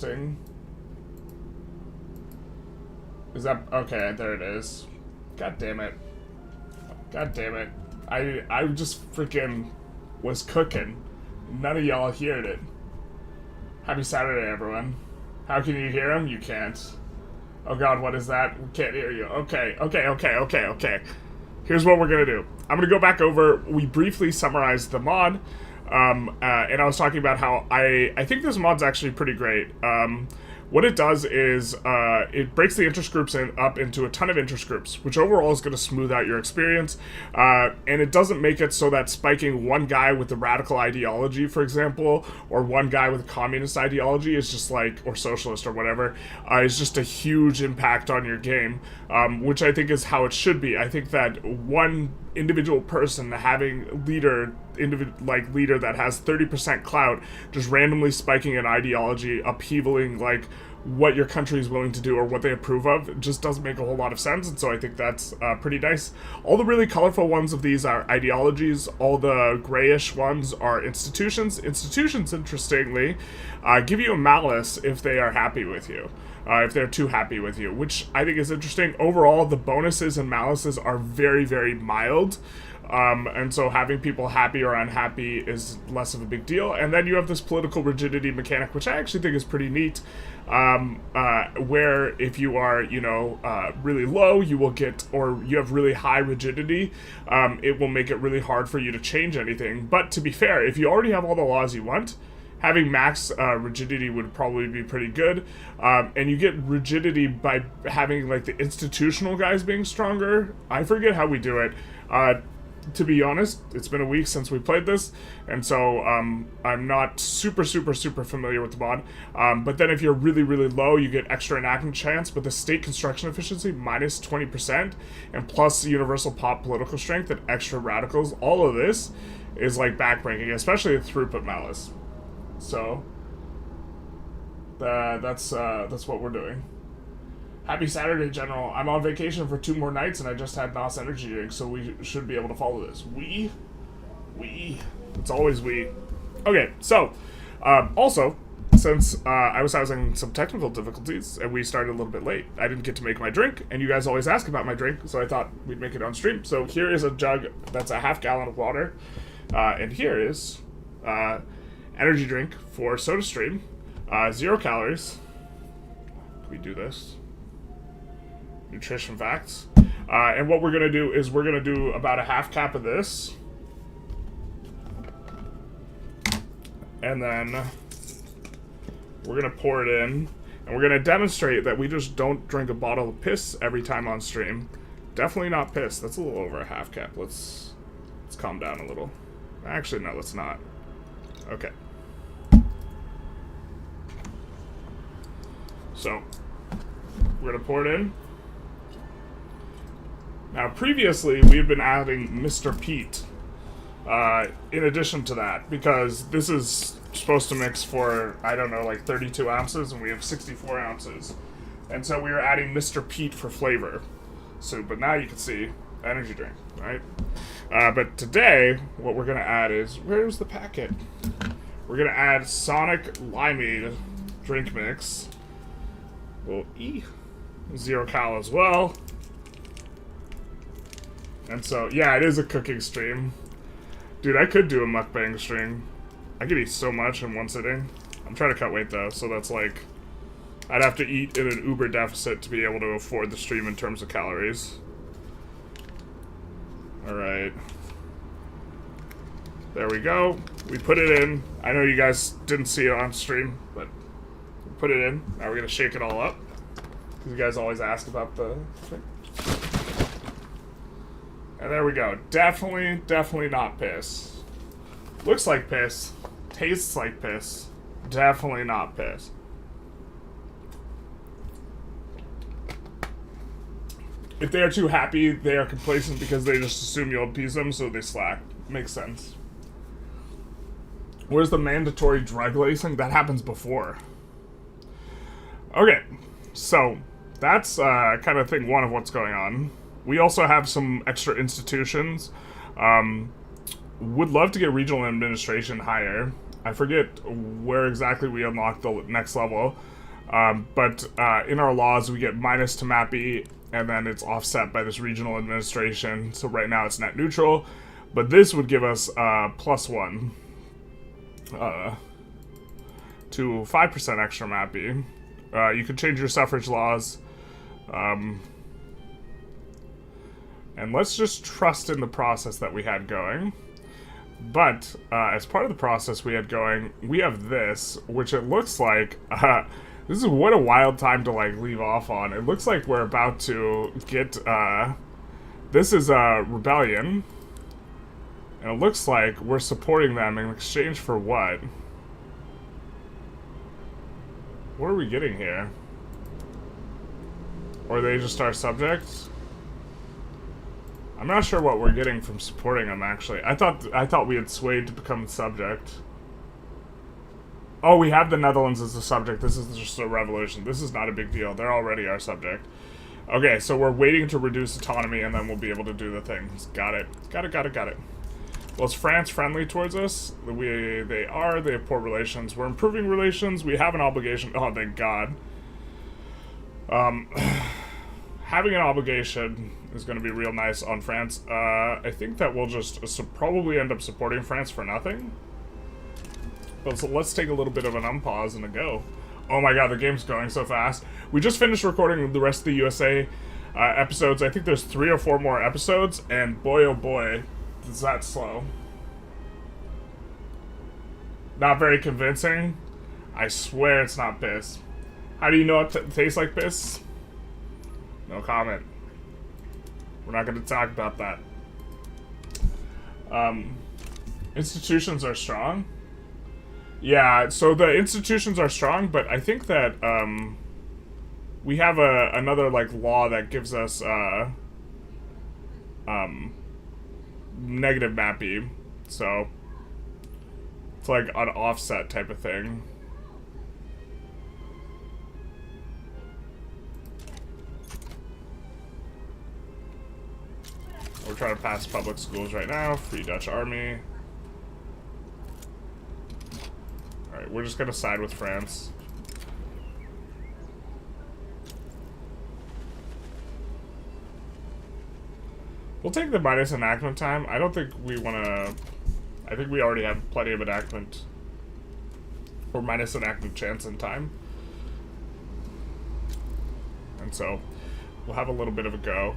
Interesting. Is that... Okay, there it is. God damn it. God damn it. I just freaking was cooking. None of y'all heard it. Happy Saturday, everyone. How can you hear him? You can't. Oh god, what is that? We can't hear you. Okay. Here's what we're gonna do. I'm gonna go back over, we briefly summarized the mod, and I was talking about how I think this mod's actually pretty great. What it does is, it breaks the interest groups up into a ton of interest groups, which overall is going to smooth out your experience, and it doesn't make it so that spiking one guy with the radical ideology, for example, or one guy with a communist ideology is just like, or socialist or whatever, is just a huge impact on your game, which I think is how it should be. I think that one individual person having leader that has 30% clout, just randomly spiking an ideology, upheavaling like what your country is willing to do or what they approve of, it just doesn't make a whole lot of sense, and so I think that's pretty nice. All the really colorful ones of these are ideologies, all the grayish ones are institutions. Institutions, interestingly, give you a malus if they are happy with you. If they're too happy with you, which I think is interesting. Overall, the bonuses and maluses are very, very mild. And so having people happy or unhappy is less of a big deal. And then you have this political rigidity mechanic, which I actually think is pretty neat, where if you are, really low, you will get, or you have really high rigidity, it will make it really hard for you to change anything. But to be fair, if you already have all the laws you want, having max rigidity would probably be pretty good, and you get rigidity by having like the institutional guys being stronger. I forget how we do it. To be honest, it's been a week since we played this, and so I'm not super familiar with the mod. But then if you're really, really low, you get extra enactment chance, but the state construction efficiency minus 20%, and plus universal pop political strength and extra radicals. All of this is like backbreaking, especially with throughput malice. So that's what we're doing. Happy Saturday, General. I'm on vacation for 2 more nights, and I just had NOS energy drink, so we should be able to follow this. We. It's always we. Okay, so, also, since I was having some technical difficulties, and we started a little bit late, I didn't get to make my drink, and you guys always ask about my drink, so I thought we'd make it on stream. So here is a jug that's a half gallon of water, and here is energy drink for SodaStream, 0 calories. Can we do this? Nutrition facts. And what we're going to do is we're going to do about a half cap of this. And then we're going to pour it in. And we're going to demonstrate that we just don't drink a bottle of piss every time on stream. Definitely not piss. That's a little over a half cap. Let's calm down a little. Actually, no, let's not. Okay. So, we're going to pour it in. Now, previously, we've been adding Mr. Pete in addition to that, because this is supposed to mix for, I don't know, like 32 ounces, and we have 64 ounces. And so we were adding Mr. Pete for flavor. So, but now you can see energy drink, right? But today, what we're going to add is, where's the packet? We're going to add Sonic Limeade drink mix. Well, 0 cal as well. And so, yeah, it is a cooking stream. Dude, I could do a mukbang stream. I could eat so much in one sitting. I'm trying to cut weight, though, so that's like... I'd have to eat in an uber deficit to be able to afford the stream in terms of calories. Alright. There we go. We put it in. I know you guys didn't see it on stream, but we put it in. Now we're going to shake it all up. Because you guys always ask about the thing. And there we go. Definitely not piss. Looks like piss. Tastes like piss. Definitely not piss. If they are too happy, they are complacent because they just assume you'll appease them, so they slack. Makes sense. Where's the mandatory drug lacing? That happens before. Okay, so that's kind of thing one of what's going on. We also have some extra institutions. Would love to get regional administration higher. I forget where exactly we unlock the next level, but in our laws we get minus to map E, and then it's offset by this regional administration. So right now it's net neutral, but this would give us +1 to 5% extra map E. You can change your suffrage laws, and let's just trust in the process that we had going. But as part of the process we had going, we have this, which it looks like this is what a wild time to like leave off on. It looks like we're about to get this is a rebellion, and it looks like we're supporting them in exchange for what? What are we getting here? Or are they just our subjects? I'm not sure what we're getting from supporting them, actually. I thought we had swayed to become the subject. Oh, we have the Netherlands as the subject. This is just a revolution. This is not a big deal. They're already our subject. Okay, so we're waiting to reduce autonomy, and then we'll be able to do the things. Got it. Got it. Well, is France friendly towards us? They are. They have poor relations. We're improving relations. We have an obligation. Oh, thank God. Having an obligation is going to be real nice on France. I think that we'll just probably end up supporting France for nothing. But so let's take a little bit of an unpause and a go. Oh my God, the game's going so fast. We just finished recording the rest of the USA episodes. I think there's 3 or 4 more episodes, and boy oh boy, is that slow. Not very convincing. I swear it's not piss. How do you know it tastes like piss? No comment. We're not going to talk about that. Institutions are strong. Yeah, so the institutions are strong, but I think that we have another like law that gives us negative mappy, so it's like an offset type of thing. We're trying to pass public schools right now. Free Dutch Army. Alright, we're just gonna side with France. We'll take the minus enactment time. I don't think we wanna... I think we already have plenty of enactment. Or minus enactment chance in time. And so, we'll have a little bit of a go.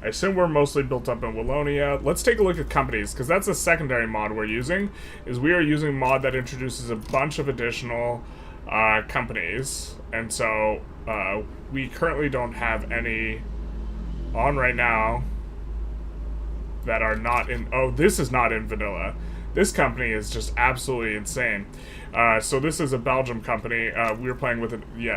I assume we're mostly built up in Wallonia. Let's take a look at companies, because that's a secondary mod we're using, is we are using mod that introduces a bunch of additional companies. And so we currently don't have any on right now that are not in... Oh, this is not in vanilla. This company is just absolutely insane. So this is a Belgium company. We were playing with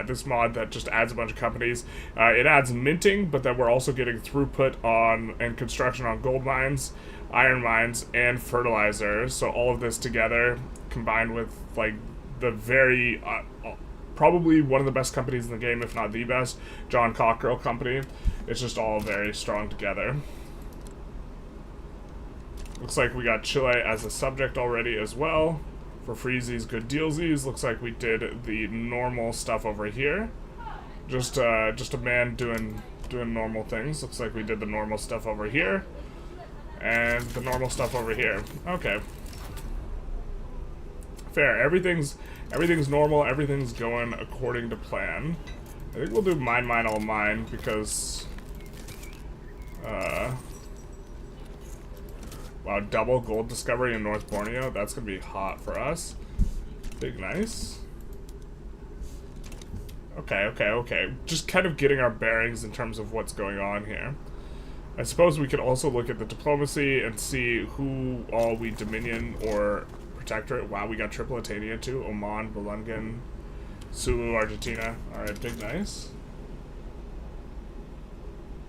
this mod that just adds a bunch of companies. It adds minting, but then we're also getting throughput on and construction on gold mines, iron mines, and fertilizer. So all of this together, combined with like the very probably one of the best companies in the game, if not the best, John Cockerell company. It's just all very strong together. Looks like we got Chile as a subject already as well. For freezies, good dealsies. Looks like we did the normal stuff over here. Just a man doing normal things. Looks like we did the normal stuff over here. And the normal stuff over here. Okay. Fair. Everything's normal. Everything's going according to plan. I think we'll do mine, all mine, because... wow, double gold discovery in North Borneo. That's gonna be hot for us. Big nice. Okay. Just kind of getting our bearings in terms of what's going on here. I suppose we could also look at the diplomacy and see who all we dominion or protectorate. Wow, we got Tripolitania too. Oman, Belungan, Sulu, Argentina. Alright, big nice.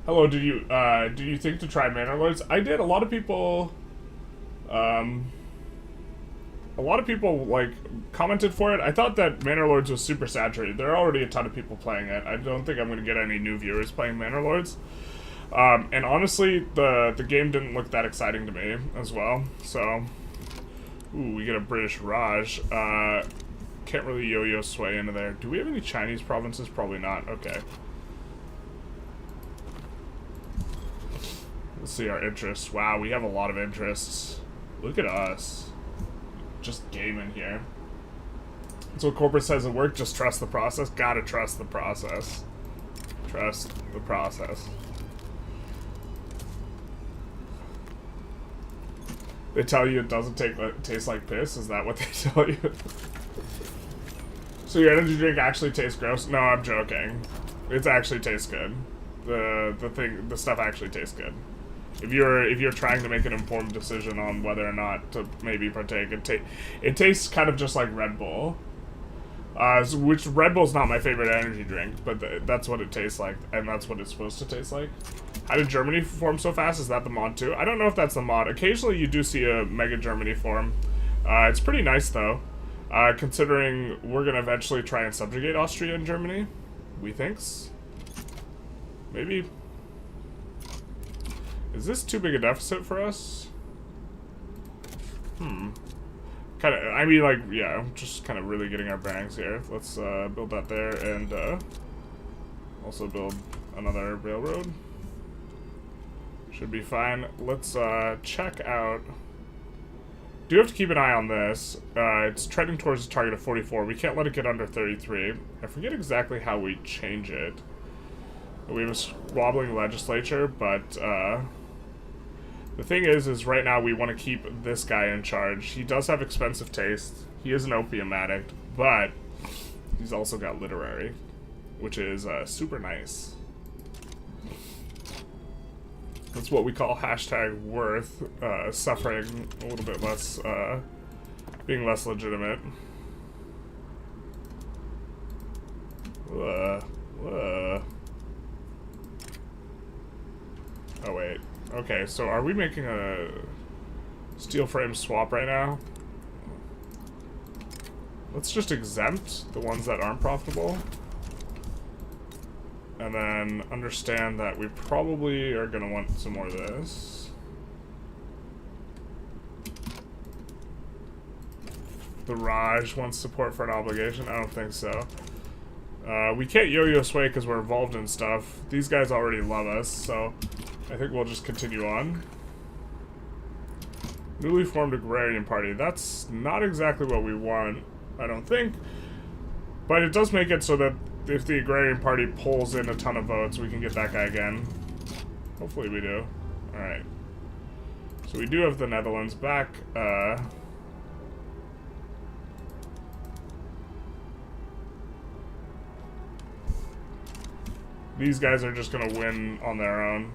Hello, do you think to try Manor Lords? I did. A lot of people like commented for it. I thought that Manor Lords was super saturated. There are already a ton of people playing it. I don't think I'm going to get any new viewers playing Manor Lords. And honestly, the game didn't look that exciting to me as well. So Ooh, we get a British Raj. Can't really yo-yo sway into there. Do we have any Chinese provinces? Probably not. Okay. Let's see our interests. Wow, we have a lot of interests. Look at us. Just gaming here. That's what corporate says at work. Just trust the process. Gotta trust the process. Trust the process. They tell you it doesn't taste like piss? Is that what they tell you? So your energy drink actually tastes gross? No, I'm joking. It actually tastes good. The stuff actually tastes good. If you're trying to make an informed decision on whether or not to maybe partake, it tastes kind of just like Red Bull. Which Red Bull's not my favorite energy drink, but that's what it tastes like, and that's what it's supposed to taste like. How did Germany form so fast? Is that the mod too? I don't know if that's the mod. Occasionally you do see a Mega Germany form. It's pretty nice though, considering we're gonna eventually try and subjugate Austria and Germany. We thinks. Maybe. Is this too big a deficit for us? Kind of, I mean, like, yeah, just kind of really getting our bearings here. Let's build that there, and also build another railroad. Should be fine. Let's check out. Do have to keep an eye on this. It's trending towards a target of 44. We can't let it get under 33. I forget exactly how we change it. We have a squabbling legislature, but the thing is right now we want to keep this guy in charge. He does have expensive taste. He is an opium addict, but he's also got literary, which is super nice. That's what we call hashtag worth, suffering a little bit less, being less legitimate. Oh wait. Okay, so are we making a steel frame swap right now? Let's just exempt the ones that aren't profitable. And then understand that we probably are going to want some more of this. The Raj wants support for an obligation? I don't think so. We can't yo-yo sway because we're involved in stuff. These guys already love us, so I think we'll just continue on. Newly formed agrarian party. That's not exactly what we want, I don't think. But it does make it so that if the agrarian party pulls in a ton of votes, we can get that guy again. Hopefully we do. Alright. So we do have the Netherlands back. These guys are just going to win on their own,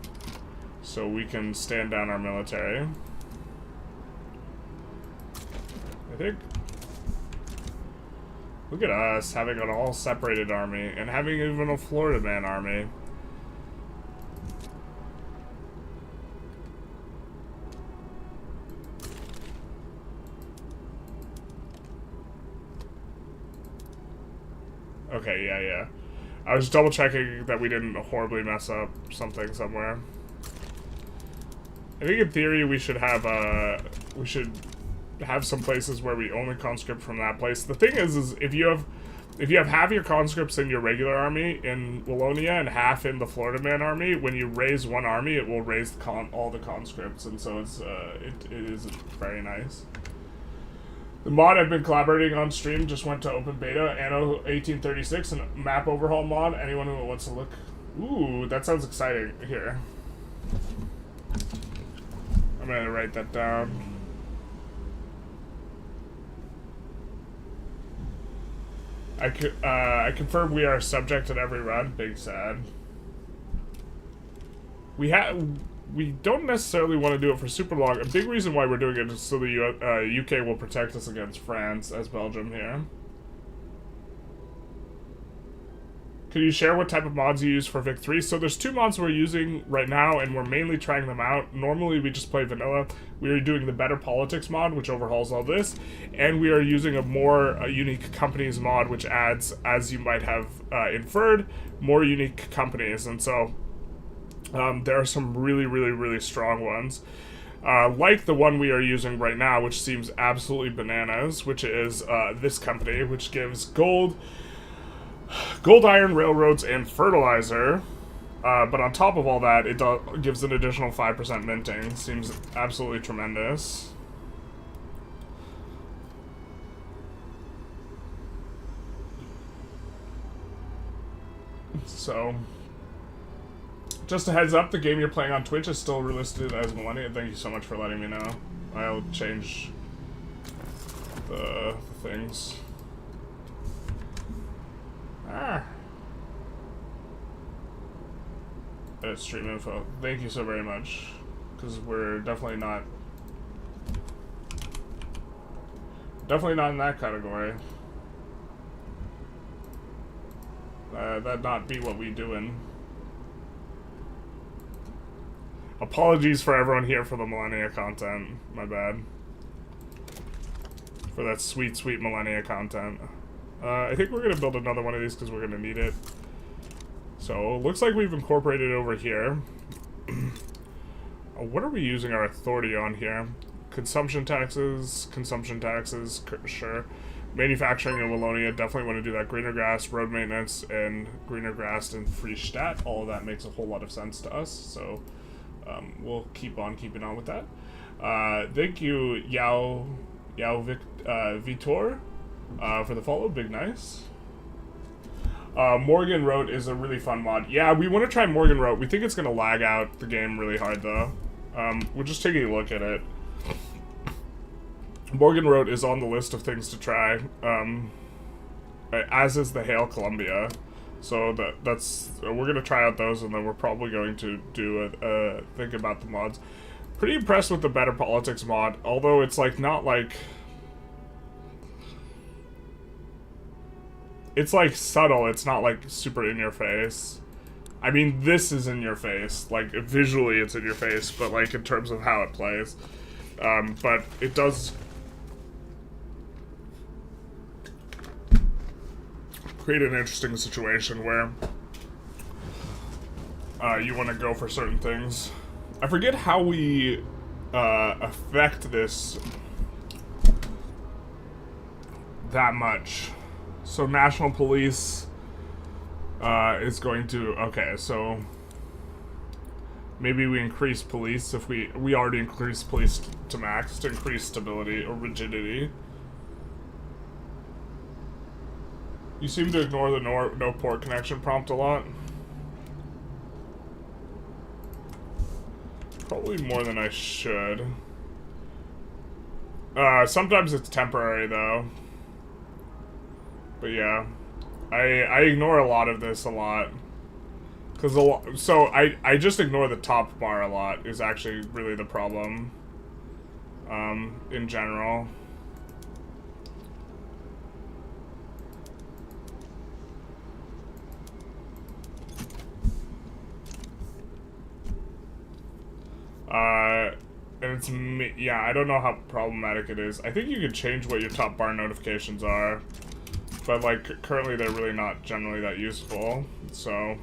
so we can stand down our military. I think. Look at us having an all separated army and having even a Florida man army. Okay, yeah. I was double checking that we didn't horribly mess up something somewhere. I think in theory we should have some places where we only conscript from that place. The thing is if you have half your conscripts in your regular army in Wallonia and half in the Florida man army, when you raise one army, it will raise all the conscripts, and so it is very nice. The mod I've been collaborating on stream just went to open beta, Anno 1836, and map overhaul mod. Anyone who wants to look. Ooh, that sounds exciting. Here. I'm gonna write that down. I confirm we are subject at every run. Big sad. We don't necessarily want to do it for super long. A big reason why we're doing it is so the UK will protect us against France as Belgium here. Could you share what type of mods you use for Vic 3? So there's two mods we're using right now, and we're mainly trying them out. Normally we just play vanilla. We are doing the Better Politics mod, which overhauls all this, and we are using a more unique companies mod, which adds, as you might have inferred, more unique companies. And so there are some really strong ones. like the one we are using right now, which seems absolutely bananas, which is this company, which gives gold, iron, railroads, and fertilizer. But on top of all that, it gives an additional 5% minting. Seems absolutely tremendous. So, just a heads up, the game you're playing on Twitch is still listed as Millennia. Thank you so much for letting me know. I'll change the things. Stream info. Thank you so very much. Because we're definitely not in that category. That not be what we doing. Apologies for everyone here for the Millennia content. My bad. For that sweet, sweet Millennia content. I think we're going to build another one of these because we're going to need it. So, looks like we've incorporated over here. What are we using our authority on here? Consumption taxes, sure. Manufacturing in Wallonia, definitely want to do that. Greener grass, road maintenance, and greener grass in Freistadt. All of that makes a whole lot of sense to us, so we'll keep on keeping on with that. Thank you, Yao Vitor, for the follow. Big nice. Morgan Road is a really fun mod. Yeah, we want to try Morgan Road. We think it's going to lag out the game really hard, though. We're just taking a look at it. Morgan Road is on the list of things to try, as is the Hail Columbia. So that's we're going to try out those, and then we're probably going to do a think about the mods. Pretty impressed with the Better Politics mod, although it's like not like... It's like subtle, it's not like super in your face. I mean, this is in your face. Like, visually it's in your face, but like in terms of how it plays. But it does create an interesting situation where you want to go for certain things. I forget how we affect this that much. So National Police is going to... Okay, so maybe we increase police if we already increased police to max to increase stability or rigidity. You seem to ignore the no port connection prompt a lot. Probably more than I should. Sometimes it's temporary though. But yeah, I ignore a lot of this a lot. So I just ignore the top bar a lot is actually really the problem. In general. And it's yeah, I don't know how problematic it is. I think you can change what your top bar notifications are, but like currently they're really not generally that useful. So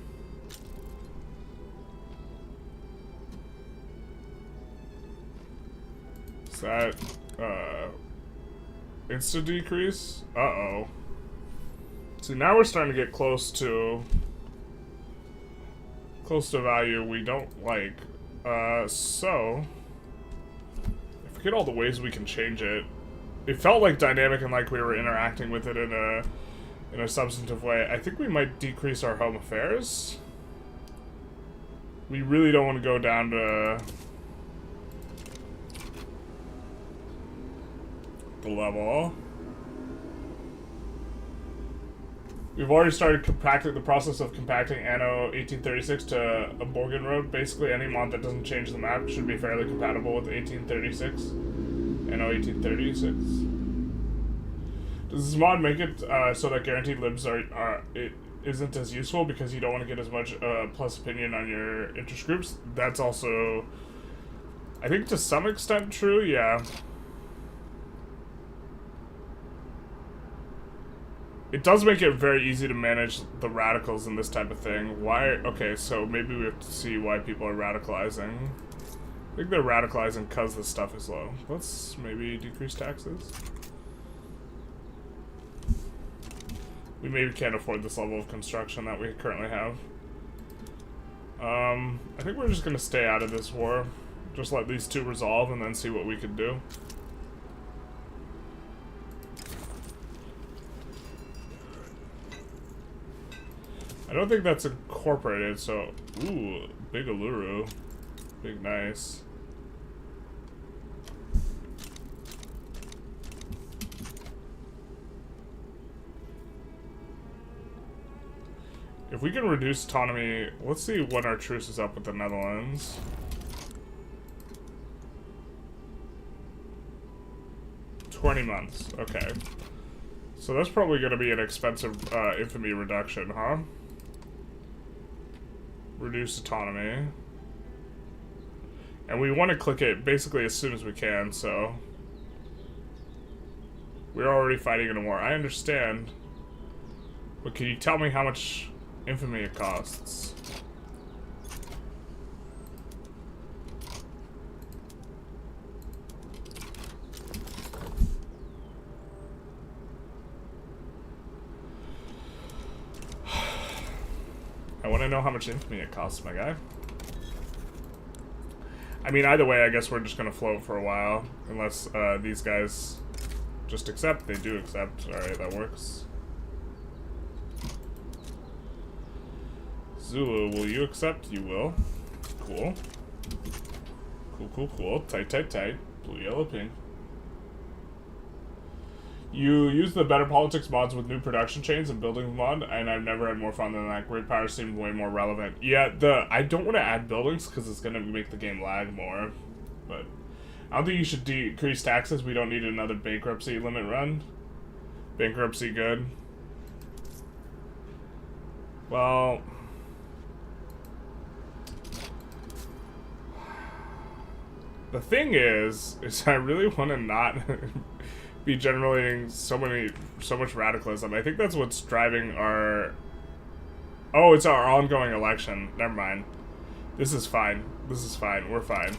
is that insta decrease? Uh-oh. See, now we're starting to get close to value we don't like. So I forget all the ways we can change it. It felt like dynamic and like we were interacting with it in a substantive way. I think we might decrease our home affairs. We really don't want to go down to the level. We've already started the process of compacting Anno 1836 to a Morgan Road. Basically, any mod that doesn't change the map should be fairly compatible with 1836. Anno 1836. Does this mod make it so that guaranteed libs it isn't as useful because you don't want to get as much plus opinion on your interest groups? That's also, I think, to some extent true. Yeah. It does make it very easy to manage the radicals in this type of thing. Why? Okay, so maybe we have to see why people are radicalizing. I think they're radicalizing because this stuff is low. Let's maybe decrease taxes. We maybe can't afford this level of construction that we currently have. I think we're just gonna stay out of this war. Just let these two resolve and then see what we can do. I don't think that's incorporated, so... Ooh, big Uluru. Big nice. If we can reduce autonomy... Let's see when our truce is up with the Netherlands. $20 months. Okay. So that's probably going to be an expensive infamy reduction, huh? Reduce autonomy. And we want to click it basically as soon as we can, so... We're already fighting in a war. I understand. But can you tell me how much infamy it costs? I want to know how much infamy it costs, my guy. I mean, either way, I guess we're just going to float for a while. Unless these guys just accept. They do accept. Alright, that works. Zulu, will you accept? You will. Cool. Cool, cool, cool. Tight, tight, tight. Blue, yellow, pink. You use the Better Politics mods with new production chains and building mod, and I've never had more fun than that. Grid power seemed way more relevant. Yeah, I don't want to add buildings because it's going to make the game lag more. But I don't think you should decrease taxes. We don't need another bankruptcy limit run. Bankruptcy good. Well... The thing is I really want to not be generating so much radicalism. I think that's what's driving our... Oh, it's our ongoing election. Never mind. This is fine. This is fine. We're fine.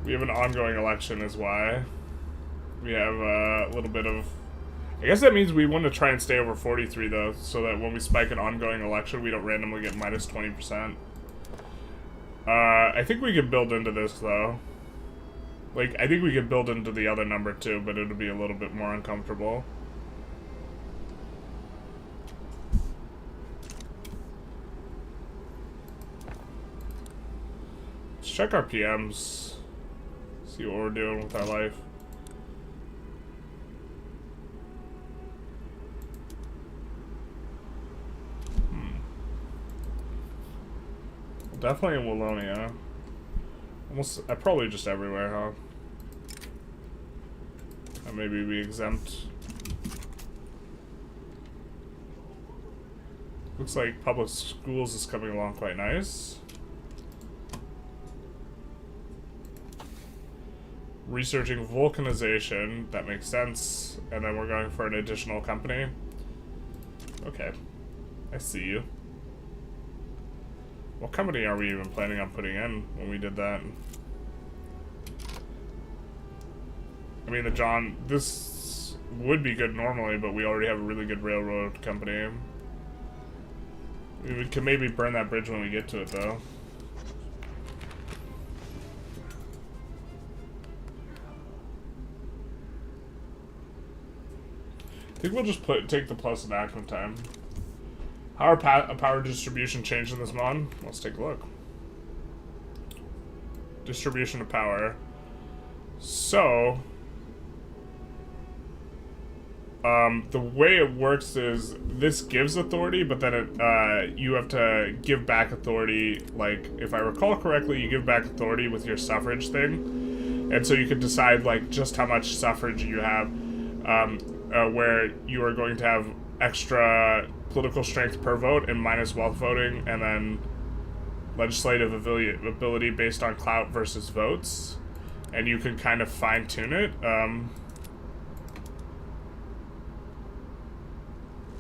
We have an ongoing election is why. We have a little bit of... I guess that means we want to try and stay over 43 though, so that when we spike an ongoing election, we don't randomly get minus 20%. I think we could build into this, though. Like, I think we could build into the other number, too, but it would be a little bit more uncomfortable. Let's check our PMs. See what we're doing with our life. Definitely in Wallonia. Almost, probably just everywhere, huh? Or maybe we exempt. Looks like public schools is coming along quite nice. Researching vulcanization, that makes sense. And then we're going for an additional company. Okay, I see you. What company are we even planning on putting in when we did that? I mean, this would be good normally, but we already have a really good railroad company. We can maybe burn that bridge when we get to it, though. I think we'll just take the plus in active time. How are power distribution changed in this mod? Let's take a look. Distribution of power. So, the way it works is this gives authority, but then you have to give back authority. Like, if I recall correctly, you give back authority with your suffrage thing, and so you can decide like just how much suffrage you have, where you are going to have extra political strength per vote and minus wealth voting, and then legislative ability based on clout versus votes, and you can kind of fine-tune it.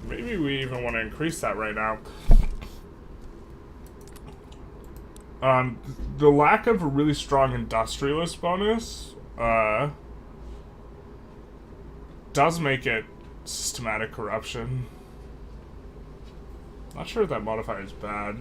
Maybe we even want to increase that right now. The lack of a really strong industrialist bonus does make it systematic corruption. Not sure if that modifier is bad.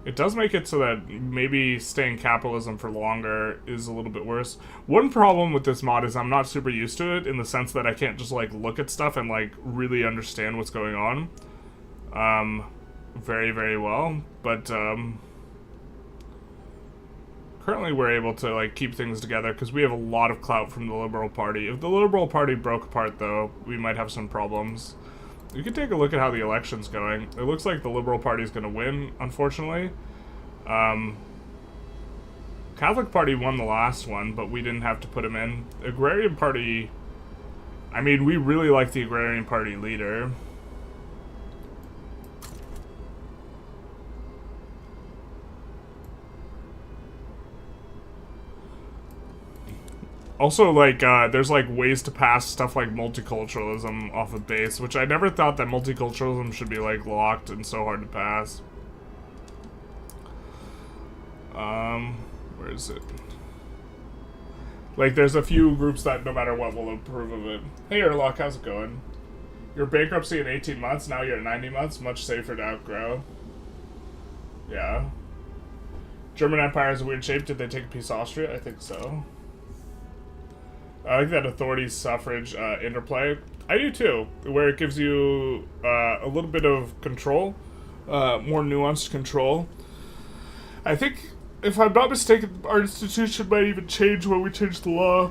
It does make it so that maybe staying capitalism for longer is a little bit worse. One problem with this mod is I'm not super used to it in the sense that I can't just like look at stuff and like really understand what's going on very, very well. But currently we're able to like keep things together because we have a lot of clout from the Liberal Party. If the Liberal Party broke apart though, we might have some problems. You can take a look at how the election's going. It looks like the Liberal Party's going to win, unfortunately. Catholic Party won the last one, but we didn't have to put him in. Agrarian Party... I mean, we really like the Agrarian Party leader. Also, like, there's, like, ways to pass stuff like multiculturalism off of base, which I never thought that multiculturalism should be, like, locked and so hard to pass. Where is it? Like, there's a few groups that no matter what will approve of it. Hey, Erlock, how's it going? Your bankruptcy in 18 months, now you're at 90 months, much safer to outgrow. Yeah. German Empire is a weird shape. Did they take a piece of Austria? I think so. I like that authority suffrage interplay. I do too, where it gives you a little bit of control, more nuanced control. I think, if I'm not mistaken, our institution might even change when we change the law.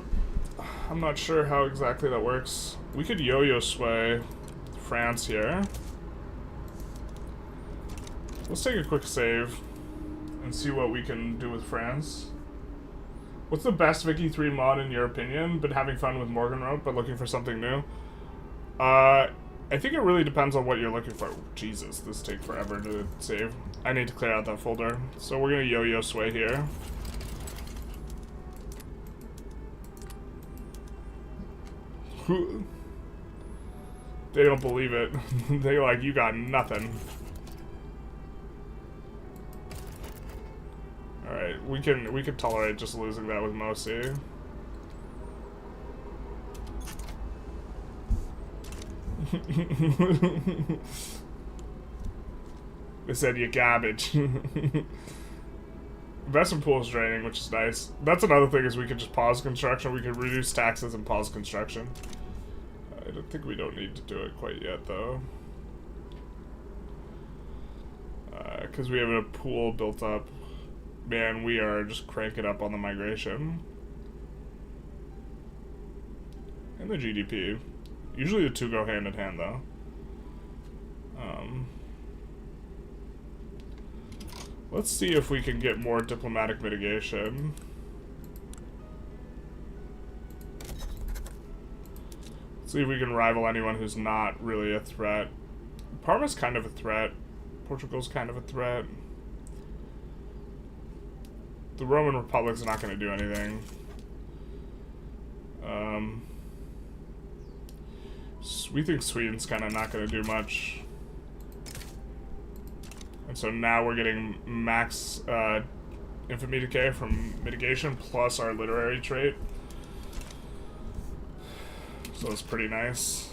I'm not sure how exactly that works. We could yo-yo sway France here. Let's take a quick save and see what we can do with France. What's the best Vicky 3 mod in your opinion? Been having fun with Morganroad, but looking for something new? I think it really depends on what you're looking for. Jesus, this takes forever to save. I need to clear out that folder. So we're gonna yo-yo sway here. They don't believe it. They're like, you got nothing. Alright, we can tolerate just losing that with Mosi. They said you garbage. Investment pool is draining, which is nice. That's another thing, is we could just pause construction. We could reduce taxes and pause construction. I don't think we don't need to do it quite yet, though. Because we have a pool built up. Man, we are just cranking up on the migration. And the GDP. Usually the two go hand in hand, though. Let's see if we can get more diplomatic mitigation. See if we can rival anyone who's not really a threat. Parma's kind of a threat. Portugal's kind of a threat. The Roman Republic's not going to do anything. We think Sweden's kind of not going to do much. And so now we're getting max infamy decay from mitigation plus our literary trait. So it's pretty nice.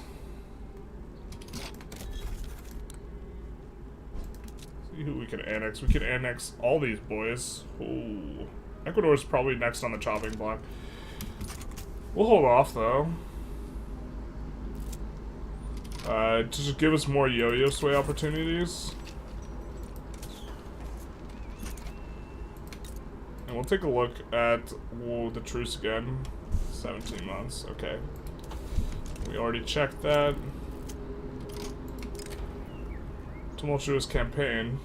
See who we can annex. We can annex all these boys. Ooh. Ecuador's probably next on the chopping block. We'll hold off though. To just give us more yo-yo sway opportunities. And we'll take a look at the truce again. 17 months, okay. We already checked that. Tumultuous campaign.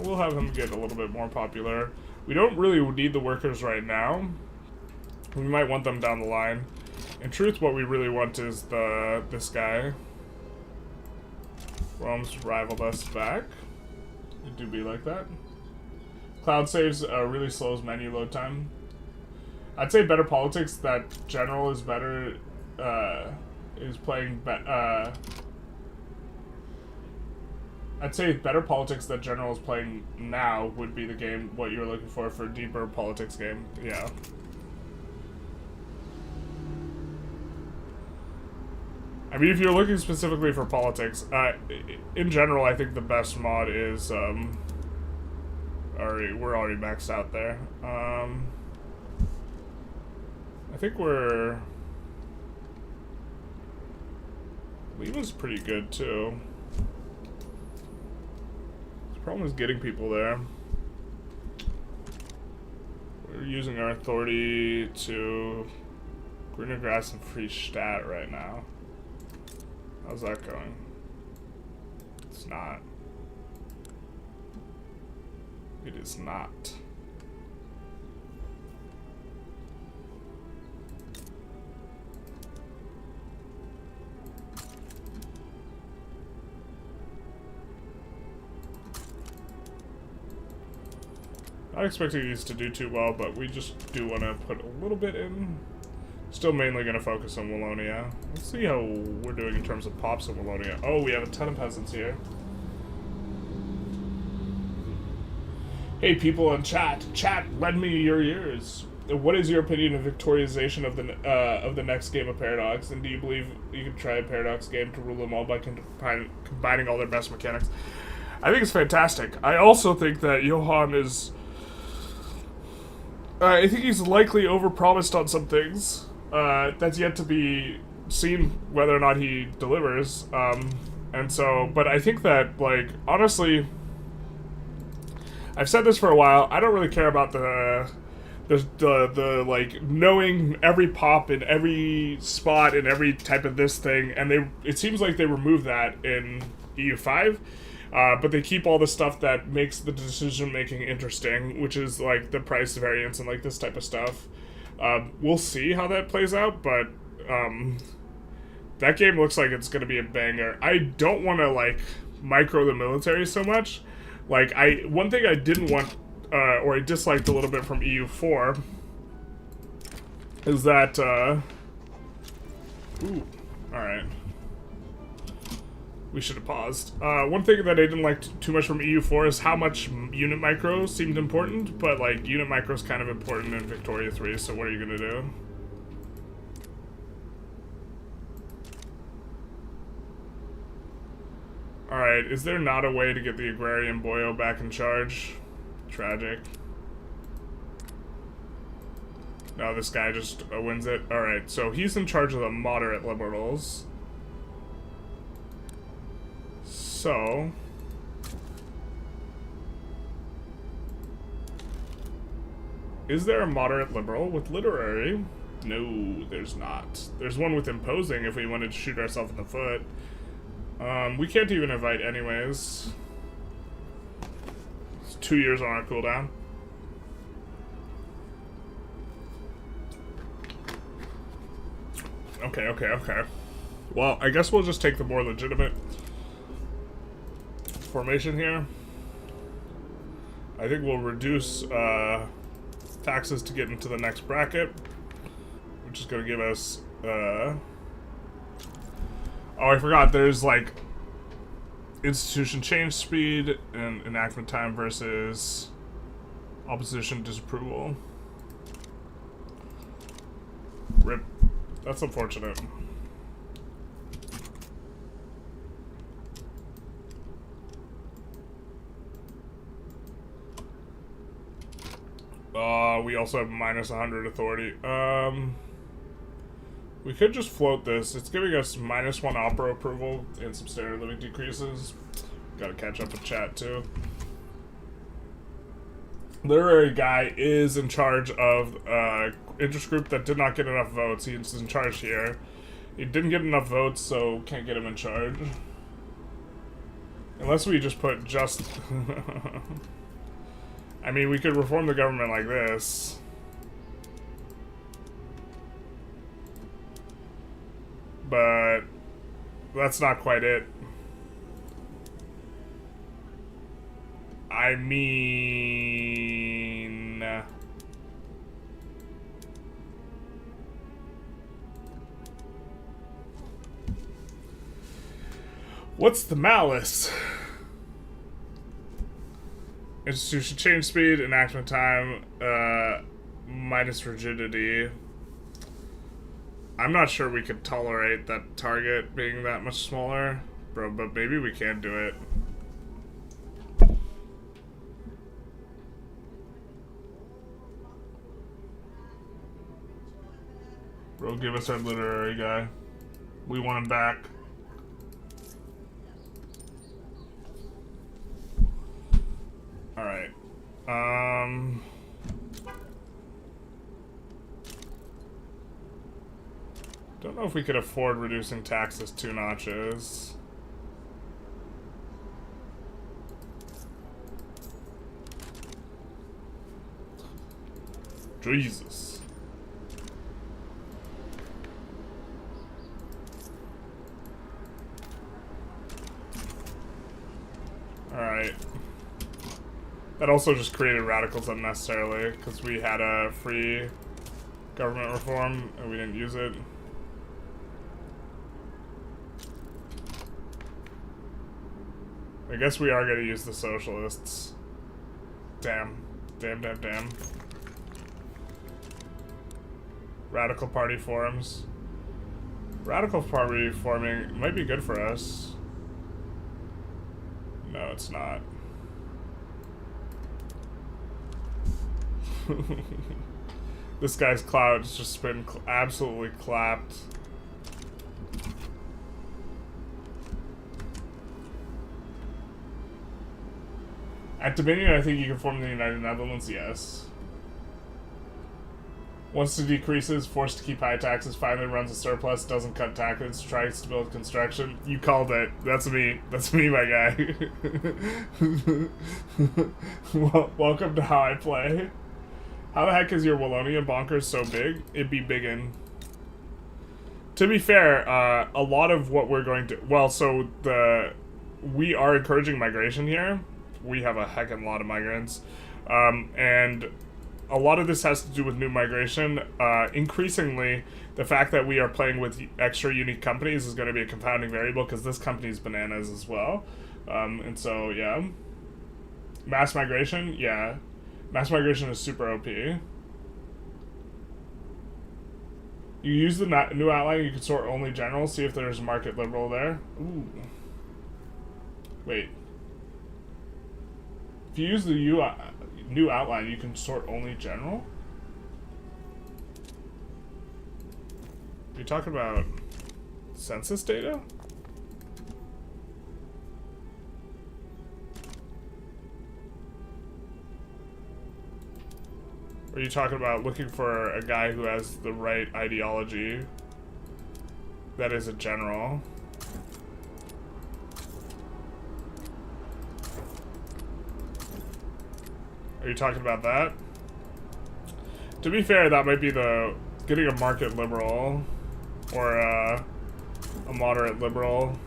We'll have him get a little bit more popular. We don't really need the workers right now. We might want them down the line. In truth, what we really want is this guy. Rome's rivaled us back. It do be like that. Cloud saves really slows menu load time. I'd say better politics that general is better, is playing, I'd say better politics that general is playing now would be the game, what you're looking for a deeper politics game, yeah. I mean, if you're looking specifically for politics, in general, I think the best mod is, we're already maxed out there. I think Lima's pretty good, too. The problem is getting people there. We're using our authority to greener grass and free stat right now. How's that going? It's not. It is not. Not expecting these to do too well, but we just do want to put a little bit in. Still mainly going to focus on Wallonia. Let's see how we're doing in terms of pops in Wallonia. Oh, we have a ton of peasants here. Hey, people in chat. Chat, lend me your ears. What is your opinion of victorialization of the next game of Paradox? And do you believe you could try a Paradox game to rule them all by combining all their best mechanics? I think it's fantastic. I also think that Johan is... I think he's likely overpromised on some things. That's yet to be seen whether or not he delivers. And so, but I think that, like, honestly, I've said this for a while. I don't really care about the like knowing every pop in every spot in every type of this thing. And it seems like they removed that in EU5. But they keep all the stuff that makes the decision making interesting, which is like the price variance and like this type of stuff. We'll see how that plays out, but that game looks like it's going to be a banger. I don't want to like micro the military so much. Like one thing I didn't want, or I disliked a little bit from EU4, is that ooh, all right. We should have paused. One thing that I didn't like too much from EU4 is how much unit micro seemed important, but like unit micro is kind of important in Victoria 3, so what are you gonna do? Alright, is there not a way to get the agrarian boyo back in charge? Tragic. No, this guy just wins it. Alright, so he's in charge of the moderate liberals. So, is there a moderate liberal with literary? No, there's not. There's one with imposing if we wanted to shoot ourselves in the foot. We can't even invite anyways. It's 2 years on our cooldown. Okay. Well, I guess we'll just take the more legitimate formation here. I think we'll reduce taxes to get into the next bracket, which is going to give us oh, I forgot there's like institution change speed and enactment time versus opposition disapproval. RIP. That's unfortunate. We also have minus 100 authority. We could just float this. It's giving us minus 1 opera approval and some standard living decreases. Gotta catch up with chat too. Literary guy is in charge of interest group that did not get enough votes. He's in charge here. He didn't get enough votes, so can't get him in charge. Unless we just put just... I mean, we could reform the government like this. But that's not quite it. I mean... What's the malice? Institution change speed, enactment time, minus rigidity. I'm not sure we could tolerate that target being that much smaller, bro, but maybe we can do it. Bro, give us our literary guy. We want him back. Alright. Don't know if we could afford reducing taxes 2 notches. Jesus. Alright. That also just created radicals unnecessarily, because we had a free government reform and we didn't use it. I guess we are going to use the Socialists. Damn. Damn, damn, damn. Radical party forms. Radical party forming might be good for us. No, it's not. This guy's cloud's just been absolutely clapped. At Dominion, I think you can form the United Netherlands, yes. Wants to decreases, forced to keep high taxes, finally runs a surplus, doesn't cut taxes, tries to build construction. You called it. That's me. That's me, my guy. Welcome to how I play. How the heck is your Wallonian bonkers so big? It'd be biggin'. To be fair, a lot of what we're going to... Well, so we are encouraging migration here. We have a heckin' lot of migrants. And a lot of this has to do with new migration. Increasingly, the fact that we are playing with extra unique companies is going to be a compounding variable because this company's bananas as well. And so, yeah. Mass migration? Yeah. Mass migration is super OP. You use the new outline, you can sort only general, see if there's market liberal there. Ooh. Wait. If you use the new outline, you can sort only general? Are you talking about census data? Or are you talking about looking for a guy who has the right ideology that is a general? Are you talking about that? To be fair, that might be getting a market liberal or a moderate liberal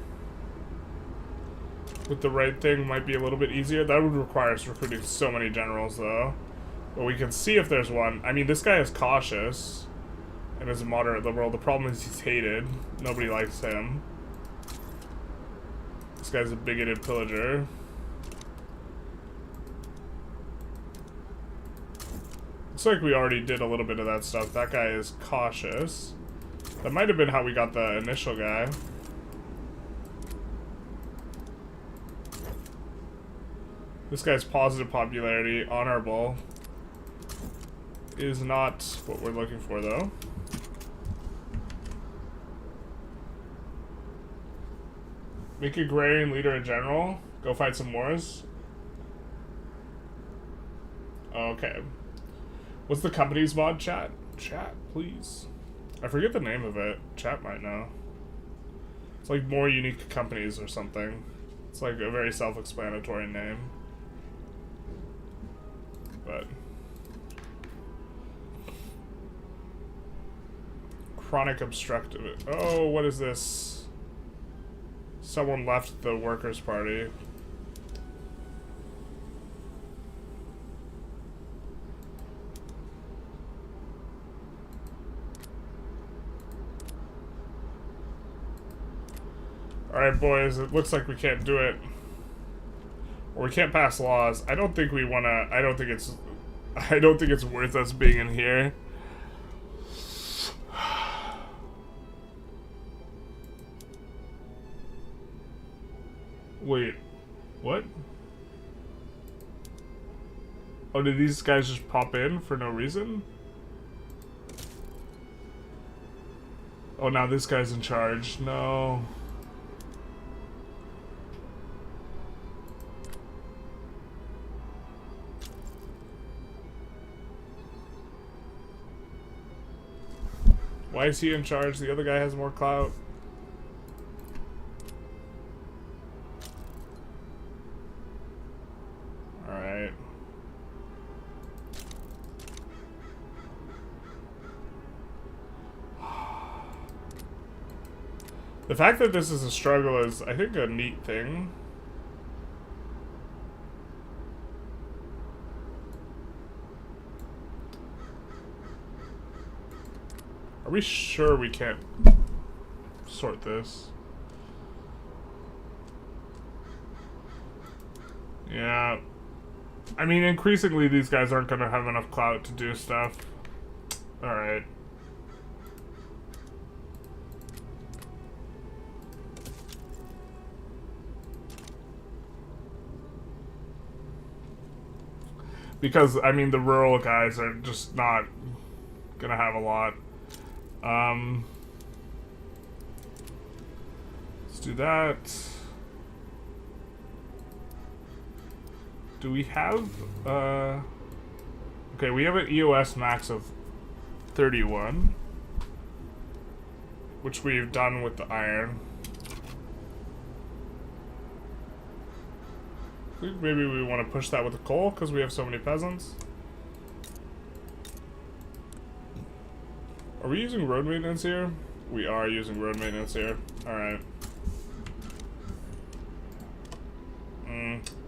with the right thing might be a little bit easier. That would require us recruiting so many generals though. But we can see if there's one. I mean, this guy is cautious and is a moderate liberal. The problem is he's hated. Nobody likes him. This guy's a bigoted pillager. Looks like we already did a little bit of that stuff. That guy is cautious. That might have been how we got the initial guy. This guy's positive popularity, honorable. Is not what we're looking for, though. Make agrarian leader a general. Go fight some wars. Okay. What's the company's mod, chat? Chat, please. I forget the name of it. Chat might know. It's like more unique companies or something. It's like a very self-explanatory name. But... chronic obstructive. Oh, what is this? Someone left the Workers' Party. Alright, boys, it looks like we can't do it. Or we can't pass laws. I don't think we wanna... I don't think it's worth us being in here. Wait. What? Oh, did these guys just pop in for no reason? Oh, now this guy's in charge. No. Why is he in charge? The other guy has more clout. Alright. The fact that this is a struggle is, I think, a neat thing. Are we sure we can't sort this? Yeah. I mean, increasingly these guys aren't gonna have enough clout to do stuff. Alright. Because, I mean, the rural guys are just not gonna have a lot. Let's do that. Do we have, okay, we have an EOS max of 31. Which we've done with the iron. Maybe we want to push that with the coal because we have so many peasants. Are we using road maintenance here? We are using road maintenance here. Alright.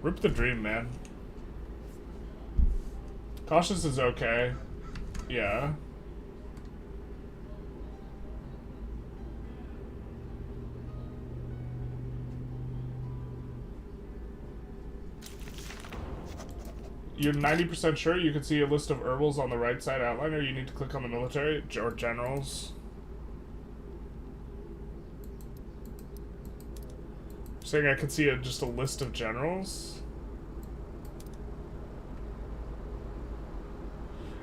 Rip the dream, man. Cautious is okay. Yeah. You're 90% sure you can see a list of herbals on the right side outline, or you need to click on the military or generals? You're saying I can see just a list of generals?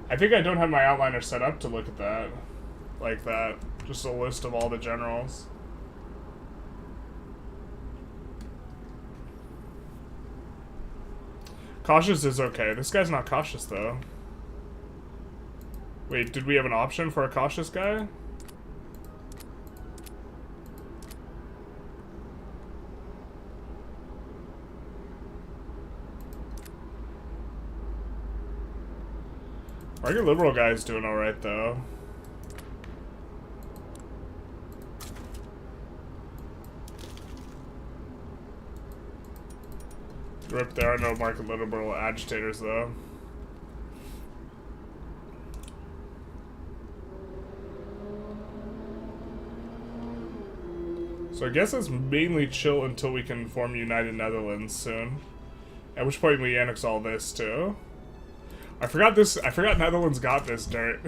I think I don't have my outliner set up to look at that. Like that. Just a list of all the generals. Cautious is okay. This guy's not cautious, though. Wait, did we have an option for a cautious guy? Our liberal guy's doing alright, though. Rip, there are no market liberal agitators, though. So I guess it's mainly chill until we can form United Netherlands soon. At which point we annex all this, too. I forgot Netherlands got this dirt.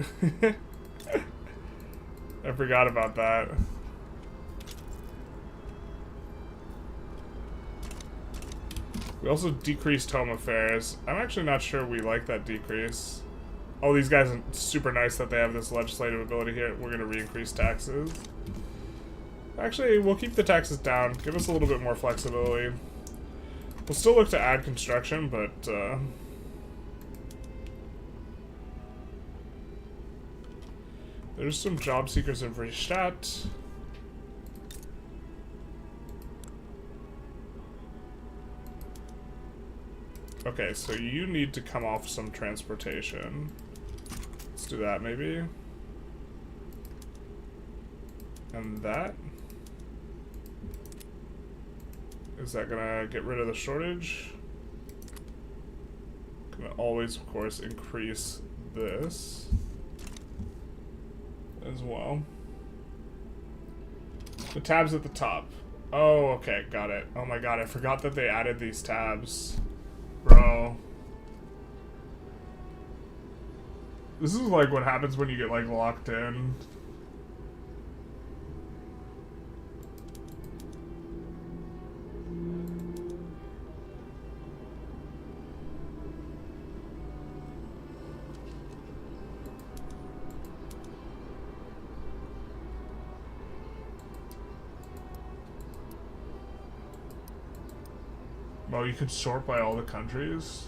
I forgot about that. We also decreased home affairs. I'm actually not sure we like that decrease. Oh, these guys are super nice that they have this legislative ability here. We're gonna re-increase taxes. Actually, we'll keep the taxes down. Give us a little bit more flexibility. We'll still look to add construction, but there's some job seekers in Fristadt. Okay, so you need to come off some transportation. Let's do that, maybe. And that. Is that gonna get rid of the shortage? Gonna always, of course, increase this as well. The tab's at the top. Oh, okay, got it. Oh my god, I forgot that they added these tabs. Bro. This is like what happens when you get like locked in. Oh, you could sort by all the countries?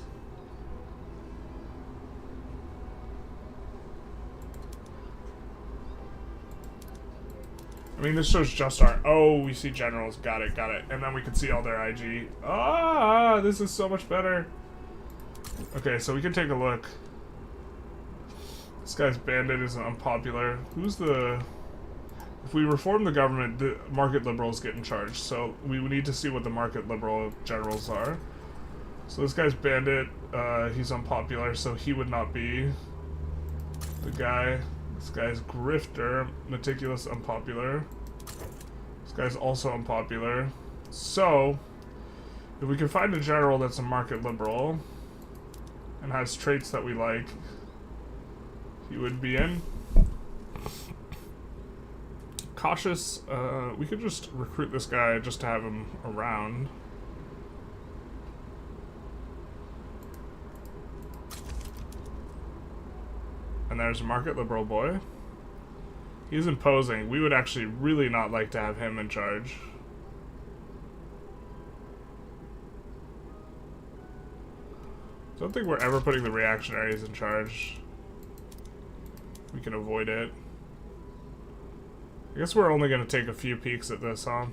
I mean, this shows just our... Oh, we see generals. Got it, got it. And then we can see all their IG. Ah, this is so much better. Okay, so we can take a look. This guy's bandit is unpopular. Who's the... If we reform the government, the market liberals get in charge. So we need to see what the market liberal generals are. So this guy's bandit. He's unpopular, so he would not be the guy. This guy's grifter, meticulous, unpopular. This guy's also unpopular. So, if we can find a general that's a market liberal and has traits that we like, he would be in. Cautious, we could just recruit this guy just to have him around. And there's a market liberal boy. He's imposing. We would actually really not like to have him in charge. Don't think we're ever putting the reactionaries in charge. We can avoid it. I guess we're only going to take a few peeks at this, huh?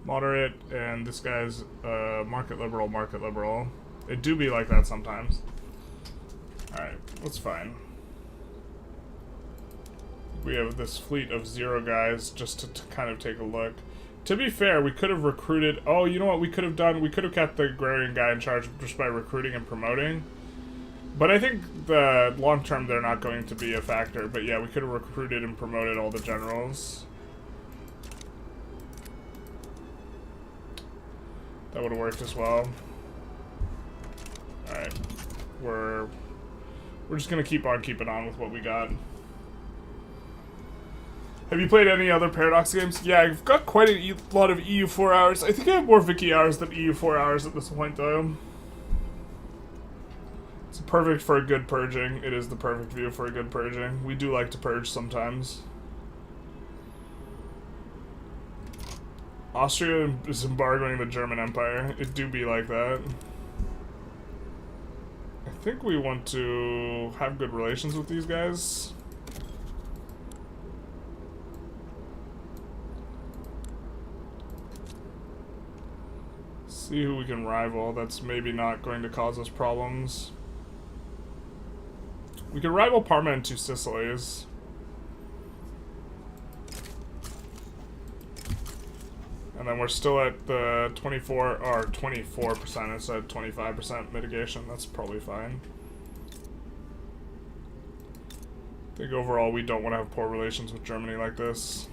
Moderate, and this guy's market liberal, market liberal. It do be like that sometimes. Alright, that's fine. We have this fleet of 0 guys just to kind of take a look. To be fair, we could have recruited... Oh, you know what we could have done? We could have kept the agrarian guy in charge just by recruiting and promoting. But I think the long term they're not going to be a factor. But yeah, we could have recruited and promoted all the generals. That would have worked as well. Alright. We're just gonna keep on keeping on with what we got. Have you played any other Paradox games? Yeah, I've got quite a lot of EU4 hours. I think I have more Vicky hours than EU4 hours at this point, though. It's perfect for a good purging. It is the perfect view for a good purging. We do like to purge sometimes. Austria is embargoing the German Empire. It do be like that. I think we want to have good relations with these guys. See who we can rival. That's maybe not going to cause us problems. We can rival Parma and 2 Sicilies. And then we're still at the 24 or 24% instead of 25% mitigation. That's probably fine. I think overall we don't want to have poor relations with Germany like this.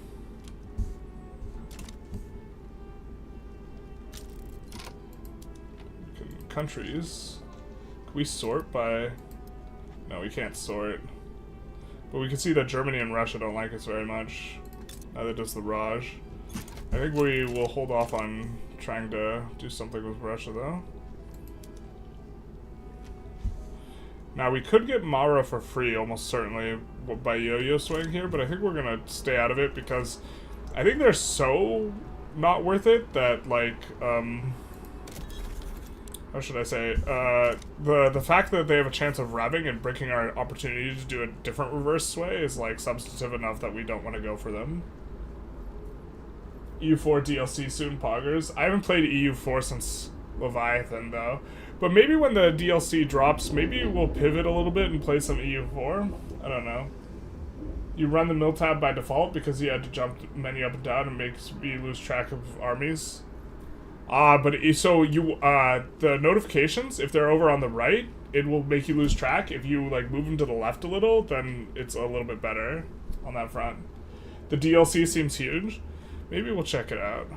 Countries. Can we sort by... No, we can't sort. But we can see that Germany and Russia don't like us very much. Neither does the Raj. I think we will hold off on trying to do something with Russia, though. Now, we could get Mara for free, almost certainly, by yo-yo swing here, but I think we're gonna stay out of it because I think they're so not worth it that, like, how should I say, the fact that they have a chance of rabbing and breaking our opportunity to do a different reverse sway is, like, substantive enough that we don't want to go for them. EU4 DLC soon, poggers. I haven't played EU4 since Leviathan, though. But maybe when the DLC drops, maybe we'll pivot a little bit and play some EU4. I don't know. You run the mill tab by default because you had to jump menu up and down and makes me lose track of armies. But so you, the notifications, if they're over on the right, it will make you lose track. If you like move them to the left a little, then it's a little bit better on that front. The DLC seems huge. Maybe we'll check it out.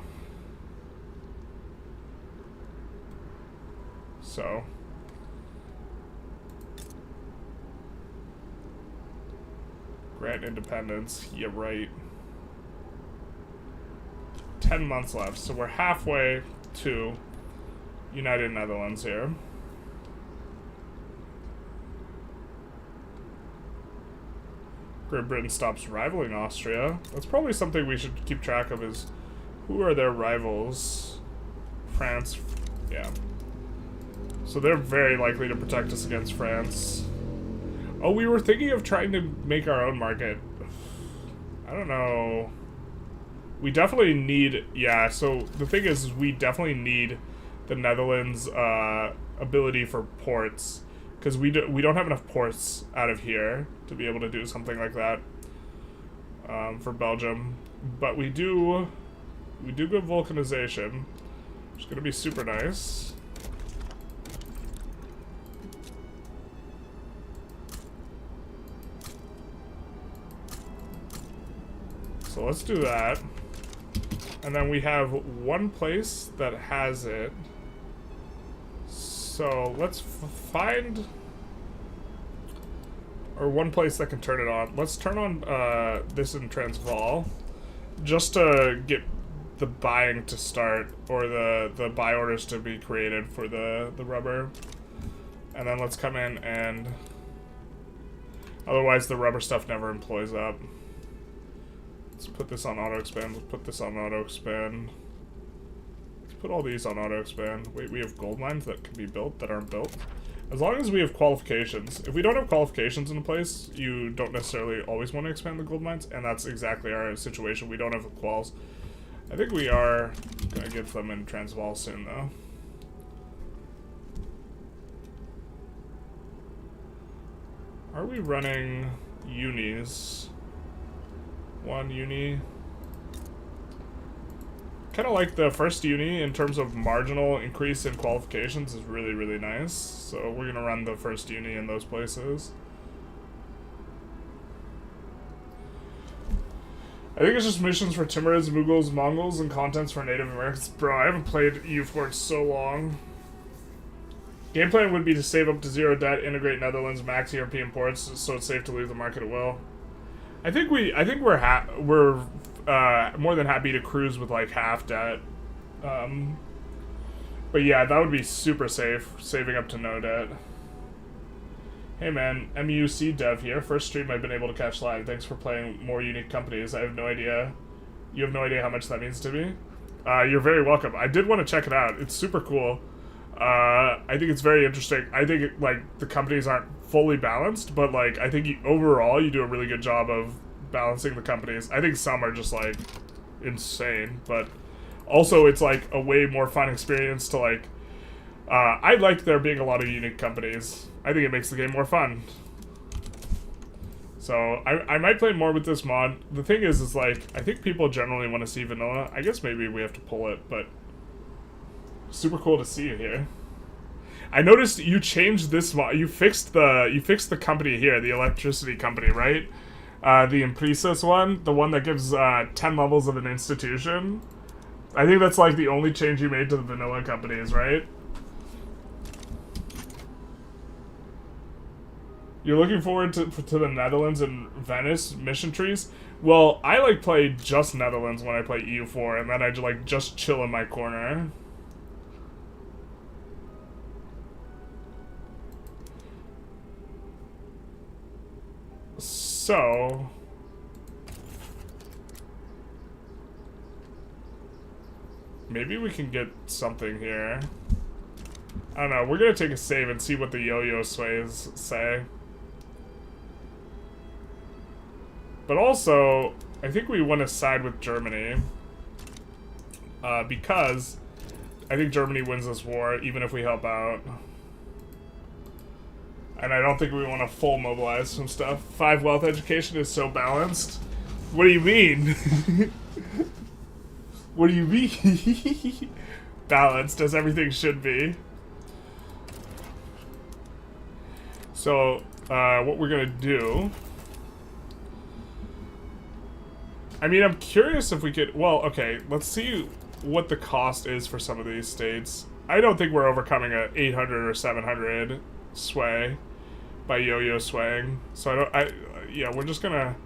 So grant independence. Yeah, right. 10 months left, so we're halfway to United Netherlands here. Great Britain stops rivaling Austria. That's probably something we should keep track of, is who are their rivals? France, yeah. So they're very likely to protect us against France. Oh, we were thinking of trying to make our own market. I don't know. We definitely need, yeah, so the thing is we definitely need the Netherlands' ability for ports, because we don't have enough ports out of here to be able to do something like that for Belgium. But we do good vulcanization, which is going to be super nice. So let's do that. And then we have one place that has it. So let's find... or one place that can turn it on. Let's turn on this in Transvaal, just to get the buying to start, or the buy orders to be created for the rubber. And then let's come in and... otherwise the rubber stuff never employs up. Let's put this on auto expand. Let's put this on auto expand. Let's put all these on auto expand. Wait, we have gold mines that can be built that aren't built. As long as we have qualifications. If we don't have qualifications in place, you don't necessarily always want to expand the gold mines, and that's exactly our situation. We don't have the quals. I think we are gonna get them in Transvaal soon, though. Are we running unis? One uni. Kind of like the first uni in terms of marginal increase in qualifications is really, really nice. So we're gonna run the first uni in those places. I think it's just missions for Timurids, Mughals, Mongols, and contents for Native Americans. Bro, I haven't played EU4 in so long. Game plan would be to save up to 0 debt, integrate Netherlands, max European ports, so it's safe to leave the market at will. I think we're more than happy to cruise with like half debt. But yeah, that would be super safe, saving up to no debt. Hey man, MUC Dev here. First stream I've been able to catch live. Thanks for playing more unique companies. I have no idea. You have no idea how much that means to me. You're very welcome. I did want to check it out. It's super cool. I think it's very interesting. I think like the companies aren't fully balanced, but like I think overall you do a really good job of balancing the companies. I think some are just like insane, but also it's like a way more fun experience to like I like there being a lot of unique companies. I think it makes the game more fun. So I might play more with this mod. The thing is like I think people generally want to see vanilla. I guess maybe we have to pull it, but super cool to see you here. I noticed you changed this mod. You fixed the company here, the electricity company, right? The Impresas one, the one that gives 10 levels of an institution. I think that's like the only change you made to the vanilla companies, right? You're looking forward to the Netherlands and Venice mission trees? Well, I like play just Netherlands when I play EU4, and then I like just chill in my corner. So maybe we can get something here. I don't know. We're gonna take a save and see what the yo-yo sways say. But also, I think we want to side with Germany. Because I think Germany wins this war, even if we help out. And I don't think we want to full mobilize some stuff. 5 wealth education is so balanced. What do you mean? What do you mean? Balanced as everything should be. So, what we're gonna do... I mean, I'm curious if we could... Well, okay, let's see what the cost is for some of these states. I don't think we're overcoming a 800 or 700 sway by yo-yo swaying. So yeah, we're just gonna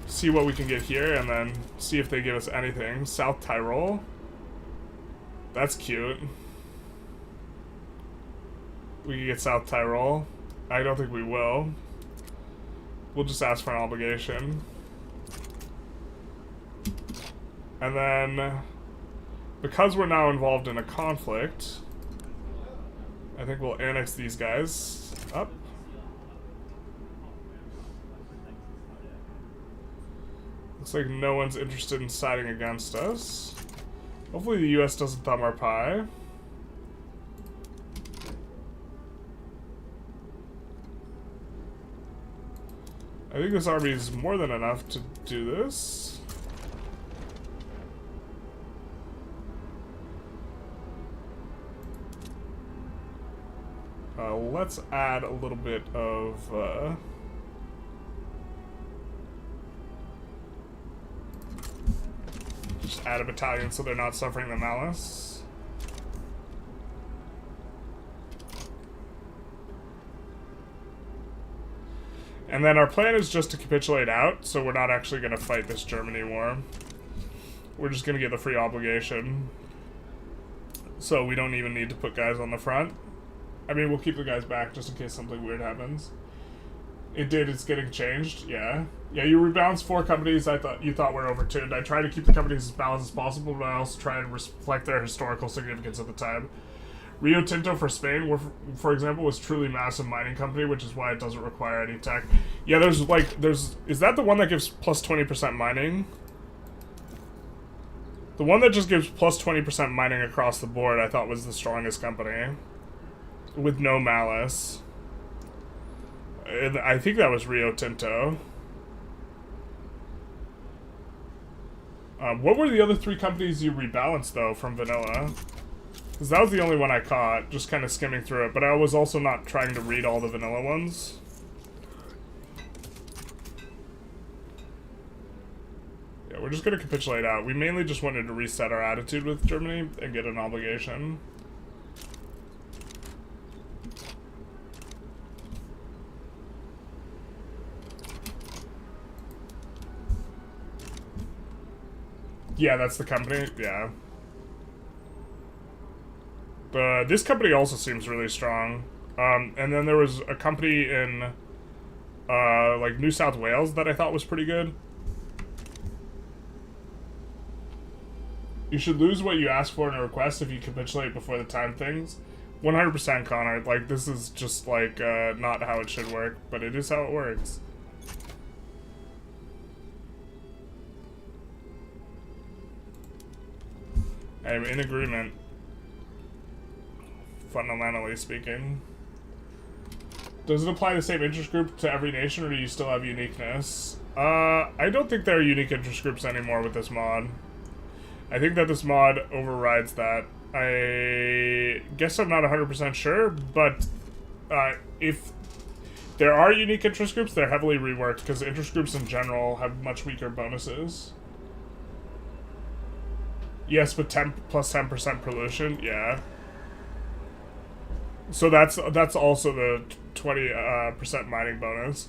see what we can get here and then see if they give us anything. South Tyrol. That's cute. We can get South Tyrol. I don't think we will. We'll just ask for an obligation. And then, because we're now involved in a conflict, I think we'll annex these guys up. Looks like no one's interested in siding against us. Hopefully the US doesn't thumb our pie. I think this army is more than enough to do this. Let's add a little bit of just add a battalion so they're not suffering the malice. And then our plan is just to capitulate out, so we're not actually going to fight this Germany war. We're just going to get the free obligation. So we don't even need to put guys on the front. I mean, we'll keep the guys back just in case something weird happens. It's getting changed, yeah. Yeah, you rebalance 4 companies you thought were overtuned. I try to keep the companies as balanced as possible, but I also try and reflect their historical significance at the time. Rio Tinto for Spain, for example, was truly massive mining company, which is why it doesn't require any tech. Yeah, is that the one that gives plus 20% mining? The one that just gives plus 20% mining across the board, I thought was the strongest company. With no malice. I think that was Rio Tinto. What were the other 3 companies you rebalanced, though, from vanilla? Because that was the only one I caught, just kind of skimming through it. But I was also not trying to read all the vanilla ones. Yeah, we're just going to capitulate out. We mainly just wanted to reset our attitude with Germany and get an obligation. Yeah, that's the company. Yeah. This company also seems really strong. And then there was a company in, like, New South Wales that I thought was pretty good. You should lose what you ask for in a request if you capitulate before the time things. 100% Connor. Like, this is just, like, not how it should work, but it is how it works. I'm in agreement, fundamentally speaking. Does it apply the same interest group to every nation, or do you still have uniqueness? I don't think there are unique interest groups anymore with this mod. I think that this mod overrides that. I guess I'm not 100% sure, but if there are unique interest groups, they're heavily reworked, because interest groups in general have much weaker bonuses. Yes, but plus 10% pollution, yeah. So that's also the 20% mining bonus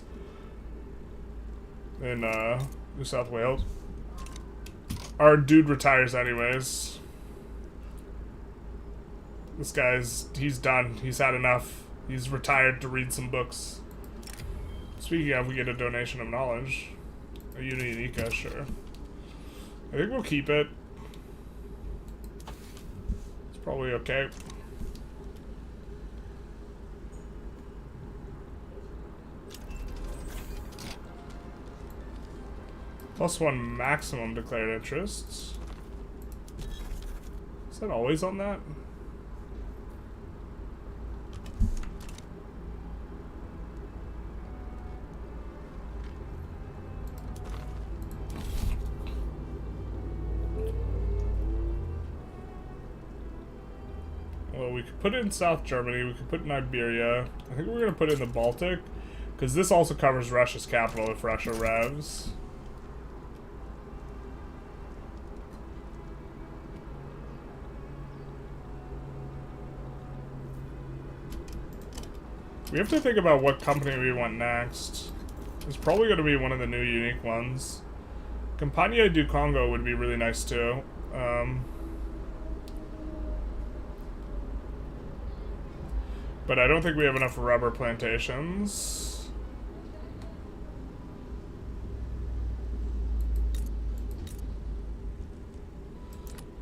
in New South Wales. Our dude retires anyways. This he's done. He's had enough. He's retired to read some books. Speaking of, we get a donation of knowledge. A Uninica, sure. I think we'll keep it. It's probably okay. +1 maximum declared interests. Is that always on that? Well, we could put it in South Germany. We could put it in Iberia. I think we're going to put it in the Baltic. Because this also covers Russia's capital if Russia revs. We have to think about what company we want next. It's probably going to be one of the new unique ones. Compagnie du Congo would be really nice too. But I don't think we have enough rubber plantations.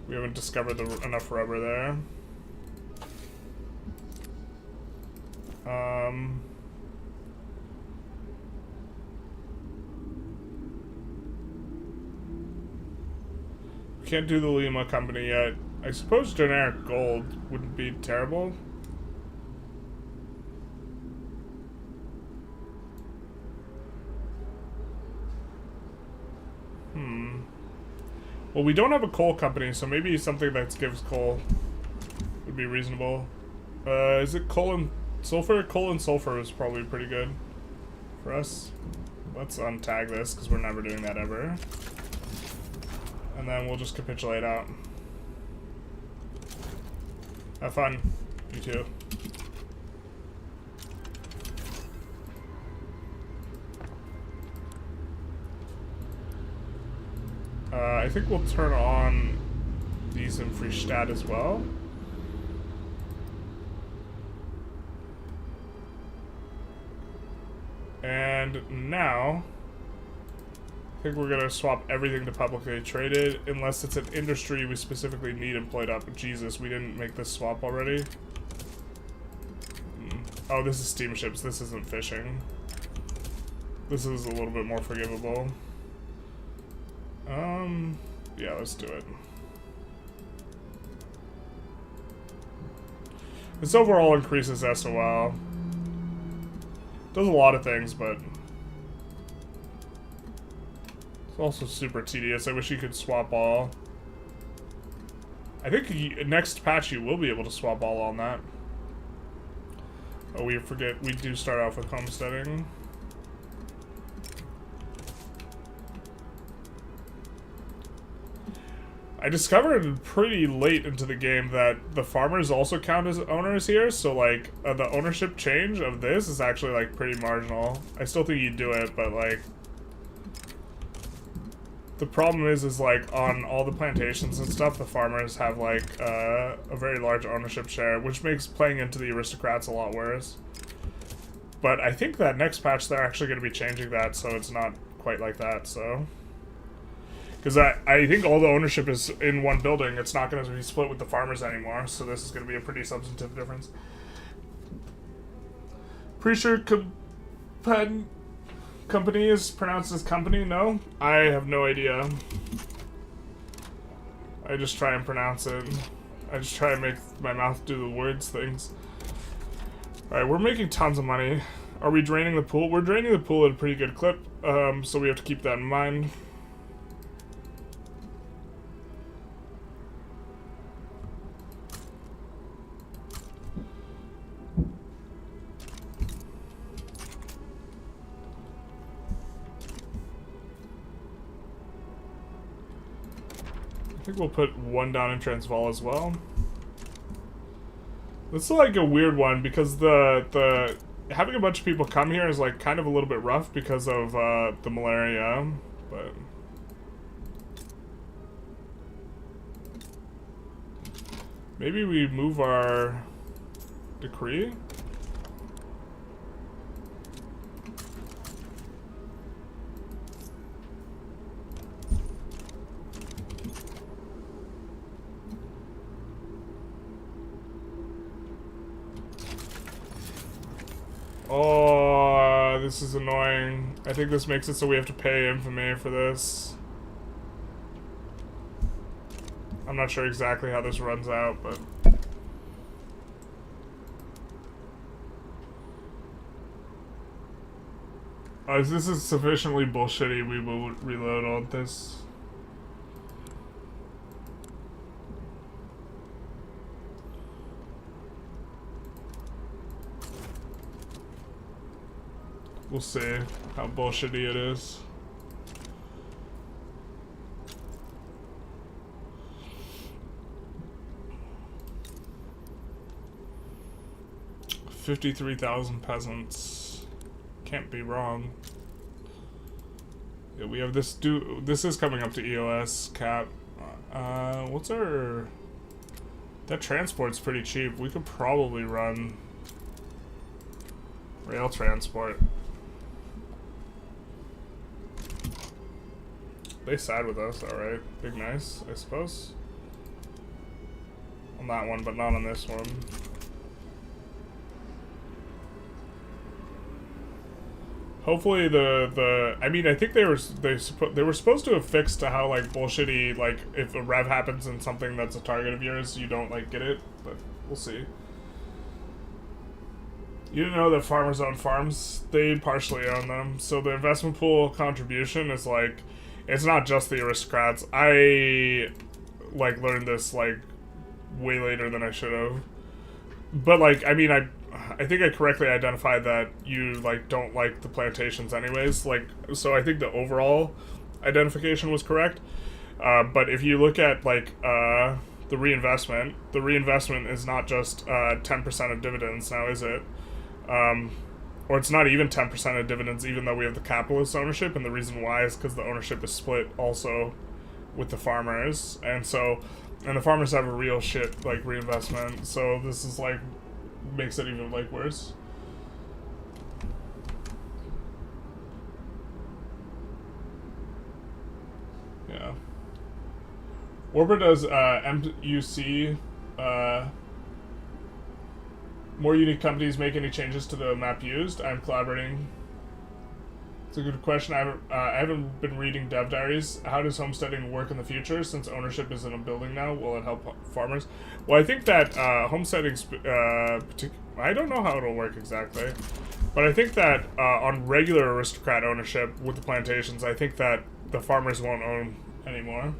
We haven't discovered enough rubber there. Can't do the Lima company yet. I suppose generic gold wouldn't be terrible. Well, we don't have a coal company, so maybe something that gives coal would be reasonable. Is it coal and sulfur? Coal and sulfur is probably pretty good for us. Let's untag this, because we're never doing that ever. And then we'll just capitulate out. Have fun. You too. I think we'll turn on these in Freistadt as well. And now, I think we're gonna swap everything to publicly traded, unless it's an industry we specifically need employed up. Jesus, we didn't make this swap already. Oh, this is steamships. This isn't fishing. This is a little bit more forgivable. Yeah, let's do it. This overall increases SOL. Does a lot of things, but it's also super tedious. I wish you could swap all. I think next patch you will be able to swap all on that. Oh, we forget, we do start off with homesteading. I discovered pretty late into the game that the farmers also count as owners here, so like the ownership change of this is actually like pretty marginal. I still think you do it, but like the problem is like on all the plantations and stuff, the farmers have like a very large ownership share, which makes playing into the aristocrats a lot worse. But I think that next patch they're actually going to be changing that, so it's not quite like that. So. Because I think all the ownership is in one building. It's not going to be split with the farmers anymore, so this is going to be a pretty substantive difference. Pretty sure company is pronounced as company? No? I have no idea. I just try and pronounce it. I just try and make my mouth do the words things. Alright, we're making tons of money. Are we draining the pool? We're draining the pool at a pretty good clip, so we have to keep that in mind. I think we'll put one down in Transvaal as well. This is like a weird one because the having a bunch of people come here is like kind of a little bit rough because of the malaria, but maybe we move our decree. Oh, this is annoying. I think this makes it so we have to pay infamy for this. I'm not sure exactly how this runs out, but... if this is sufficiently bullshitty, we will reload on this. We'll see how bullshitty it is. $53,000 peasants. Can't be wrong. Yeah, we have this this is coming up to EOS cap. What's our... That transport's pretty cheap. We could probably run rail transport. They side with us, alright. Big nice, I suppose. On that one, but not on this one. Hopefully I mean, I think they were supposed to have fixed to how, like, bullshitty, like, if a rev happens in something that's a target of yours, you don't, like, get it, but we'll see. You didn't know that farmers own farms? They partially own them, so the investment pool contribution is, like, it's not just the aristocrats. I, like, learned this, like, way later than I should have. But, like, I mean, I think I correctly identified that you, like, don't like the plantations anyways, like, so I think the overall identification was correct, but if you look at, like, the reinvestment is not just 10% of dividends now, is it? Or it's not even 10% of dividends, even though we have the capitalist ownership, and the reason why is because the ownership is split also with the farmers, and the farmers have a real shit, like, reinvestment, so this is, like, makes it even, like, worse. Yeah. Orbit does MUC, more unique companies make any changes to the map used? I'm collaborating. It's a good question. I haven't been reading dev diaries. How does homesteading work in the future? Since ownership is in a building now, will it help farmers? Well, I think that homesteading, I don't know how it'll work exactly, but I think that on regular aristocrat ownership with the plantations, I think that the farmers won't own anymore.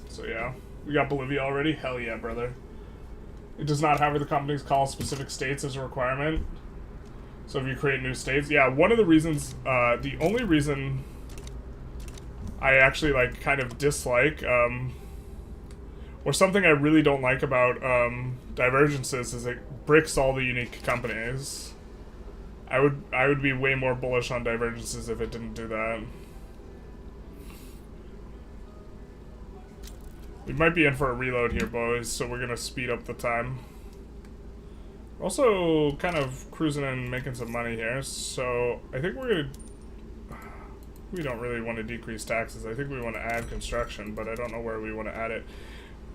So yeah, we got Bolivia already. Hell yeah, brother. It does not have the companies call specific states as a requirement. So if you create new states, yeah, one of the reasons, the only reason I actually, like, kind of dislike, or something I really don't like about divergences is it bricks all the unique companies. I would be way more bullish on divergences if it didn't do that. We might be in for a reload here, boys, so we're gonna speed up the time. Also kind of cruising and making some money here, so I think we're gonna... We don't really want to decrease taxes. I think we want to add construction, but I don't know where we want to add it.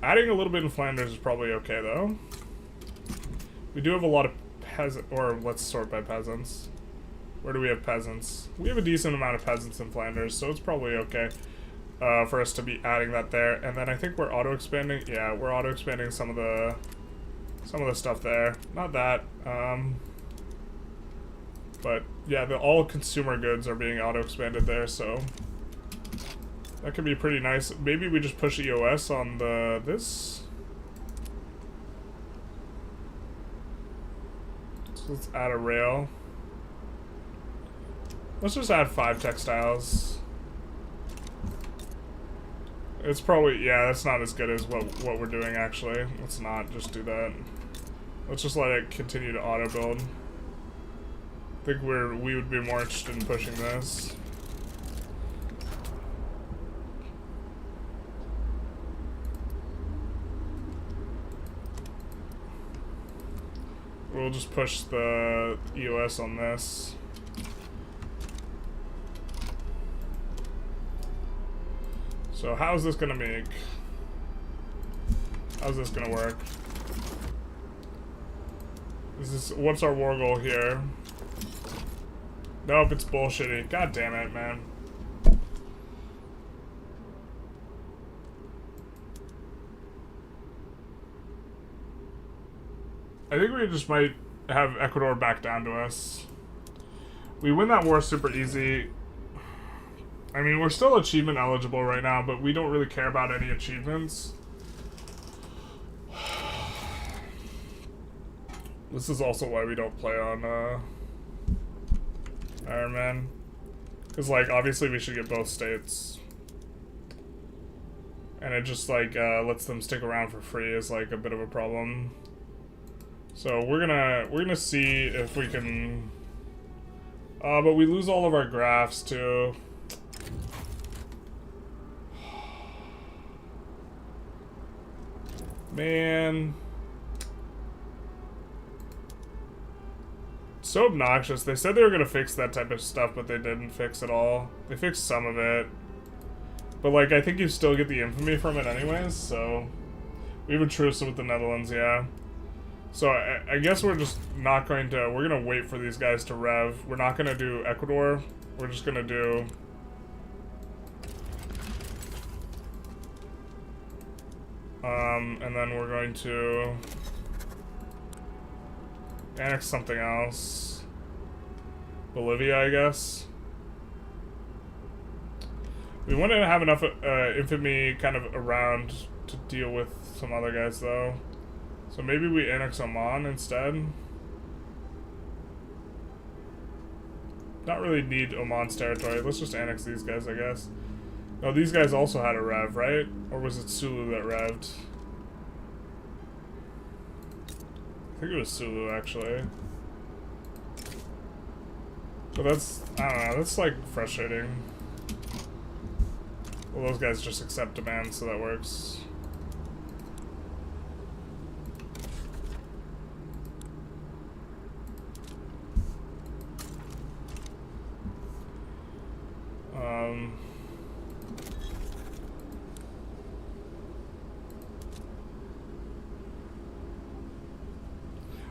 Adding a little bit in Flanders is probably okay, though. We do have a lot of or let's sort by peasants. Where do we have peasants? We have a decent amount of peasants in Flanders, so it's probably okay for us to be adding that there. And then I think we're auto-expanding. Yeah, we're auto-expanding some of the stuff there. Not that. But yeah, all consumer goods are being auto-expanded there, so that could be pretty nice. Maybe we just push EOS on this. So let's add a rail. Let's just add 5 textiles. It's probably, yeah, that's not as good as what we're doing, actually. Let's not just do that. Let's just let it continue to auto-build. I think we would be more interested in pushing this. We'll just push the EOS on this. So how's this gonna make? How's this gonna work? What's our war goal here? Nope, it's bullshitty. God damn it, man. I think we just might have Ecuador back down to us. We win that war super easy. I mean, we're still achievement eligible right now, but we don't really care about any achievements. This is also why we don't play on Iron Man. Because, like, obviously we should get both states. And it just, like, lets them stick around for free is, like, a bit of a problem. So we're gonna see if we can... but we lose all of our graphs, too. Man... So obnoxious. They said they were gonna fix that type of stuff, but they didn't fix it all. They fixed some of it. But, like, I think you still get the infamy from it anyways, so... We have a truce with the Netherlands, yeah. So, I guess we're just not going to... We're gonna wait for these guys to rev. We're not gonna do Ecuador. We're just gonna do... and then we're going to... annex something else. Bolivia, I guess. We want to have enough infamy kind of around to deal with some other guys, though. So maybe we annex Oman instead. Not really need Oman's territory. Let's just annex these guys, I guess. No, these guys also had a rev, right? Or was it Sulu that revved? I think it was Sulu, actually. But that's, I don't know, that's, like, frustrating. Well, those guys just accept demands, so that works.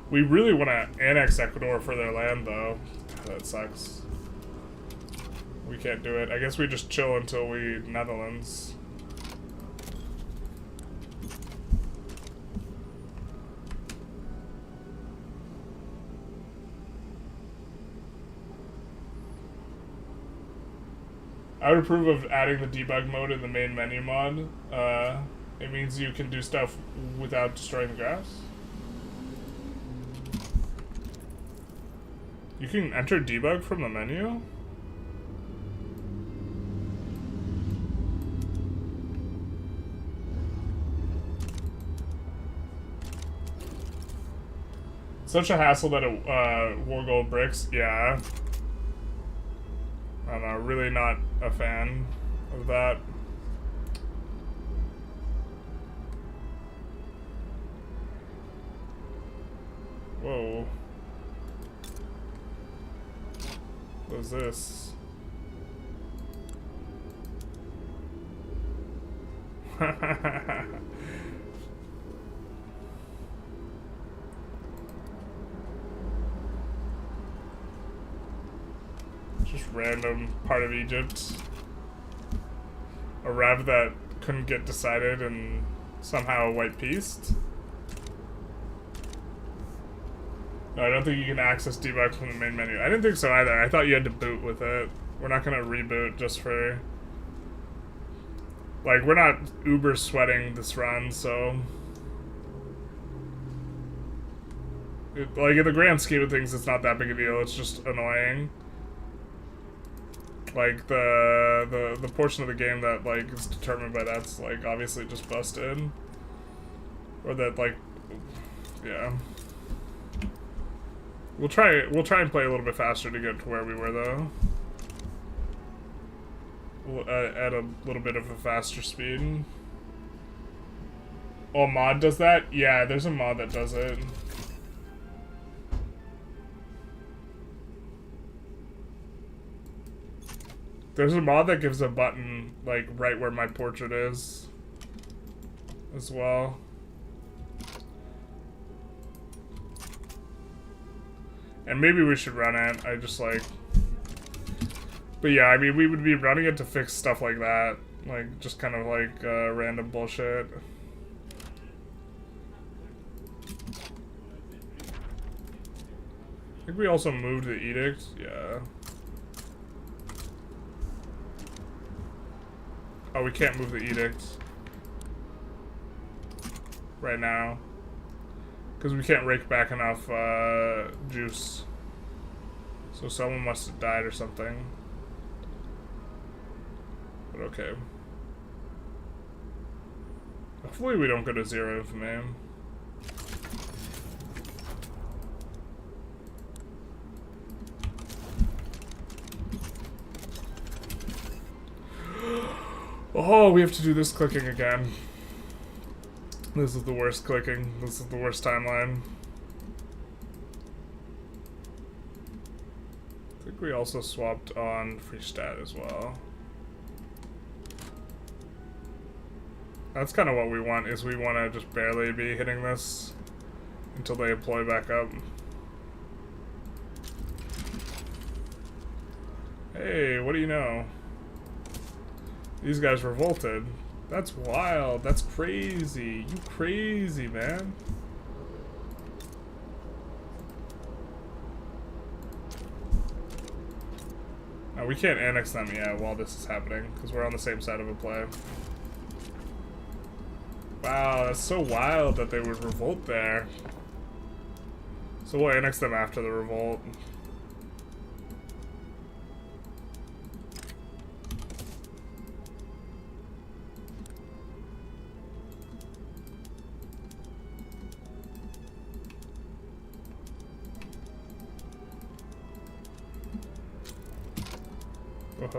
We really want to annex Ecuador for their land, though. That sucks. We can't do it. I guess we just chill until we Netherlands. I would approve of adding the debug mode in the main menu mod. It means you can do stuff without destroying the graphs. You can enter debug from the menu? Such a hassle that it war gold bricks. Yeah. I don't know, really not a fan of that. Whoa. What is this? Just random part of Egypt. A rev that couldn't get decided and somehow white pieced. No, I don't think you can access debug from the main menu. I didn't think so either. I thought you had to boot with it. We're not gonna reboot just for... Like, we're not uber sweating this run, so... like, in the grand scheme of things, it's not that big a deal. It's just annoying. Like, the portion of the game that, like, is determined by that's, like, obviously just busted. Or that, like... yeah. We'll try and play a little bit faster to get to where we were, though. We'll add a little bit of a faster speed. Oh, a mod does that? Yeah, there's a mod that does it. There's a mod that gives a button, like, right where my portrait is. As well. And maybe we should run it. I just, like... But yeah, I mean, we would be running it to fix stuff like that. Like, just kind of like, random bullshit. I think we also moved the Edict. Yeah. Oh, we can't move the Edict. Right now. Because we can't rake back enough juice. So someone must have died or something. But okay. Hopefully we don't go to 0 infamy. Oh, we have to do this clicking again. This is the worst clicking. This is the worst timeline. I think we also swapped on free stat as well. That's kind of what we want, is we want to just barely be hitting this until they employ back up. Hey, what do you know? These guys revolted. That's wild. That's crazy. You crazy, man. Now, we can't annex them yet while this is happening, because we're on the same side of a play. Wow, that's so wild that they would revolt there. So we'll annex them after the revolt.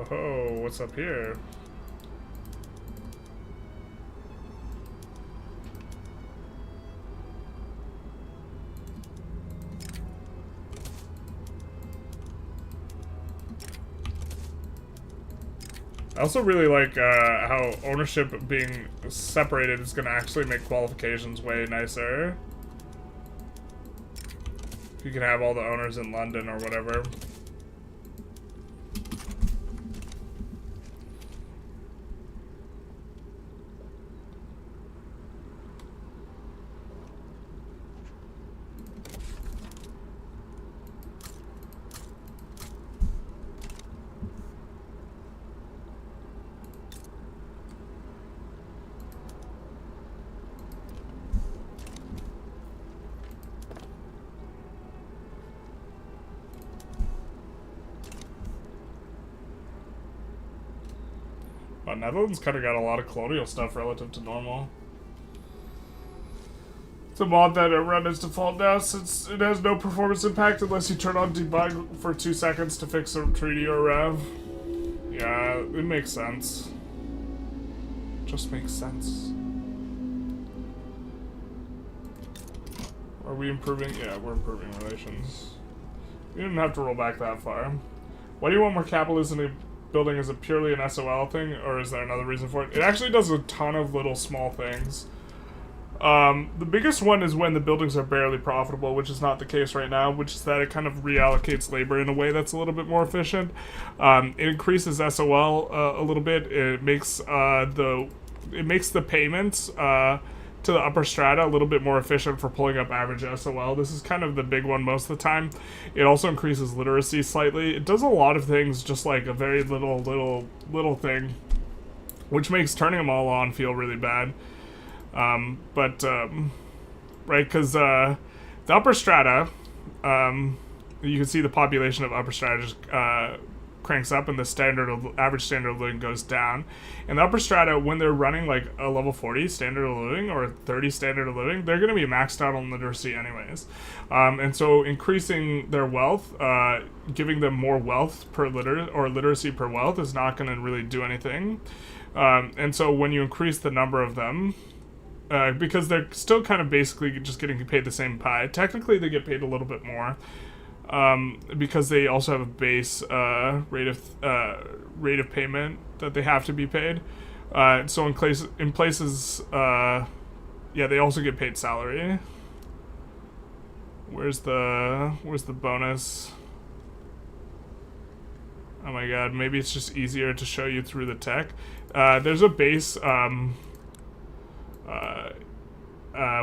Oh, what's up here? I also really like how ownership being separated is going to actually make qualifications way nicer. If you can have all the owners in London or whatever. Netherlands kind of got a lot of colonial stuff relative to normal. It's a mod that I run as default now since it has no performance impact unless you turn on debug for 2 seconds to fix a treaty or rev. Yeah, it makes sense. Just makes sense. Are we improving? Yeah, we're improving relations. We didn't have to roll back that far. Why do you want more capitalism in building? Is it purely an SOL thing, or is there another reason for it? It actually does a ton of little small things. The biggest one is when the buildings are barely profitable, which is not the case right now, which is that it kind of reallocates labor in a way that's a little bit more efficient. It increases SOL a little bit. It makes the payments to the upper strata a little bit more efficient for pulling up average SOL. This is kind of the big one most of the time. It also increases literacy slightly. It does a lot of things, just like a very little thing, which makes turning them all on feel really bad. Right, because the upper strata, you can see the population of upper strata just cranks up and the average standard of living goes down. And the upper strata, when they're running like a level 40 standard of living or 30 standard of living, they're going to be maxed out on literacy anyways. And so increasing their wealth, giving them more wealth per literacy per wealth is not going to really do anything. And so when you increase the number of them, because they're still kind of basically just getting paid the same pie, technically they get paid a little bit more. Because they also have a base rate of payment that they have to be paid. So in places, they also get paid salary. Where's the bonus? Oh my god, maybe it's just easier to show you through the tech. There's a base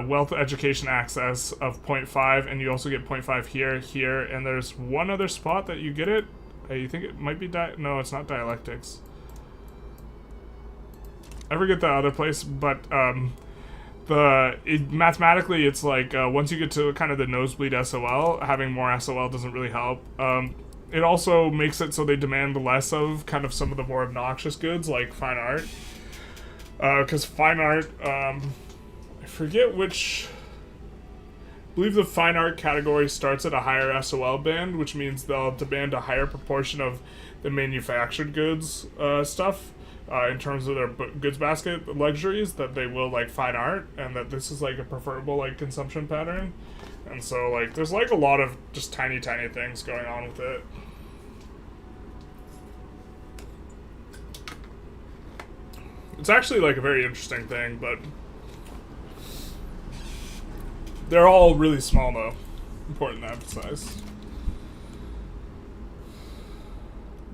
wealth education access of 0.5, and you also get 0.5 here, and there's one other spot that you get it. You think it might be no, it's not dialectics. I forget the other place, but mathematically, it's like once you get to kind of the nosebleed SOL, having more SOL doesn't really help. It also makes it so they demand less of kind of some of the more obnoxious goods like fine art. Because fine art, I forget which. I believe the fine art category starts at a higher SOL band, which means they'll demand a higher proportion of the manufactured goods stuff in terms of their goods basket luxuries that they will like fine art, and that this is like a preferable like consumption pattern. And so like there's like a lot of just tiny things going on with it. It's actually like a very interesting thing, but they're all really small though. Important to emphasize.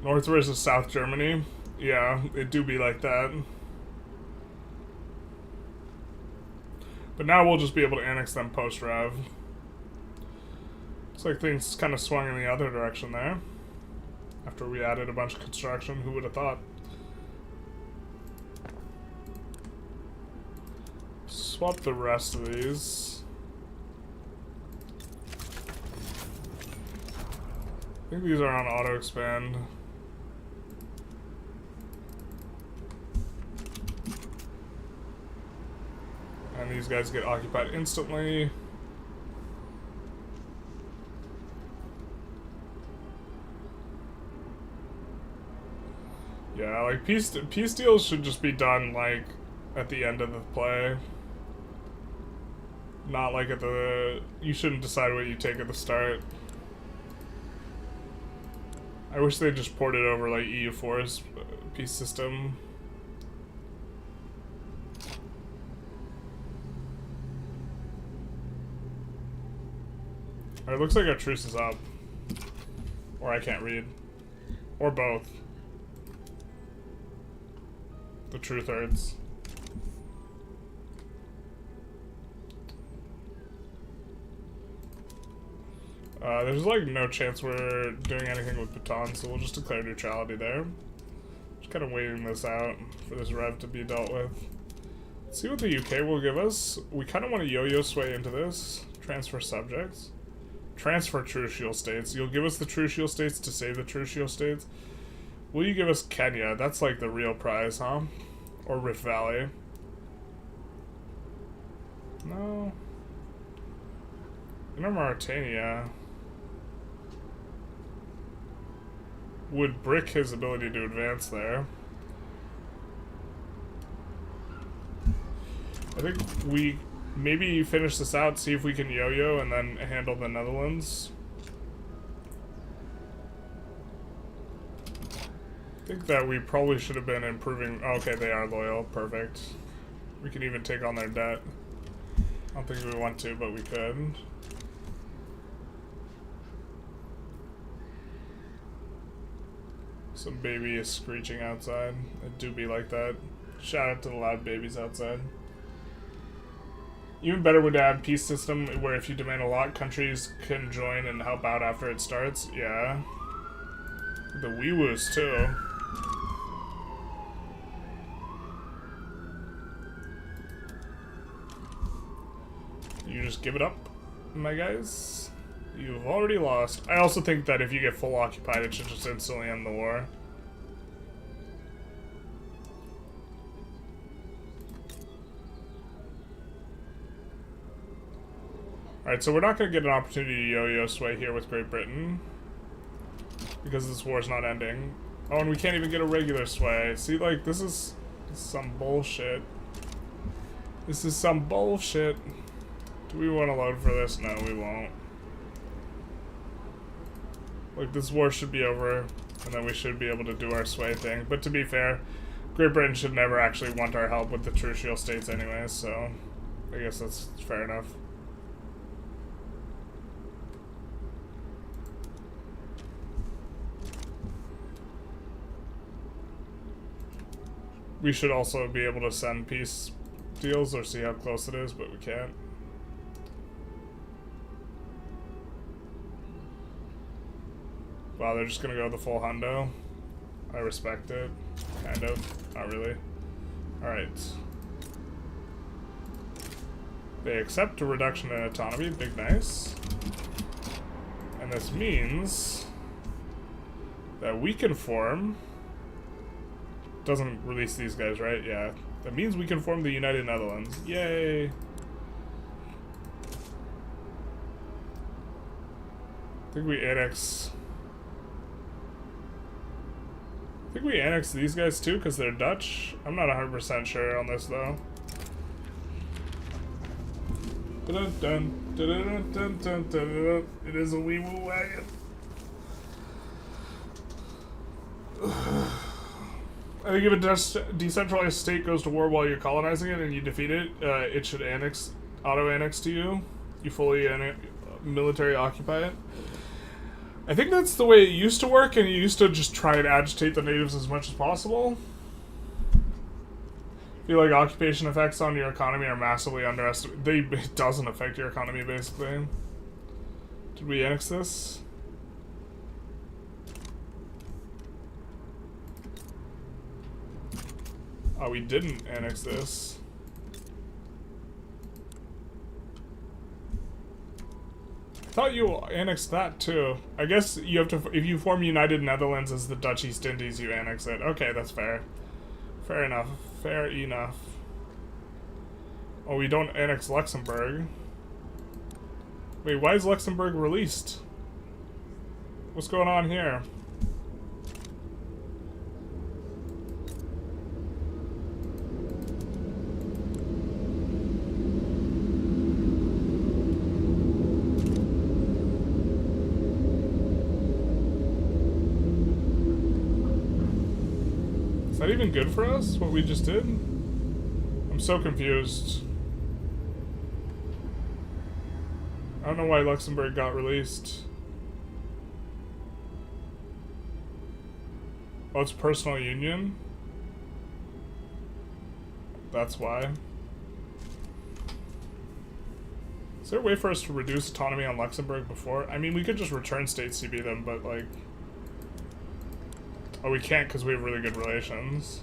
North versus South Germany. Yeah, it do be like that. But now we'll just be able to annex them post-rev. Looks like things kind of swung in the other direction there. After we added a bunch of construction, who would have thought? Swap the rest of these. I think these are on auto expand. And these guys get occupied instantly. Yeah, like peace deals should just be done like at the end of the play. Not like at the... You shouldn't decide what you take at the start. I wish they just ported over like EU4's peace system. It looks like our truce is up. Or I can't read. Or both. The true thirds. There's like no chance we're doing anything with Bhutan, so we'll just declare neutrality there. Just kind of waiting this out for this rev to be dealt with. Let's see what the UK will give us. We kind of want to yo-yo sway into this. Transfer subjects. Transfer Territorial states. You'll give us the Territorial states to save the Territorial states. Will you give us Kenya? That's like the real prize, huh? Or Rift Valley. No. Inner Mauritania would brick his ability to advance there. I think we maybe finish this out, see if we can yo-yo, and then handle the Netherlands. I think that we probably should have been improving... Oh, okay, they are loyal. Perfect. We can even take on their debt. I don't think we want to, but we could. Some baby is screeching outside. It do be like that. Shout out to the loud babies outside. Even better would add peace system where if you demand a lot, countries can join and help out after it starts. Yeah. The wee-woos too. You just give it up, my guys. You've already lost. I also think that if you get full occupied, it should just instantly end the war. Alright, so we're not going to get an opportunity to yo-yo sway here with Great Britain. Because this war's not ending. Oh, and we can't even get a regular sway. See, like, this is some bullshit. This is some bullshit. Do we want to load for this? No, we won't. Like, this war should be over, and then we should be able to do our sway thing. But to be fair, Great Britain should never actually want our help with the Territorial states anyway, so I guess that's fair enough. We should also be able to send peace deals or see how close it is, but we can't. Wow, they're just gonna go the full hundo. I respect it. Kind of. Not really. Alright. They accept a reduction in autonomy. Big nice. And this means that we can form... Doesn't release these guys, right? Yeah. That means we can form the United Netherlands. Yay! I think we annex... I think we annex these guys too, because they're Dutch. I'm not 100% sure on this, though. It is a wee-woo wagon. I think if a decentralized state goes to war while you're colonizing it and you defeat it, it should auto-annex to you. You fully military occupy it. I think that's the way it used to work, and you used to just try and agitate the natives as much as possible. I feel like occupation effects on your economy are massively underestimated. It doesn't affect your economy, basically. Did we annex this? Oh, we didn't annex this. I thought you annexed that too. I guess you have to, if you form United Netherlands as the Dutch East Indies, you annex it. Okay, that's fair. Fair enough. Fair enough. Oh, we don't annex Luxembourg. Wait, why is Luxembourg released? What's going on here? Is that even good for us, what we just did? I'm so confused. I don't know why Luxembourg got released. Oh, it's personal union? That's why. Is there a way for us to reduce autonomy on Luxembourg before? I mean, we could just return state CB them, but like... Oh, we can't because we have really good relations.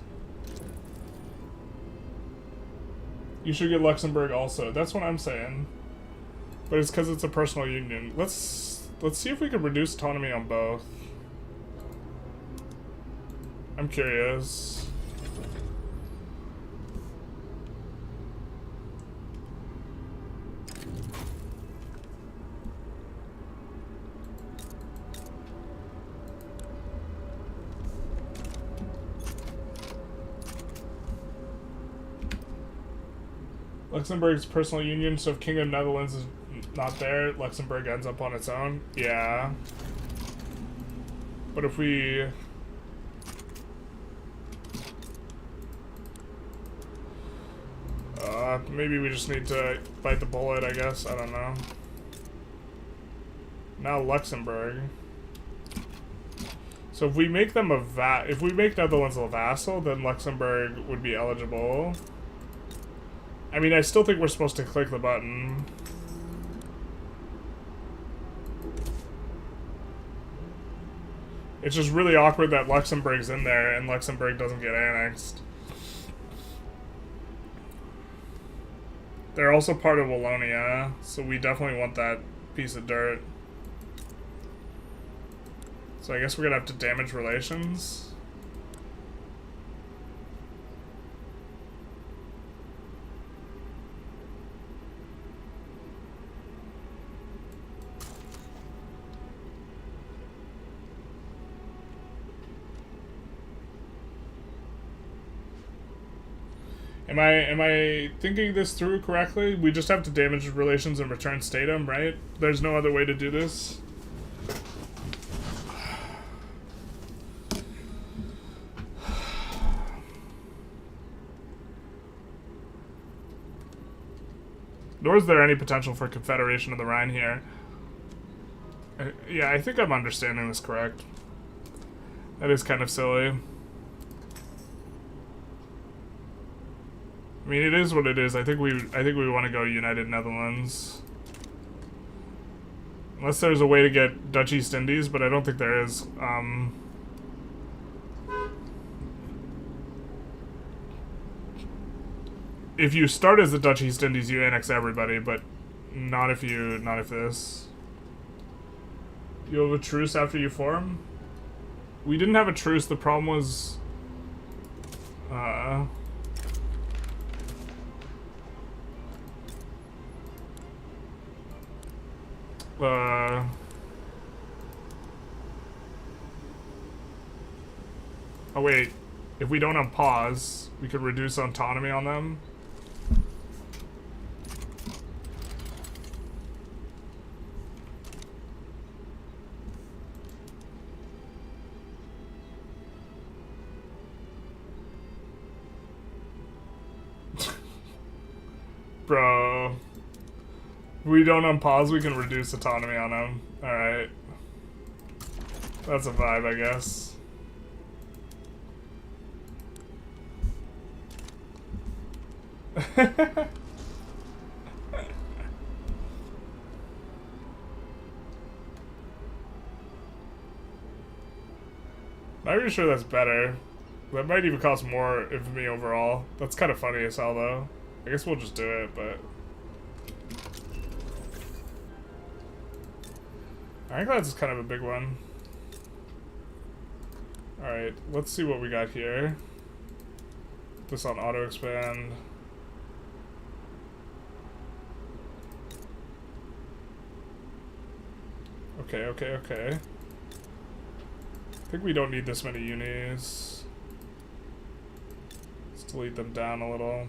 You should get Luxembourg also. That's what I'm saying. But it's because it's a personal union. Let's see if we can reduce autonomy on both. I'm curious. Luxembourg's personal union, so if King of Netherlands is not there, Luxembourg ends up on its own. Yeah. But if we... maybe we just need to bite the bullet, I guess. I don't know. Now Luxembourg. So if we make them if we make Netherlands a vassal, then Luxembourg would be eligible. I mean, I still think we're supposed to click the button. It's just really awkward that Luxembourg's in there and Luxembourg doesn't get annexed. They're also part of Wallonia, so we definitely want that piece of dirt. So I guess we're gonna have to damage relations. Am I thinking this through correctly? We just have to damage relations and return statum, right? There's no other way to do this. Nor is there any potential for Confederation of the Rhine here. Yeah, I think I'm understanding this correct. That is kind of silly. I mean, it is what it is. I think we want to go United Netherlands. Unless there's a way to get Dutch East Indies, but I don't think there is. if you start as the Dutch East Indies, you annex everybody, but not if this. You have a truce after you form? We didn't have a truce. The problem was, oh wait, if we don't unpause, we could reduce autonomy on them. Bro. We don't unpause, we can reduce autonomy on them. Alright. That's a vibe, I guess. Not really sure that's better. That might even cost more infamy overall. That's kind of funny as hell, though. I guess we'll just do it, but... Ironclads is kind of a big one. Alright, let's see what we got here. This on auto-expand. Okay. I think we don't need this many unis. Let's delete them down a little.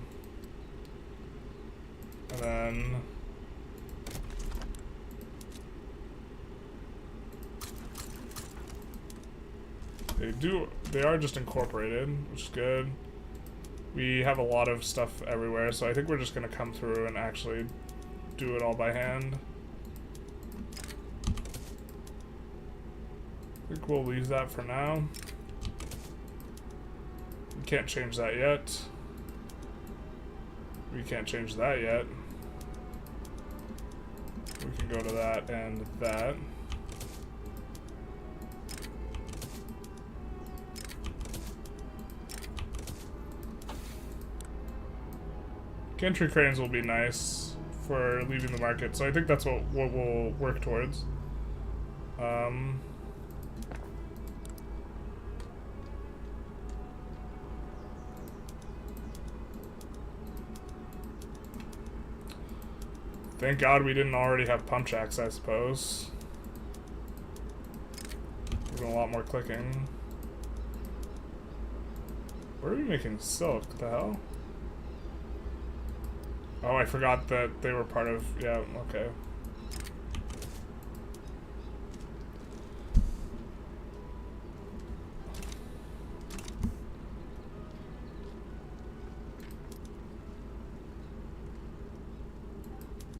And then... They are just incorporated, which is good. We have a lot of stuff everywhere, so I think we're just gonna come through and actually do it all by hand. I think we'll leave that for now. We can't change that yet. We can't change that yet. We can go to that and that. Gantry cranes will be nice for leaving the market, so I think that's what we'll work towards. Thank God we didn't already have pump jacks, I suppose. There's been a lot more clicking. Where are we making silk? What the hell? Oh, I forgot that they were part of... Yeah, okay.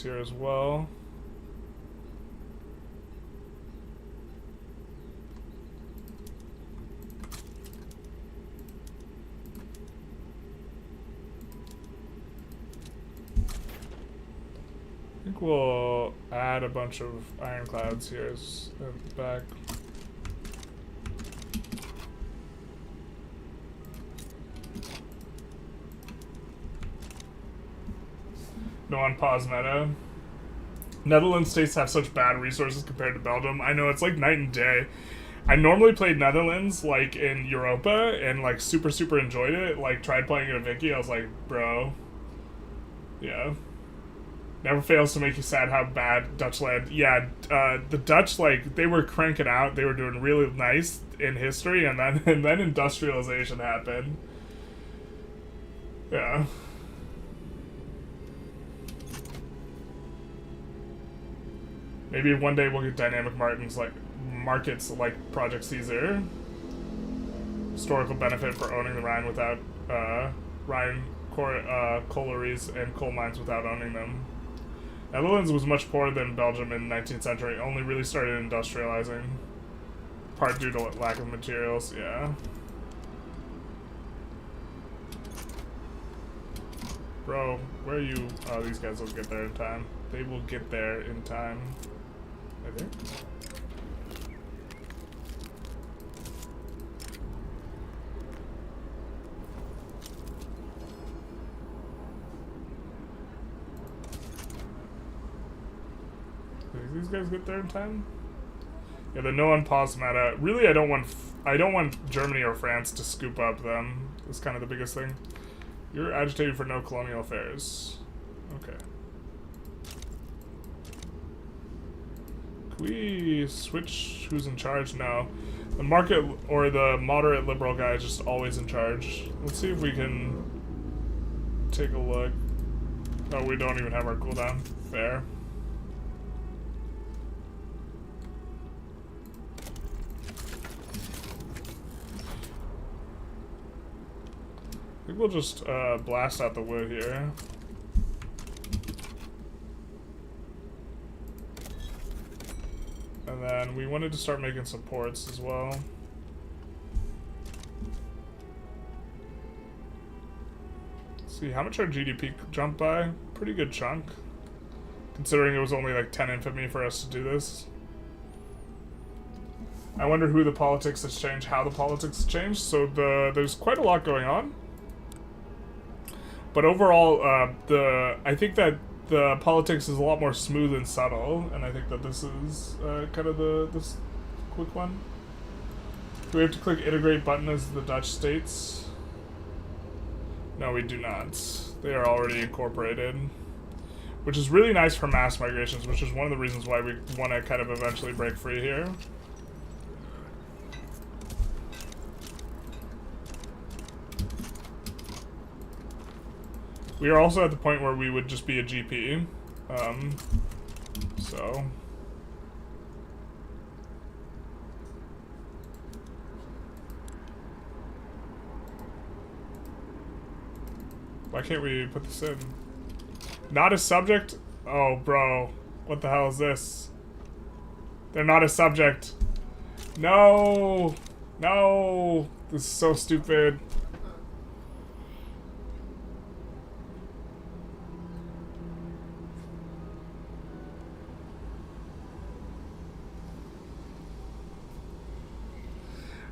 Here as well. I think we'll add a bunch of ironclads here at the back. No unpause meta. Netherlands states have such bad resources compared to Belgium. I know, it's like night and day. I normally played Netherlands like in Europa and like super enjoyed it. Like tried playing it at Vicky. I was like, bro. Yeah. Never fails to make you sad how bad Dutch land. Yeah, the Dutch, like, they were cranking out. They were doing really nice in history, and then industrialization happened. Yeah. Maybe one day we'll get dynamic markets like Project Caesar. Historical benefit for owning the Rhine without collieries and coal mines without owning them. Netherlands was much poorer than Belgium in the 19th century, only really started industrializing. Part due to lack of materials, yeah. Bro, where are you? Oh, these guys will get there in time. They will get there in time, I think. Did these guys get there in time? Yeah, the no unpause meta. Really, I don't want Germany or France to scoop up them. That's kind of the biggest thing. You're agitating for no colonial affairs. Okay. Can we switch who's in charge now? The market or the moderate liberal guy is just always in charge. Let's see if we can take a look. Oh, we don't even have our cooldown. Fair. I think we'll just blast out the wood here. And then we wanted to start making some ports as well. Let's see, how much our GDP jumped by? Pretty good chunk. Considering it was only like 10 infamy for us to do this. I wonder who the politics has changed, how the politics has changed. So there's quite a lot going on. But overall, I think that the politics is a lot more smooth and subtle, and I think that this is kind of this quick one. Do we have to click integrate button as the Dutch states? No, we do not. They are already incorporated, which is really nice for mass migrations, which is one of the reasons why we want to kind of eventually break free here. We are also at the point where we would just be a GP, so... Why can't we put this in? Not a subject? Oh, bro. What the hell is this? They're not a subject. No! No! This is so stupid.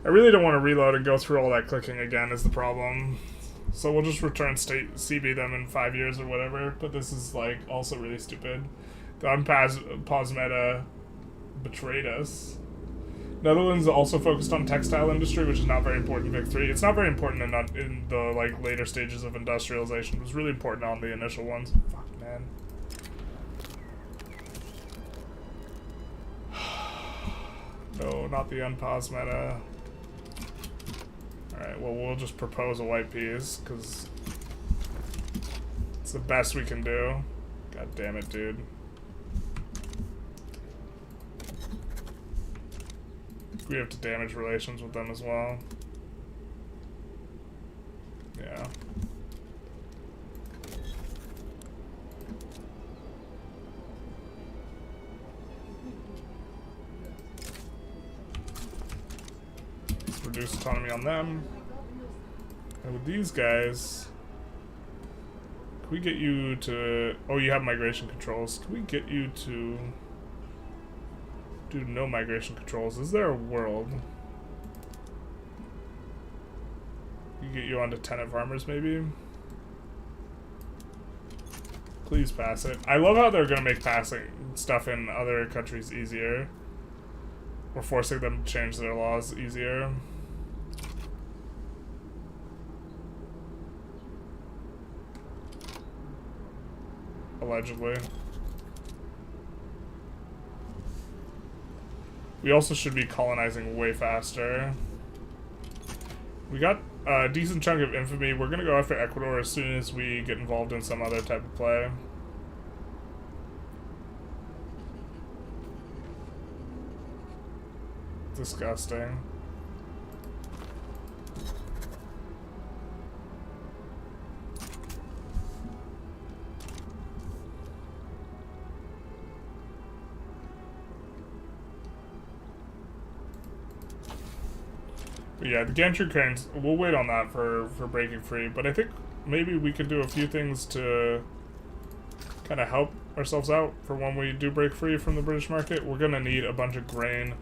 I really don't want to reload and go through all that clicking again is the problem. So we'll just return state CB them in 5 years or whatever, but this is like also really stupid. The unpause meta betrayed us. Netherlands also focused on textile industry, which is not very important in Vic 3. It's not very important in the like later stages of industrialization. It was really important on the initial ones. Fuck, man. No, not the unpause meta. Alright, well, we'll just propose a white piece, because it's the best we can do. God damn it, dude. We have to damage relations with them as well. Yeah. Reduce autonomy on them. And with these guys, can we get you to... Oh, you have migration controls. Can we get you to do no migration controls? Is there a world? We get you onto tenant farmers, maybe? Please pass it. I love how they're going to make passing stuff in other countries easier. Or forcing them to change their laws easier. Allegedly. We also should be colonizing way faster. We got a decent chunk of infamy. We're gonna go after Ecuador as soon as we get involved in some other type of play. Disgusting. But yeah, the gantry cranes, we'll wait on that for breaking free, but I think maybe we could do a few things to kind of help ourselves out for when we do break free from the British market. We're gonna need a bunch of grain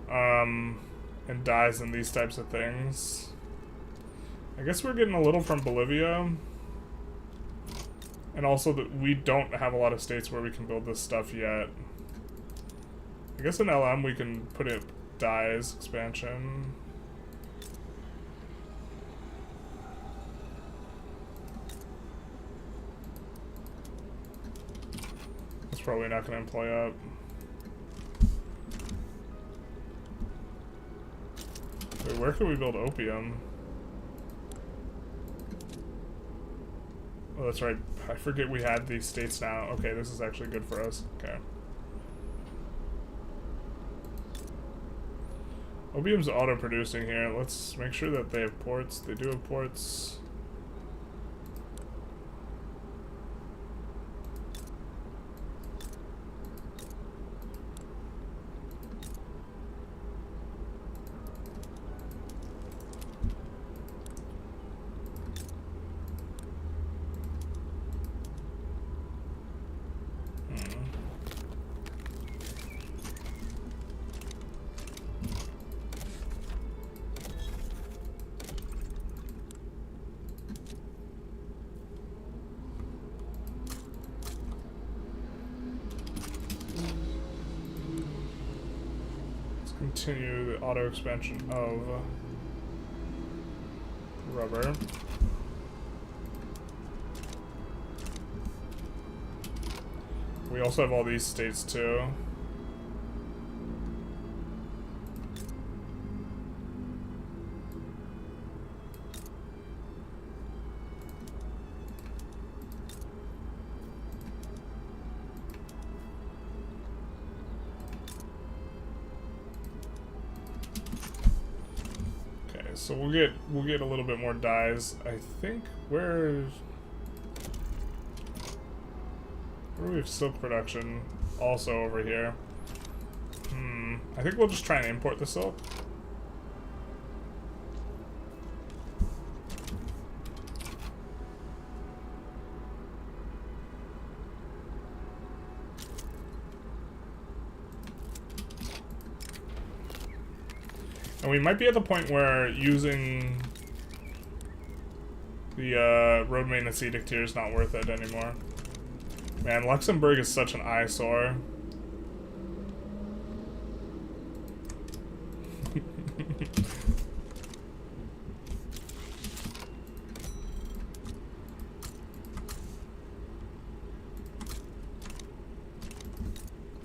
and dyes and these types of things. I guess we're getting a little from Bolivia. And also that we don't have a lot of states where we can build this stuff yet. I guess in LM we can put it dyes expansion. That's probably not going to employ up. Wait, where can we build opium? Oh, that's right. I forget we had these states now. Okay, this is actually good for us. Okay. Opium's auto-producing here. Let's make sure that they have ports. They do have ports. Continue the auto expansion of rubber. We also have all these states too. So we'll get a little bit more dyes. I think where do we have silk production? Also over here. I think we'll just try and import the silk. And we might be at the point where using the road maintenance edict here is not worth it anymore. Man, Luxembourg is such an eyesore.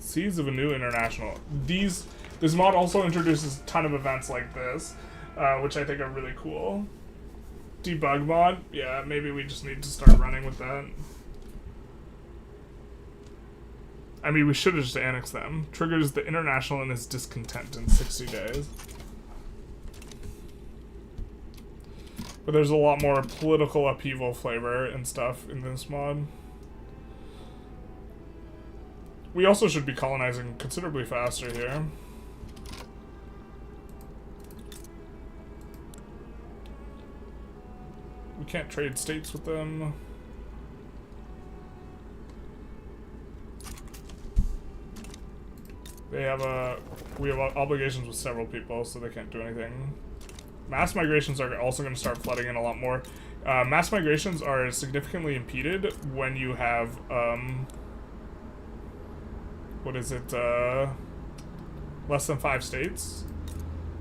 Seeds of a new international. This mod also introduces a ton of events like this, which I think are really cool. Debug mod? Yeah, maybe we just need to start running with that. I mean, we should have just annexed them. Triggers the international and its discontent in 60 days. But there's a lot more political upheaval flavor and stuff in this mod. We also should be colonizing considerably faster here. We can't trade states with them. We have obligations with several people, so they can't do anything. Mass migrations are also going to start flooding in a lot more. Mass migrations are significantly impeded when you have, what is it, less than 5 states.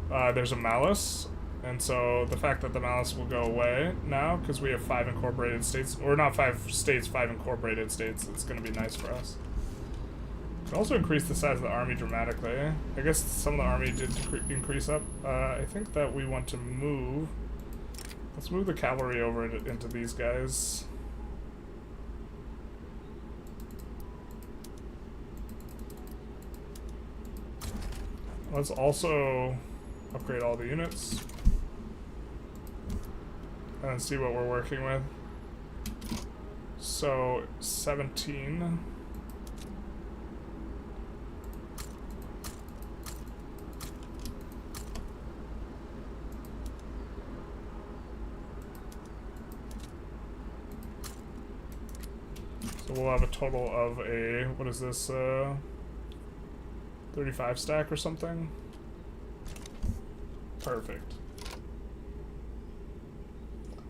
There's a malice. And so the fact that the malice will go away now, because we have 5 incorporated states, or not 5 states, 5 incorporated states, it's going to be nice for us. Can also increase the size of the army dramatically. I guess some of the army did increase up. I think that we want to move. Let's move the cavalry over into these guys. Let's also upgrade all the units. And see what we're working with. So, 17. So we'll have a total of a, what is this, 35 stack or something? Perfect.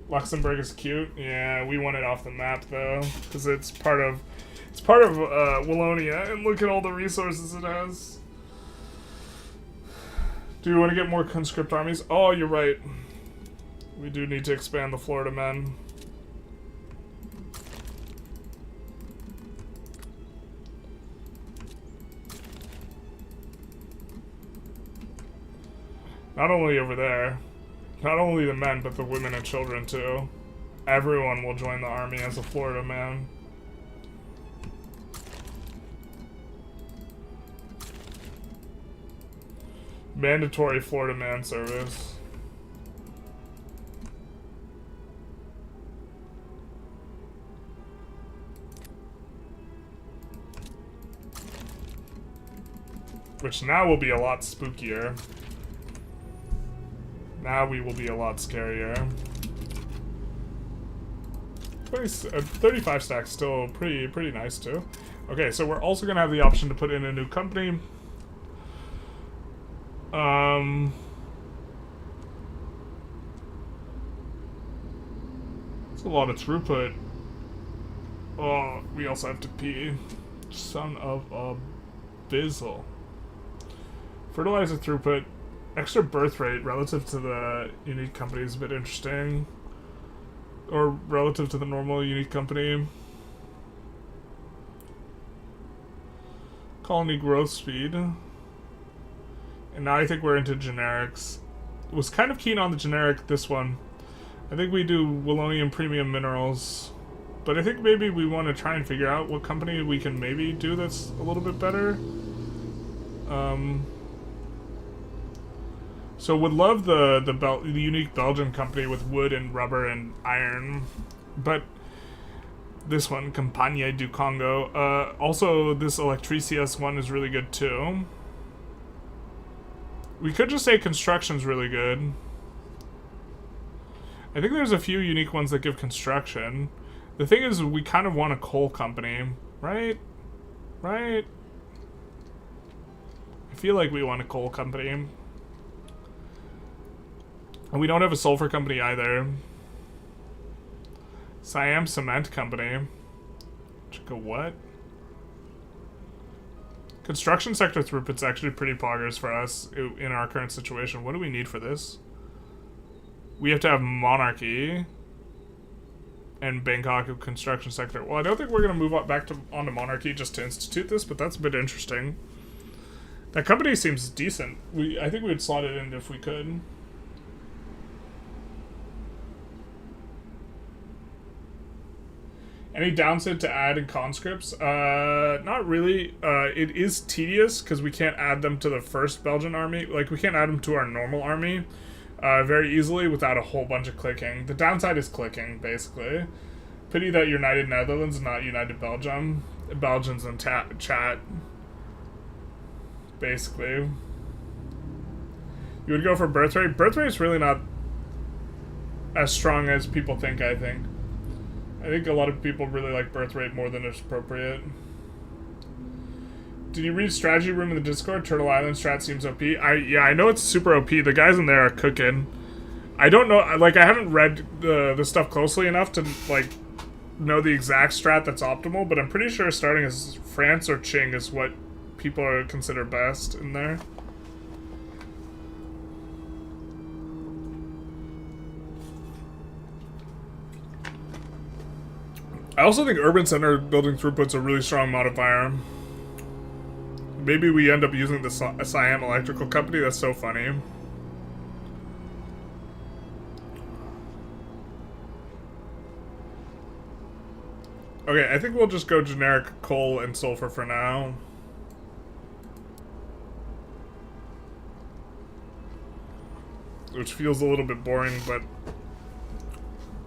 Luxembourg is cute. Yeah, we want it off the map though, because it's part of Wallonia, and look at all the resources it has. Do we want to get more conscript armies? Oh, you're right. We do need to expand the Florida men. Not only over there, not only the men, but the women and children too. Everyone will join the army as a Florida man. Mandatory Florida man service. Which now will be a lot spookier. Now we will be a lot scarier. 35 stacks still pretty nice too. Okay, so we're also gonna have the option to put in a new company. It's a lot of throughput. Oh, we also have to pee. Son of a bizzle. Fertilizer throughput. Extra birth rate relative to the unique company is a bit interesting. Or relative to the normal unique company. Colony growth speed. And now I think we're into generics. Was kind of keen on the generic, this one. I think we do Willonium premium minerals. But I think maybe we want to try and figure out what company we can maybe do that's a little bit better. So would love the unique Belgian company with wood and rubber and iron, but this one, Campagne du Congo. Also, this Electricias one is really good too. We could just say construction's really good. I think there's a few unique ones that give construction. The thing is, we kind of want a coal company, right? Right? I feel like we want a coal company. And we don't have a sulfur company either. Siam Cement Company. Check a what? Construction sector throughput's actually pretty poggers for us in our current situation. What do we need for this? We have to have monarchy. And Bangkok construction sector. Well, I don't think we're going to move back onto monarchy just to institute this, but that's a bit interesting. That company seems decent. I think we would slot it in if we could. Any downside to add in conscripts? Not really. It is tedious because we can't add them to the first Belgian army. Like, we can't add them to our normal army very easily without a whole bunch of clicking. The downside is clicking, basically. Pity that United Netherlands is not United Belgium. Belgians in chat. Basically. You would go for birth rate? Birth rate is really not as strong as people think, I think. I think a lot of people really like birth rate more than is appropriate. Did you read Strategy Room in the Discord? Turtle Island strat seems OP. Yeah, I know it's super OP. The guys in there are cooking. I don't know, like, I haven't read the stuff closely enough to, like, know the exact strat that's optimal, but I'm pretty sure starting as France or Qing is what people are consider best in there. I also think urban center building throughput's a really strong modifier. Maybe we end up using the Siam Electrical Company. That's so funny. Okay, I think we'll just go generic coal and sulfur for now. Which feels a little bit boring, but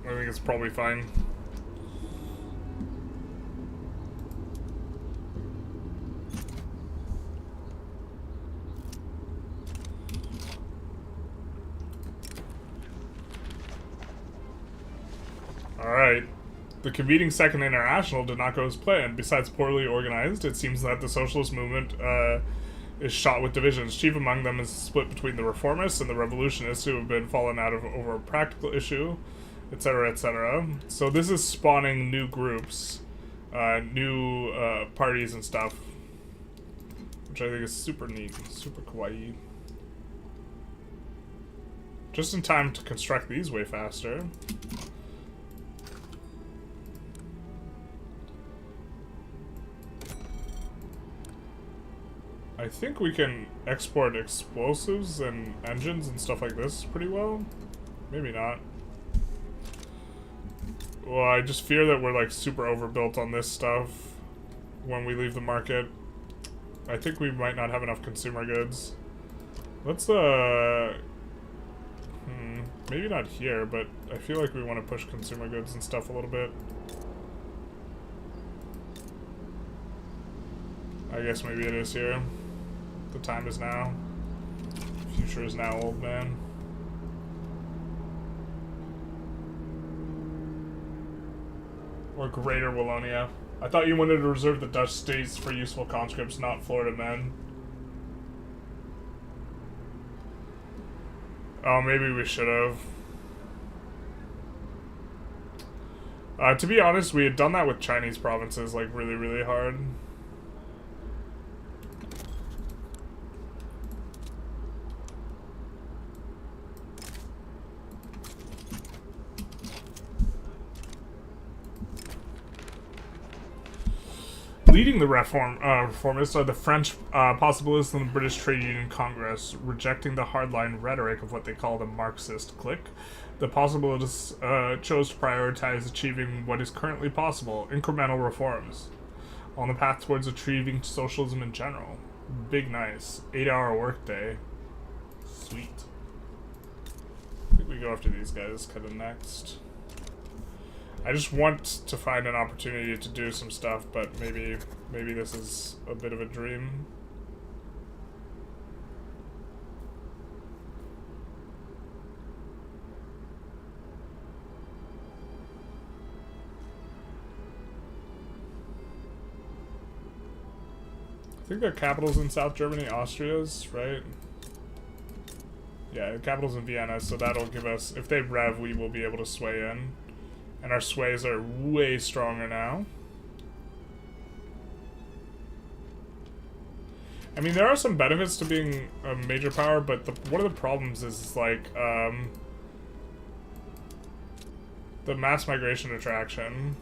I think it's probably fine. Alright. The convening Second International did not go as planned. Besides poorly organized, it seems that the socialist movement is shot with divisions. Chief among them is split between the reformists and the revolutionists who have been fallen out of over a practical issue, etc., etc. So this is spawning new groups, new parties and stuff, which I think is super neat, super kawaii. Just in time to construct these way faster. I think we can export explosives and engines and stuff like this pretty well. Maybe not. Well, I just fear that we're like super overbuilt on this stuff when we leave the market. I think we might not have enough consumer goods. Let's maybe not here, but I feel like we want to push consumer goods and stuff a little bit. I guess maybe it is here. The time is now. Future is now, old man. Or Greater Wallonia. I thought you wanted to reserve the Dutch states for useful conscripts, not Florida men. Oh, maybe we should have. To be honest, we had done that with Chinese provinces, like, really, really hard. Leading the reformists are the French possibilists and the British Trade Union Congress, rejecting the hardline rhetoric of what they call the Marxist clique. The possibilists chose to prioritize achieving what is currently possible, incremental reforms, on the path towards achieving socialism in general. Big nice. 8-hour workday. Sweet. I think we go after these guys kind of next. I just want to find an opportunity to do some stuff, but maybe this is a bit of a dream. I think their capital's in South Germany, Austria's, right? Yeah, the capital's in Vienna, so that'll give us, if they rev, we will be able to sway in. And our sways are way stronger now. I mean, there are some benefits to being a major power, but one of the problems is, like, the mass migration attraction.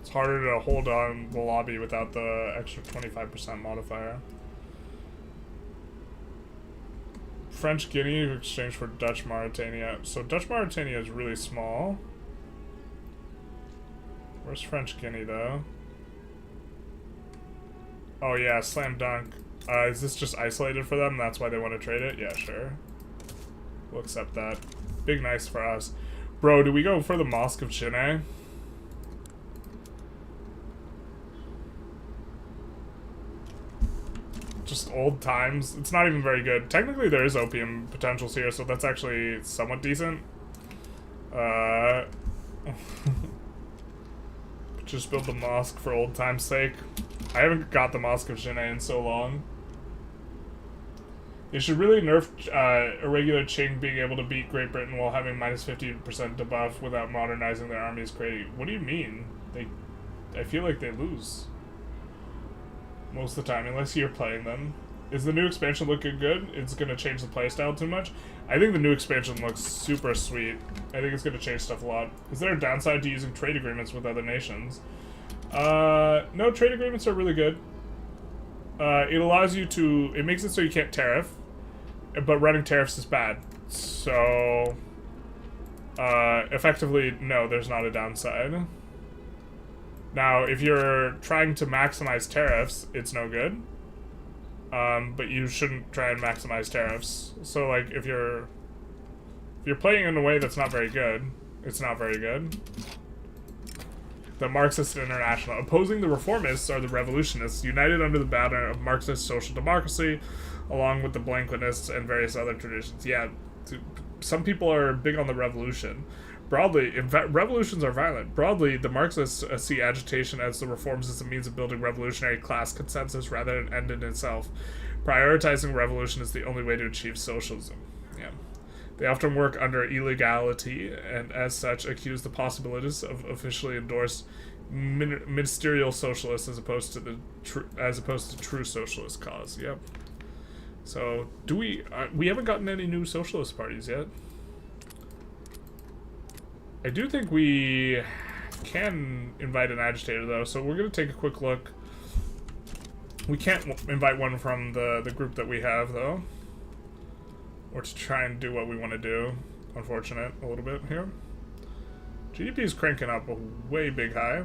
It's harder to hold on the lobby without the extra 25% modifier. French Guinea in exchange for Dutch Mauritania. So Dutch Mauritania is really small. Where's French Guinea though? Oh yeah, slam dunk. Is this just isolated for them? That's why they want to trade it? Yeah, sure. We'll accept that. Big nice for us. Bro, do we go for the Mosque of Quinine? Just old times. It's not even very good. Technically, there is opium potentials here, so that's actually somewhat decent. Just build the mosque for old time's sake. I haven't got the Mosque of Quinine in so long. They should really nerf irregular Qing being able to beat Great Britain while having minus 50% debuff without modernizing their armies. What do you mean? I feel like they lose most of the time, unless you're playing them. Is the new expansion looking good? It's going to change the playstyle too much? I think the new expansion looks super sweet. I think it's going to change stuff a lot. Is there a downside to using trade agreements with other nations? No, trade agreements are really good. It allows you to... It makes it so you can't tariff, but running tariffs is bad. So, effectively, no, there's not a downside. Now, if you're trying to maximize tariffs, it's no good. But you shouldn't try and maximize tariffs. So, like, if you're playing in a way that's not very good, it's not very good. The Marxist International. Opposing the reformists are the revolutionists, united under the banner of Marxist social democracy, along with the Blanquinists and various other traditions. Yeah, some people are big on the revolution. Broadly, revolutions are violent. Broadly, the Marxists see agitation as the reforms as a means of building revolutionary class consensus rather than an end in itself. Prioritizing revolution is the only way to achieve socialism. Yeah. They often work under illegality, and as such, accuse the possibilities of officially endorsed ministerial socialists as opposed to true socialist cause. Yep. So, do we haven't gotten any new socialist parties yet. I do think we can invite an agitator, though, so we're going to take a quick look. We can't invite one from the group that we have, though. Or to try and do what we want to do. Unfortunate, a little bit here. GDP is cranking up a way big high.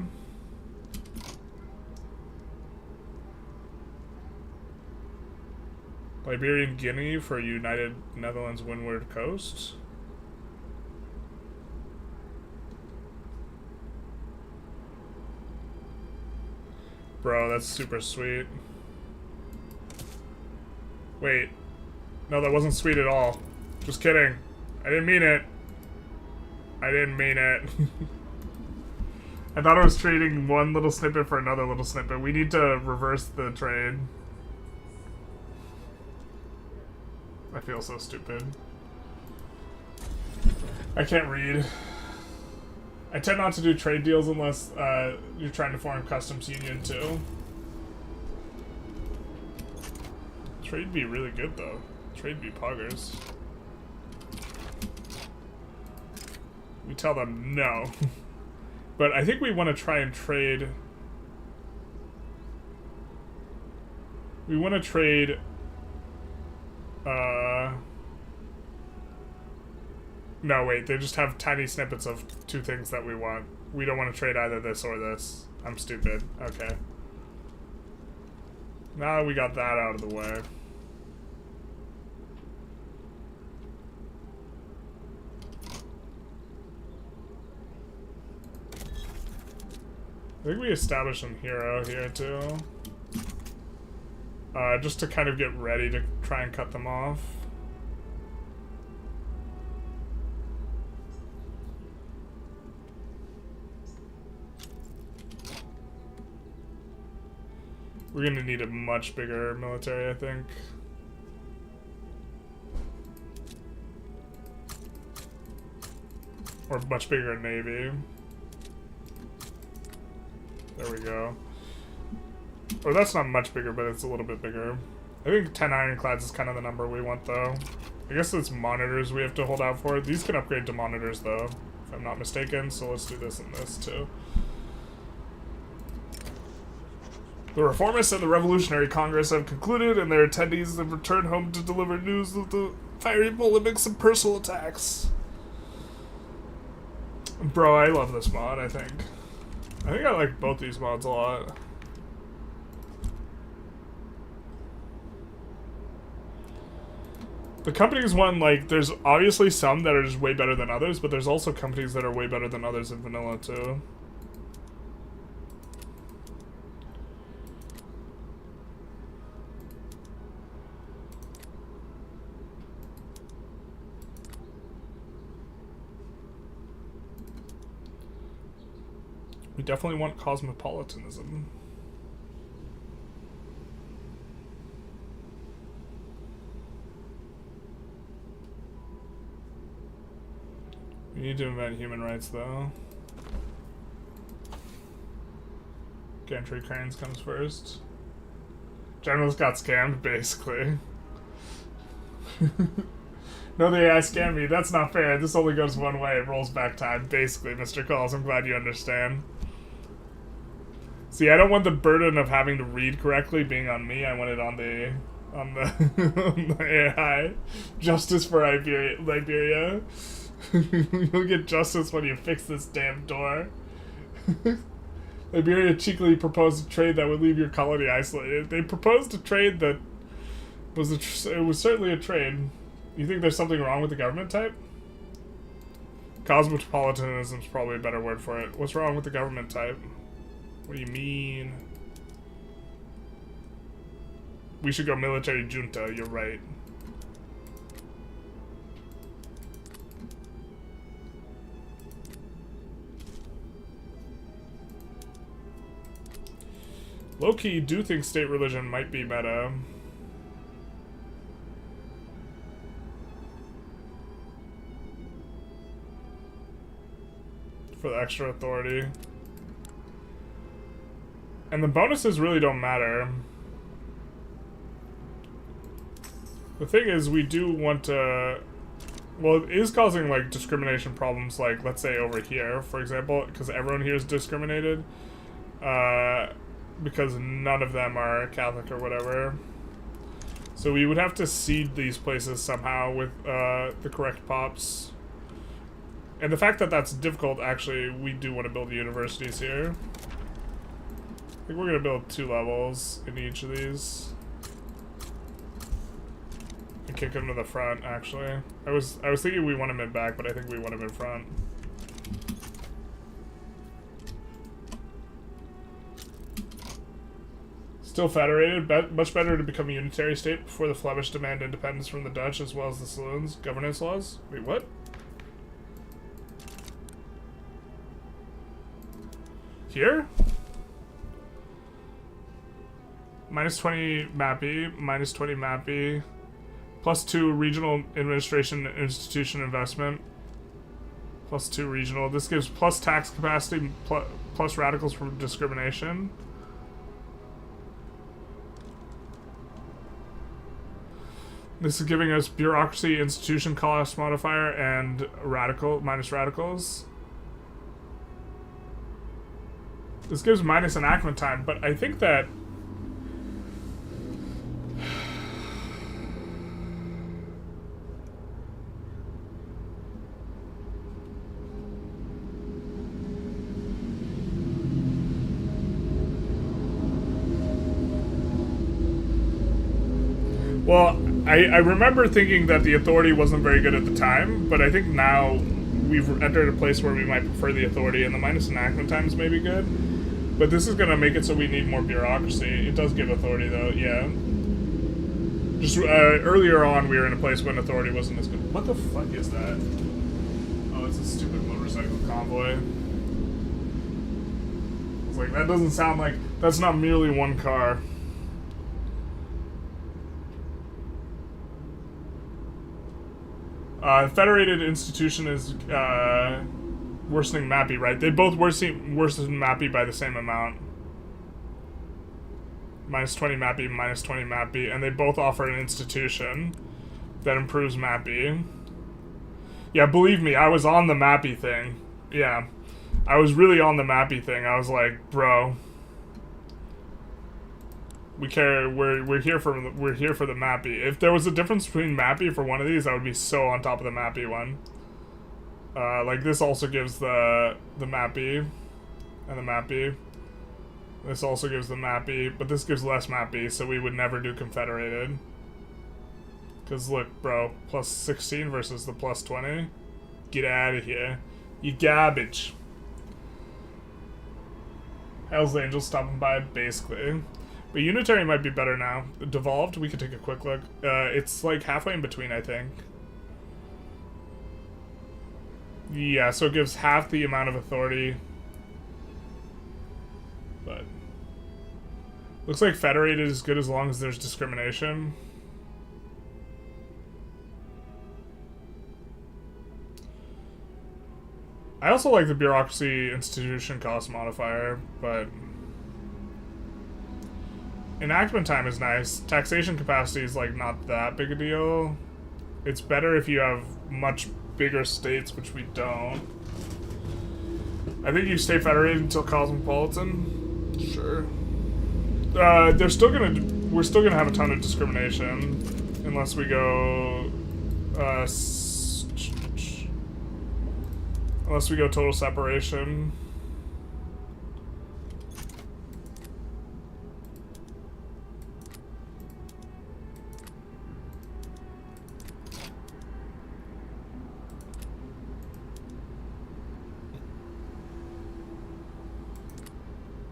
Liberian Guinea for United Netherlands Windward Coast. Bro, that's super sweet. Wait. No, that wasn't sweet at all. Just kidding. I didn't mean it. I didn't mean it. I thought I was trading one little snippet for another little snippet. We need to reverse the trade. I feel so stupid. I can't read. I tend not to do trade deals unless you're trying to form customs union too. Trade be really good though. Trade be poggers. We tell them no. But I think we want to try and trade. We want to trade. No, wait, they just have tiny snippets of two things that we want. We don't want to trade either this or this. I'm stupid. Okay. Now we got that out of the way. I think we established some hero here too. Just to kind of get ready to try and cut them off. We're gonna need a much bigger military, I think. Or much bigger navy. There we go. Or that's not much bigger, but it's a little bit bigger. I think 10 ironclads is kind of the number we want, though. I guess it's monitors we have to hold out for. These can upgrade to monitors, though, if I'm not mistaken. So let's do this and this, too. The Reformists and the Revolutionary Congress have concluded, and their attendees have returned home to deliver news of the fiery polemics and personal attacks. Bro, I love this mod, I think. I like both these mods a lot. The companies one, like, there's obviously some that are just way better than others, but there's also companies that are way better than others in vanilla, too. We definitely want cosmopolitanism. We need to invent human rights, though. Gantry cranes comes first. Generals got scammed, basically. No, the AI scammed me. That's not fair. This only goes one way. It rolls back time, basically, Mr. Calls. I'm glad you understand. See, I don't want the burden of having to read correctly being on me. I want it on the on the AI. Justice for Liberia. You'll get justice when you fix this damn door. Liberia cheekily proposed a trade that would leave your colony isolated. They proposed a trade that was it was certainly a trade. You think there's something wrong with the government type? Cosmopolitanism is probably a better word for it. What's wrong with the government type? What do you mean? We should go military junta, you're right. Low-key do think state religion might be meta. For the extra authority. And the bonuses really don't matter. The thing is, we do want to... Well, it is causing, like, discrimination problems, like, let's say over here, for example, because everyone here is discriminated. Because none of them are Catholic or whatever. So we would have to seed these places somehow with the correct pops. And the fact that that's difficult, actually, we do want to build universities here. I think we're going to build 2 levels in each of these. And kick them to the front, actually. I was thinking we want them in back, but I think we want them in front. Still federated, much better to become a unitary state before the Flemish demand independence from the Dutch as well as the Saloons. Governance laws? Wait, what? Here? Minus 20 Mappy, minus 20 Mappy, plus 2 regional administration institution investment, plus 2 regional. This gives plus tax capacity, plus radicals from discrimination. This is giving us bureaucracy, institution cost modifier, and radical, minus radicals. This gives minus enactment time, but I think that... Well, I remember thinking that the authority wasn't very good at the time, but I think now we've entered a place where we might prefer the authority, and the minus enactment times may be good. But this is going to make it so we need more bureaucracy. It does give authority, though, yeah. Just earlier on, we were in a place when authority wasn't as good. What the fuck is that? Oh, it's a stupid motorcycle convoy. It's like, that doesn't sound like... That's not merely one car. Federated institution is worsening Mappy, right? They both worsen Mappy by the same amount. Minus 20 Mappy, minus 20 Mappy, and they both offer an institution that improves Mappy. Yeah, believe me, I was on the Mappy thing. Yeah, I was really on the Mappy thing. I was like, bro, we're here for the Mappy. If there was a difference between Mappy for one of these, I would be so on top of the Mappy one. Like this also gives the Mappy and the Mappy. This also gives the Mappy, but this gives less Mappy, so we would never do Confederated. Cause look, bro, plus 16 versus the plus 20. Get out of here, you garbage. Hell's Angels stopping by, basically. But Unitary might be better now. Devolved, we could take a quick look. It's like halfway in between, I think. Yeah, so it gives half the amount of authority. But looks like Federated is good as long as there's discrimination. I also like the bureaucracy institution cost modifier, but enactment time is nice. Taxation capacity is like not that big a deal. It's better if you have much bigger states, which we don't. I think you stay federated until cosmopolitan. Sure. We're still gonna have a ton of discrimination unless we go total separation.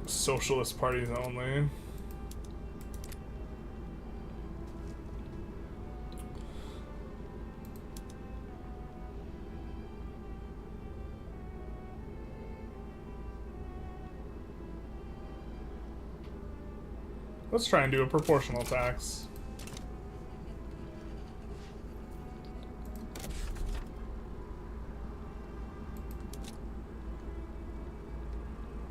Socialist parties only. Let's try and do a proportional tax.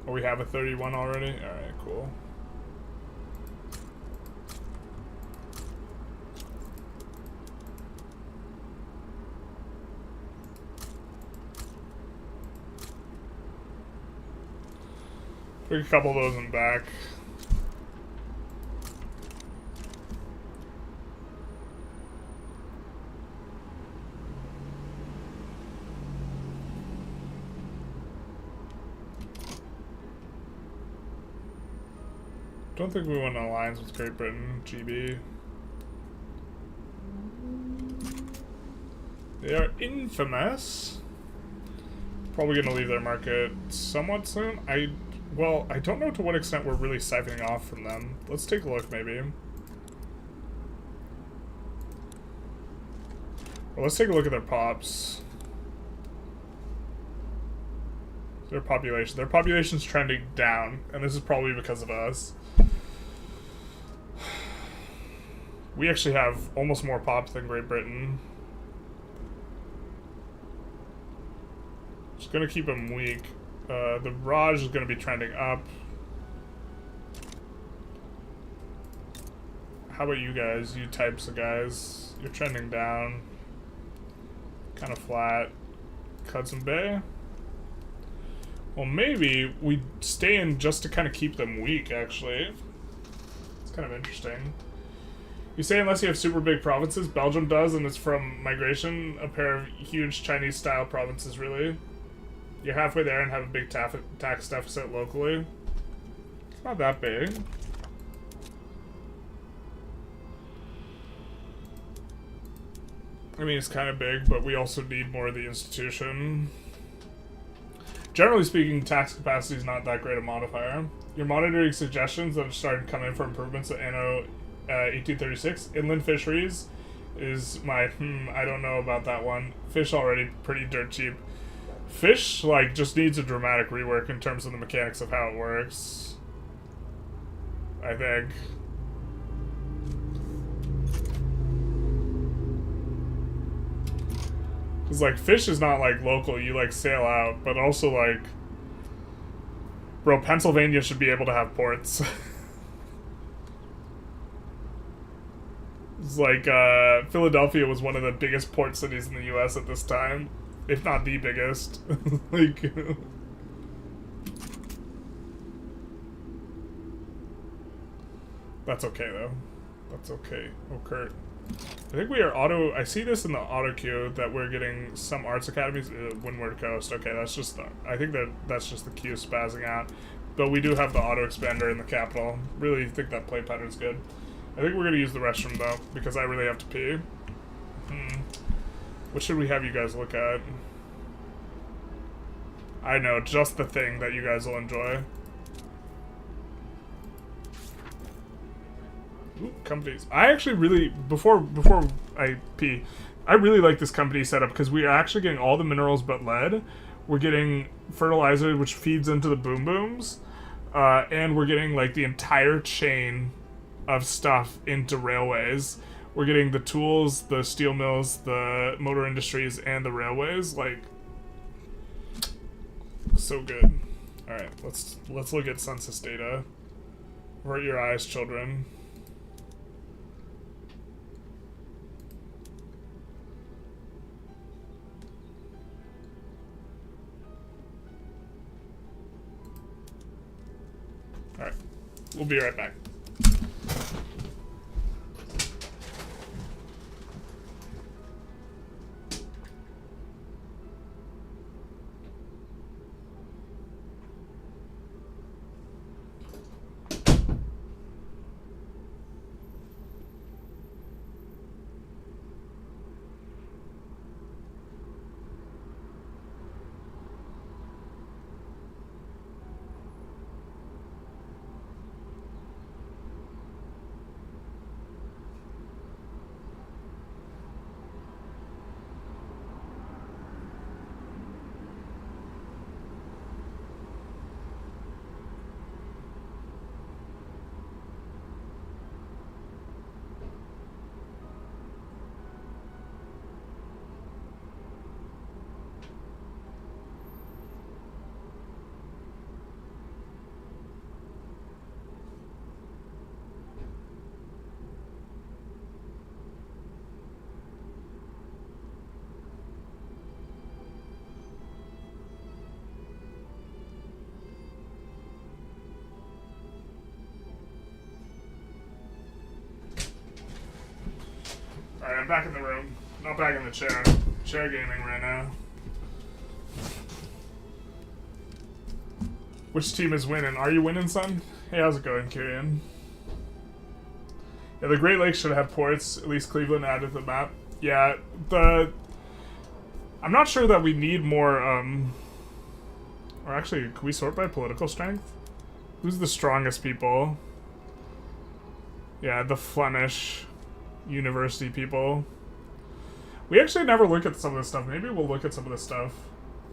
Oh, we have a 31 already? Alright, cool. Bring a couple of those in back. Don't think we want an alliance with Great Britain, GB. They are infamous. Probably going to leave their market somewhat soon. Well, I don't know to what extent we're really siphoning off from them. Let's take a look, maybe. Well, let's take a look at their pops. Their population. Their population's trending down, and this is probably because of us. We actually have almost more pops than Great Britain. Just gonna keep them weak. The Raj is gonna be trending up. How about you guys? You types of guys. You're trending down. Kind of flat. Hudson Bay. Well, maybe we stay in just to kind of keep them weak, actually. It's kind of interesting. You say unless you have super big provinces, Belgium does, and it's from migration, a pair of huge Chinese-style provinces, really. You're halfway there and have a big tax deficit locally. It's not that big. I mean, it's kind of big, but we also need more of the institution. Generally speaking, tax capacity is not that great a modifier. You're monitoring suggestions that are starting to come in for improvements at Anno 1836. Inland fisheries is my, I don't know about that one. Fish already pretty dirt cheap. Fish, like, just needs a dramatic rework in terms of the mechanics of how it works. I think. Because, like, fish is not, like, local. You, like, sail out. But also, like... Bro, Pennsylvania should be able to have ports. It's like, Philadelphia was one of the biggest port cities in the U.S. at this time. If not the biggest. Like... That's okay, though. That's okay. Oh, Kurt. I think we are auto... I see this in the auto queue that we're getting some arts academies. Windward Coast. Okay, that's just the... I think that's just the queue spazzing out. But we do have the auto expander in the capital. Really think that play pattern's good. I think we're going to use the restroom, though, because I really have to pee. What should we have you guys look at? I know, just the thing that you guys will enjoy. Ooh, companies. I actually really, before I pee, I really like this company setup because we are actually getting all the minerals but lead. We're getting fertilizer, which feeds into the boom booms. And we're getting, like, the entire chain of stuff into railways. We're getting the tools, the steel mills, the motor industries, and the railways. Like, so good. Alright, let's look at census data. Avert your eyes, children. Alright, we'll be right back. back in the room. Not back in the chair. Chair gaming right now. Which team is winning? Are you winning, son? Hey, how's it going, Kieran? Yeah, the Great Lakes should have ports. At least Cleveland added to the map. Yeah, I'm not sure that we need more, or actually, can we sort by political strength? Who's the strongest people? Yeah, the Flemish university people. We actually never look at some of this stuff. Maybe we'll look at some of this stuff.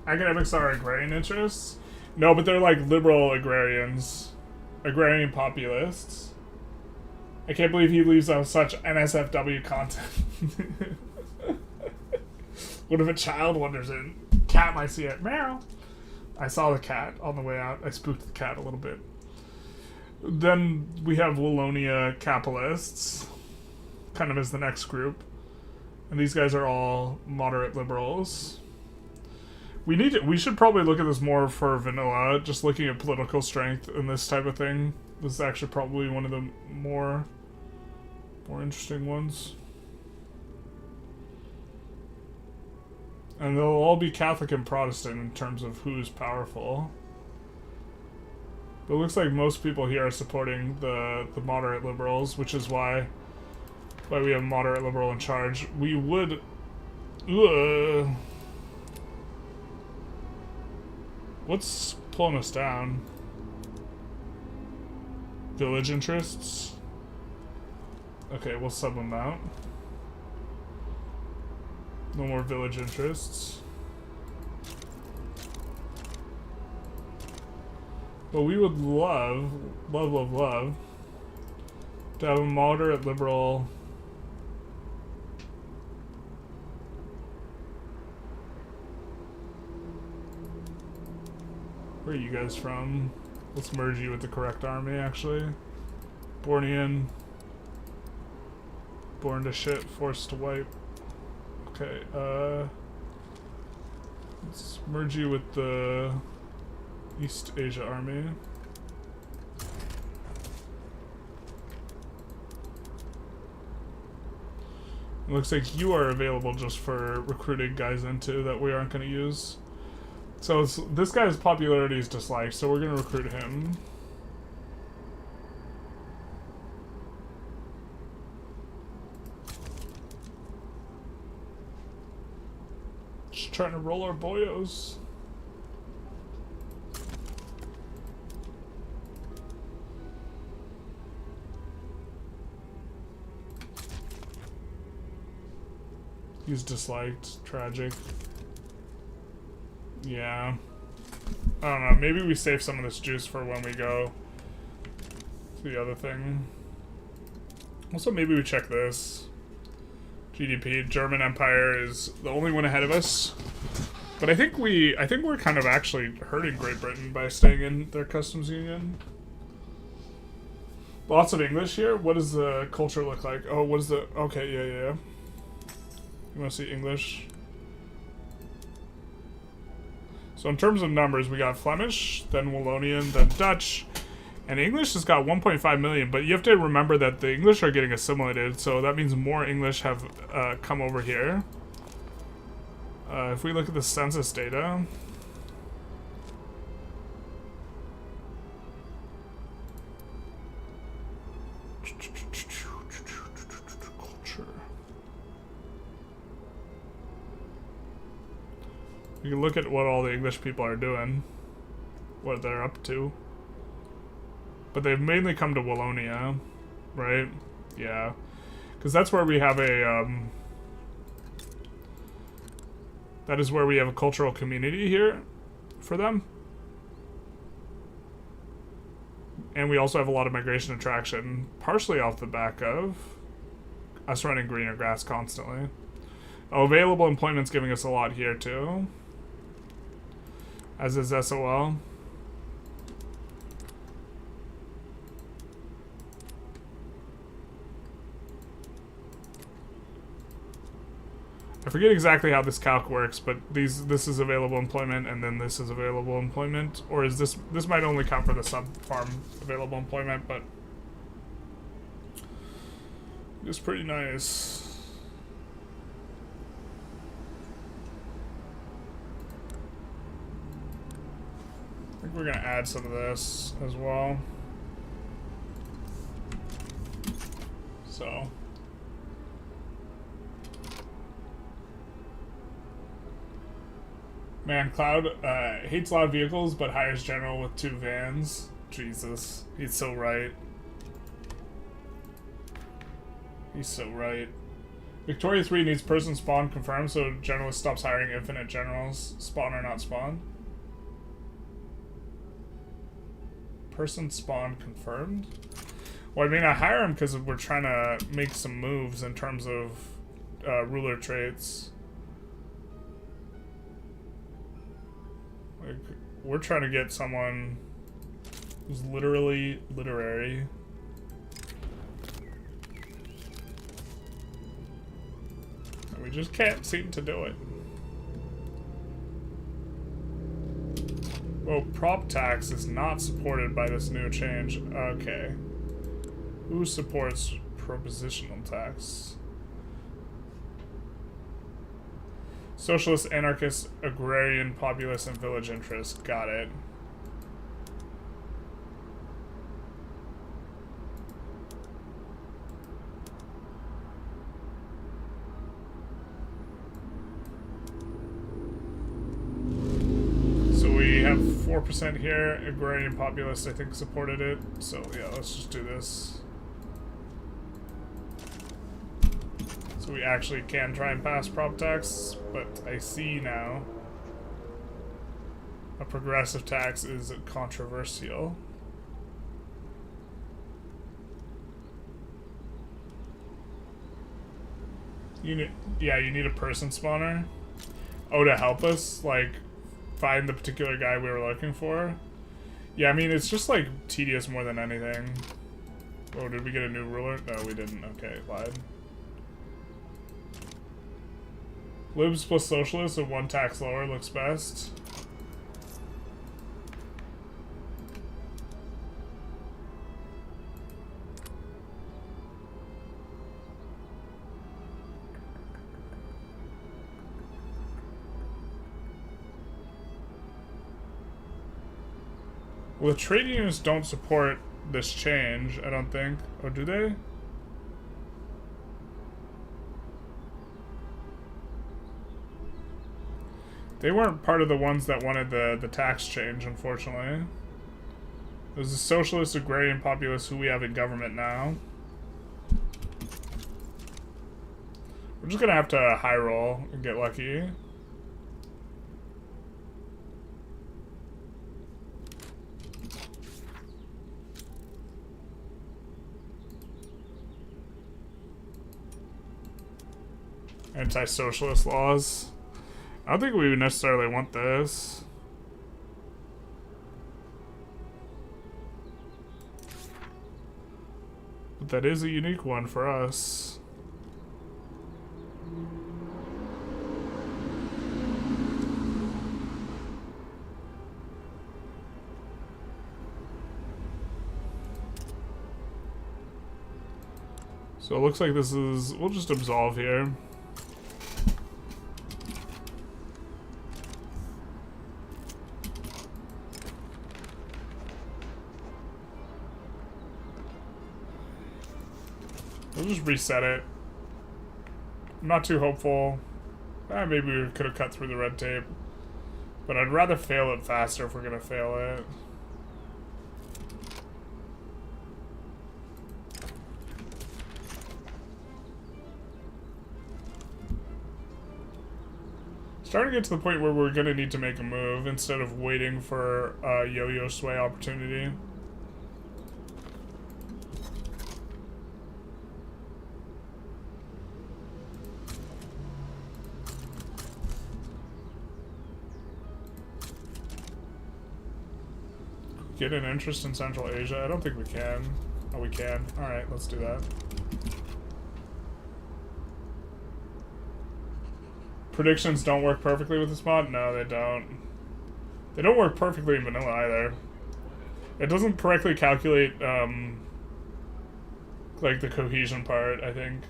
Academics are agrarian interests? No, but they're like liberal agrarians. Agrarian populists. I can't believe he leaves out such NSFW content. What if a child wanders in? Cat might see it. Meow. I saw the cat on the way out. I spooked the cat a little bit. Then we have Wallonia capitalists, kind of as the next group. And these guys are all moderate liberals. We should probably look at this more for vanilla, just looking at political strength and this type of thing. This is actually probably one of the more interesting ones. And they'll all be Catholic and Protestant in terms of who's powerful. But it looks like most people here are supporting the moderate liberals, which is why we have moderate liberal in charge. We would... What's pulling us down? Village interests? Okay, we'll sub them out. No more village interests. But we would love to have a moderate liberal. Where are you guys from? Let's merge you with the correct army, actually. Bornian. Born to shit, forced to wipe. Okay, let's merge you with the East Asia army. It looks like you are available just for recruiting guys into that we aren't going to use. So this guy's popularity is disliked, so we're going to recruit him. Just trying to roll our boyos. He's disliked. Tragic. Yeah. I don't know. Maybe we save some of this juice for when we go to the other thing. Also, maybe we check this. GDP. German Empire is the only one ahead of us. But I think we're kind of actually hurting Great Britain by staying in their customs union. Lots of English here. What does the culture look like? Oh, what is the... Okay, yeah. You want to see English? So in terms of numbers, we got Flemish, then Wallonian, then Dutch, and English has got 1.5 million, but you have to remember that the English are getting assimilated, so that means more English have come over here. If we look at the census data... You can look at what all the English people are doing, what they're up to. But they've mainly come to Wallonia, right? Yeah. Because that's where we have a, that is where we have a cultural community here for them. And we also have a lot of migration attraction, partially off the back of us running greener grass constantly. Oh, available employment's giving us a lot here too. As is SOL. I forget exactly how this calc works, but this is available employment and then this is available employment. Or is this might only count for the sub-farm available employment, but it's pretty nice. think we're gonna add some of this as well. So. Man, Cloud hates loud vehicles but hires General with 2 vans. Jesus, he's so right. He's so right. Victoria 3 needs person spawn confirmed, so Generalist stops hiring infinite generals. Spawn or not spawn. Person spawn confirmed? Well, I mean, I hire him because we're trying to make some moves in terms of ruler traits. Like, we're trying to get someone who's literally literary. And we just can't seem to do it. Well, prop tax is not supported by this new change. Okay. Who supports propositional tax? Socialist, anarchist, agrarian, populist, and village interests. Got it. So we have 4% here. Agrarian, populist, I think, supported it. So yeah, let's just do this. So we actually can try and pass prop tax, but I see now a progressive tax is controversial. You need a person spawner. Oh, to help us like find the particular guy we were looking for. Yeah, I mean it's just like tedious more than anything. Oh, did we get a new ruler? No, we didn't. Okay, lied. Libs plus socialists, so 1 tax lower looks best. Well, the trade unions don't support this change, I don't think. Or do they? They weren't part of the ones that wanted the tax change, unfortunately. There's the socialist, agrarian, populist who we have in government now. We're just gonna have to high roll and get lucky. Anti-socialist laws. I don't think we would necessarily want this. But that is a unique one for us. So it looks like this is... We'll just absolve here. We'll just reset it. I'm not too hopeful. Maybe we could have cut through the red tape. But I'd rather fail it faster if we're going to fail it. Starting to get to the point where we're going to need to make a move instead of waiting for a yo-yo sway opportunity. Get an interest in Central Asia? I don't think we can. Oh, we can. Alright, let's do that. Predictions don't work perfectly with this mod? No, they don't. They don't work perfectly in vanilla either. It doesn't correctly calculate, like, the cohesion part, I think.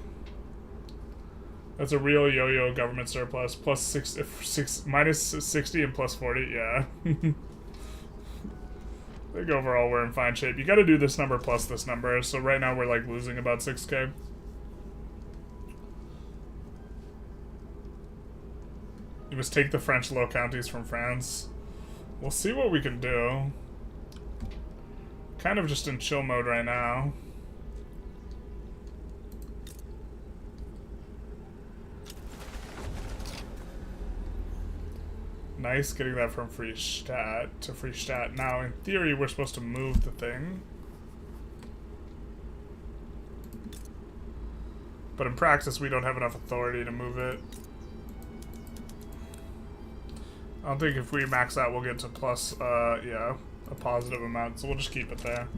That's a real yo-yo government surplus. Plus minus 60 and plus 40, yeah. I think overall we're in fine shape. You gotta do this number plus this number, so right now we're like losing about 6k. You must take the French low counties from France. We'll see what we can do. Kind of just in chill mode right now. Nice, getting that from Freistadt to Freistadt. Now, in theory, we're supposed to move the thing. But in practice, we don't have enough authority to move it. I don't think if we max out, we'll get to plus, yeah, a positive amount. So we'll just keep it there.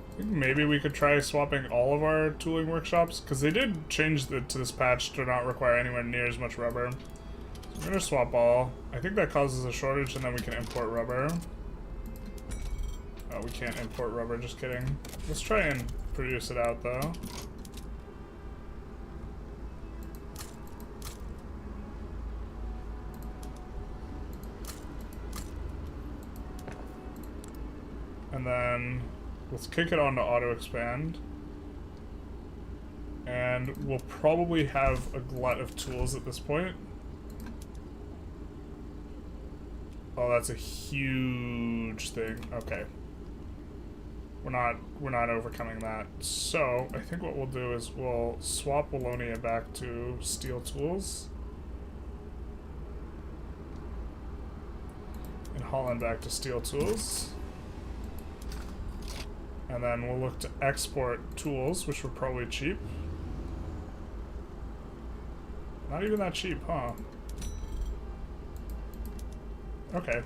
I think maybe we could try swapping all of our tooling workshops, because they did change to this patch to not require anywhere near as much rubber. So I'm going to swap all. I think that causes a shortage, and then we can import rubber. Oh, we can't import rubber, just kidding. Let's try and produce it out, though. And then let's kick it on to auto expand. And we'll probably have a glut of tools at this point. Oh, that's a huge thing. Okay. We're not overcoming that. So I think what we'll do is we'll swap Wallonia back to steel tools. And Holland back to steel tools. And then we'll look to export tools, which were probably cheap. Not even that cheap, huh? Okay.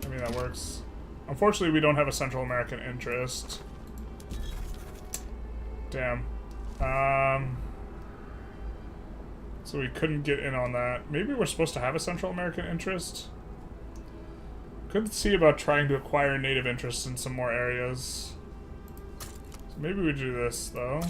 I mean, that works. Unfortunately, we don't have a Central American interest. Damn. So we couldn't get in on that. Maybe we're supposed to have a Central American interest? Could see about trying to acquire native interests in some more areas. So maybe we do this, though.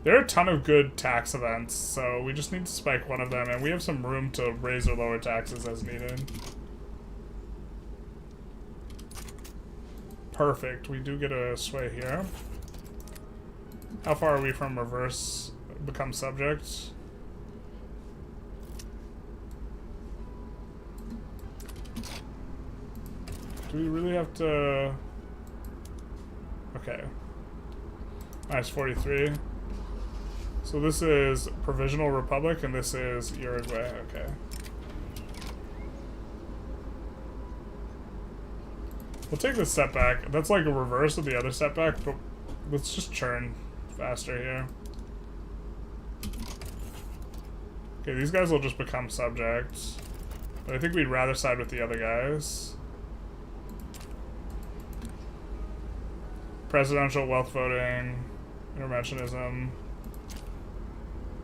There are a ton of good tax events, so we just need to spike one of them, and we have some room to raise or lower taxes as needed. Perfect. We do get a sway here. How far are we from reverse become subject? Do we really have to... Okay. Nice, 43. So this is Provisional Republic, and this is Uruguay. Okay. We'll take this setback. That's like a reverse of the other setback, but let's just churn faster here. Okay, these guys will just become subjects. But I think we'd rather side with the other guys. Presidential wealth voting, interventionism,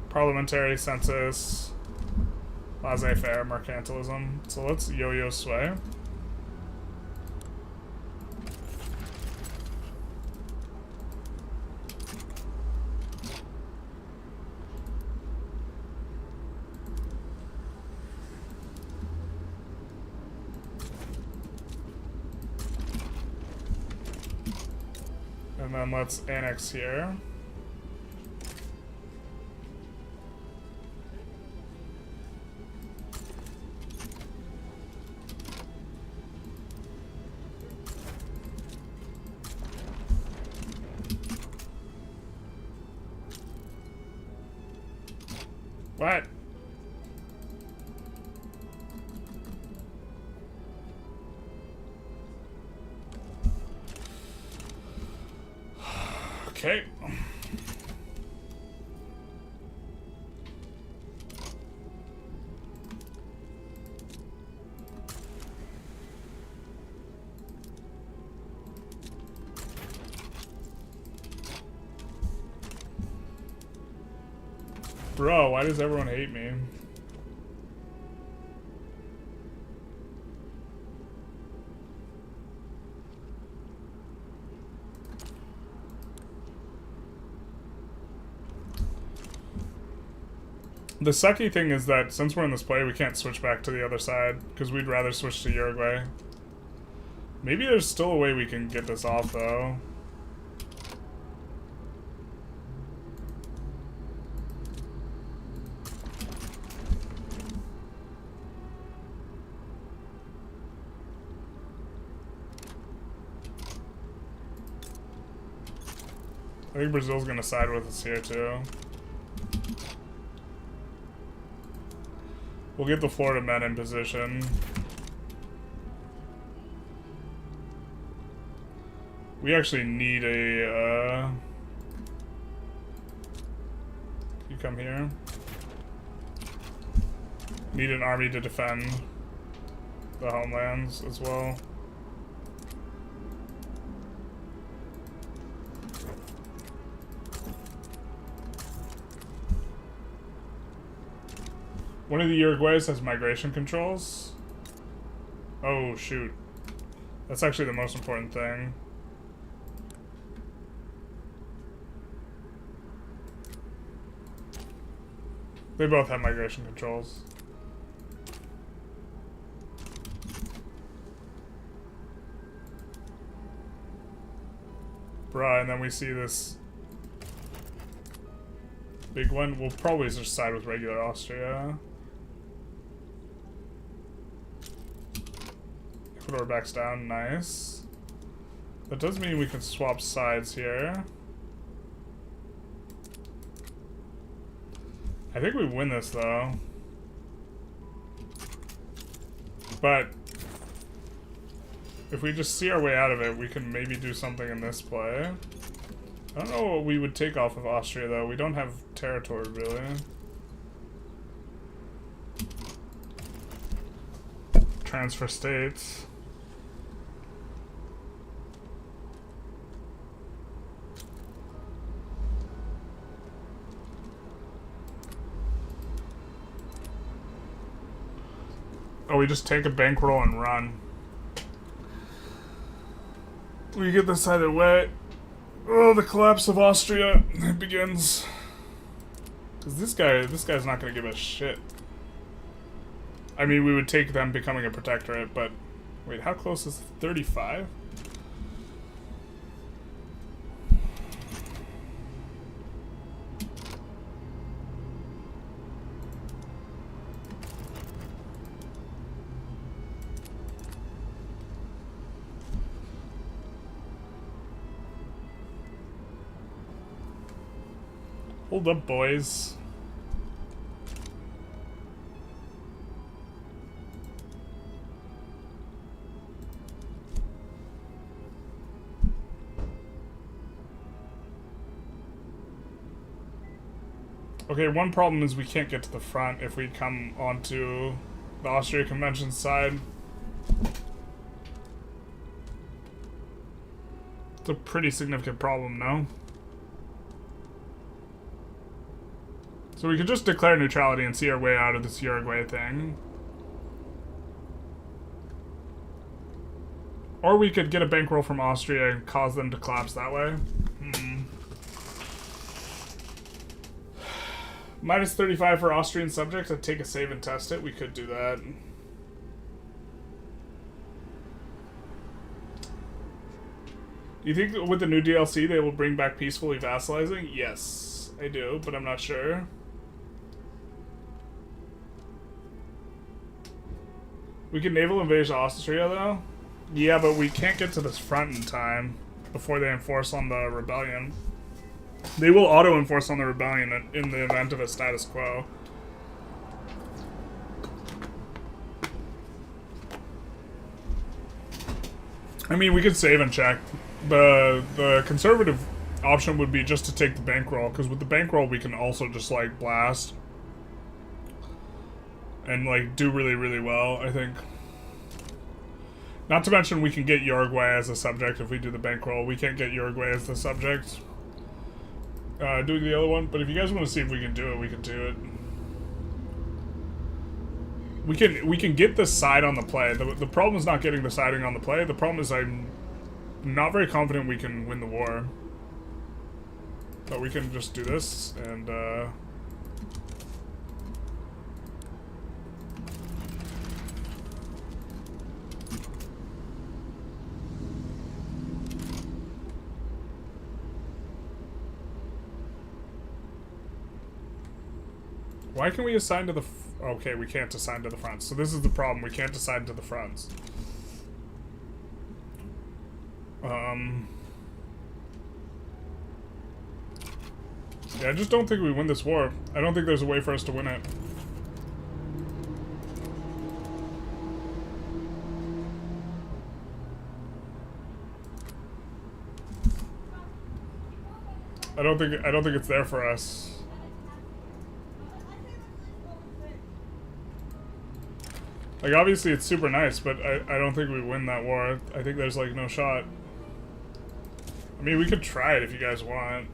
parliamentary census, laissez-faire, mercantilism. So let's yo-yo sway. And then let's annex here. What? Okay. Bro, why does everyone hate me? The sucky thing is that since we're in this play, we can't switch back to the other side, because we'd rather switch to Uruguay. Maybe there's still a way we can get this off, though. I think Brazil's gonna side with us here, too. We'll get the Florida men in position. We actually need a, you come here. Need an army to defend the homelands as well. One of the Uruguays has migration controls. Oh, shoot. That's actually the most important thing. They both have migration controls. Bruh, and then we see this big one. We'll probably just side with regular Austria. Ecuador backs down, nice. That does mean we can swap sides here. I think we win this though. But if we just see our way out of it, we can maybe do something in this play. I don't know what we would take off of Austria though. We don't have territory really. Transfer states. Oh, we just take a bankroll and run. We get this either way. Oh, the collapse of Austria. It begins. Because this guy's not going to give us shit. I mean, we would take them becoming a protectorate, but... Wait, how close is 35? Hold up, boys. Okay, one problem is we can't get to the front if we come onto the Austria Convention side. It's a pretty significant problem, no? So we could just declare neutrality and see our way out of this Uruguay thing. Or we could get a bankroll from Austria and cause them to collapse that way. Minus 35 for Austrian subjects. I'd take a save and test it. We could do that. Do you think with the new DLC they will bring back peacefully vassalizing? Yes, I do, but I'm not sure. We can naval invade Austria, though? Yeah, but we can't get to this front in time before they enforce on the rebellion. They will auto-enforce on the rebellion in the event of a status quo. I mean, we could save and check. The conservative option would be just to take the bankroll, because with the bankroll we can also just, like, blast. And, like, do really, really well, I think. Not to mention we can get Uruguay as a subject if we do the bankroll. We can't get Uruguay as the subject. Doing the other one, but if you guys want to see if we can do it, we can do it. We can get this side on the play. The problem is not getting the siding on the play. The problem is I'm not very confident we can win the war. But we can just do this, and Why can we assign to the... okay, we can't assign to the fronts. So this is the problem. We can't assign to the fronts. Yeah, I just don't think we win this war. I don't think there's a way for us to win it. I don't think it's there for us. Like, obviously it's super nice, but I don't think we win that war. I think there's, like, no shot. I mean, we could try it if you guys want.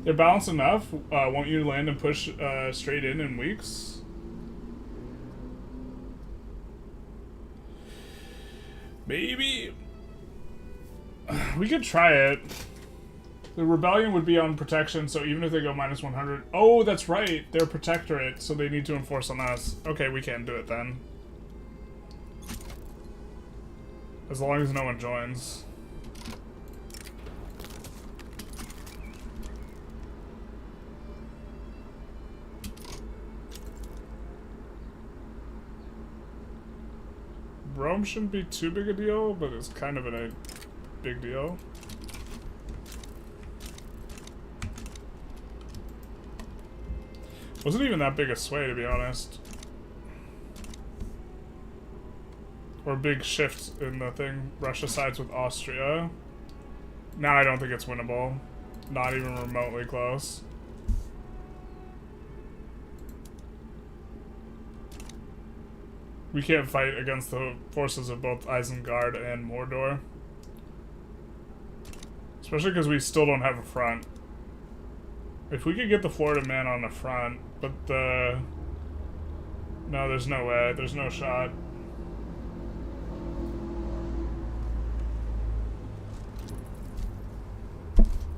They're balanced enough. Won't you land and push straight in weeks? Maybe. We could try it. The rebellion would be on protection, so even if they go minus 100... Oh, that's right! They're protectorate, so they need to enforce on us. Okay, we can't do it then. As long as no one joins. Rome shouldn't be too big a deal, but it's kind of a big deal. Wasn't even that big a sway, to be honest. Or a big shift in the thing. Russia sides with Austria. Now I don't think it's winnable. Not even remotely close. We can't fight against the forces of both Isengard and Mordor. Especially because we still don't have a front. If we could get the Florida man on the front, but the... No, there's no way. There's no shot.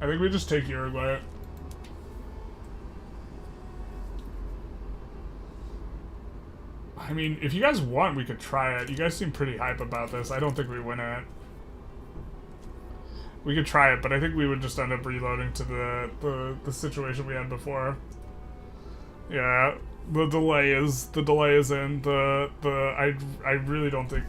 I think we just take Uruguay. I mean, if you guys want, we could try it. You guys seem pretty hype about this. I don't think we win it. We could try it, but I think we would just end up reloading to the situation we had before. Yeah, the delay is in. I really don't think.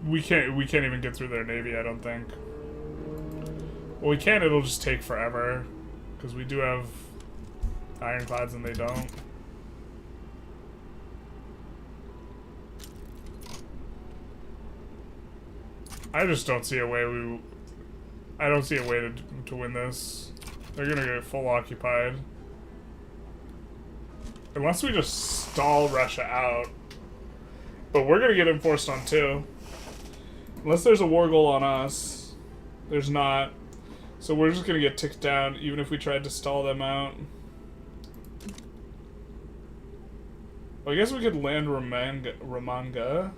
We can't even get through their navy, I don't think. Well, we can, it'll just take forever. Because we do have ironclads and they don't. I just don't see a way I don't see a way to win this. They're gonna get full occupied. Unless we just stall Russia out. But we're gonna get enforced on too. Unless there's a war goal on us. There's not. So we're just gonna get ticked down even if we tried to stall them out. Well, I guess we could land Romanga.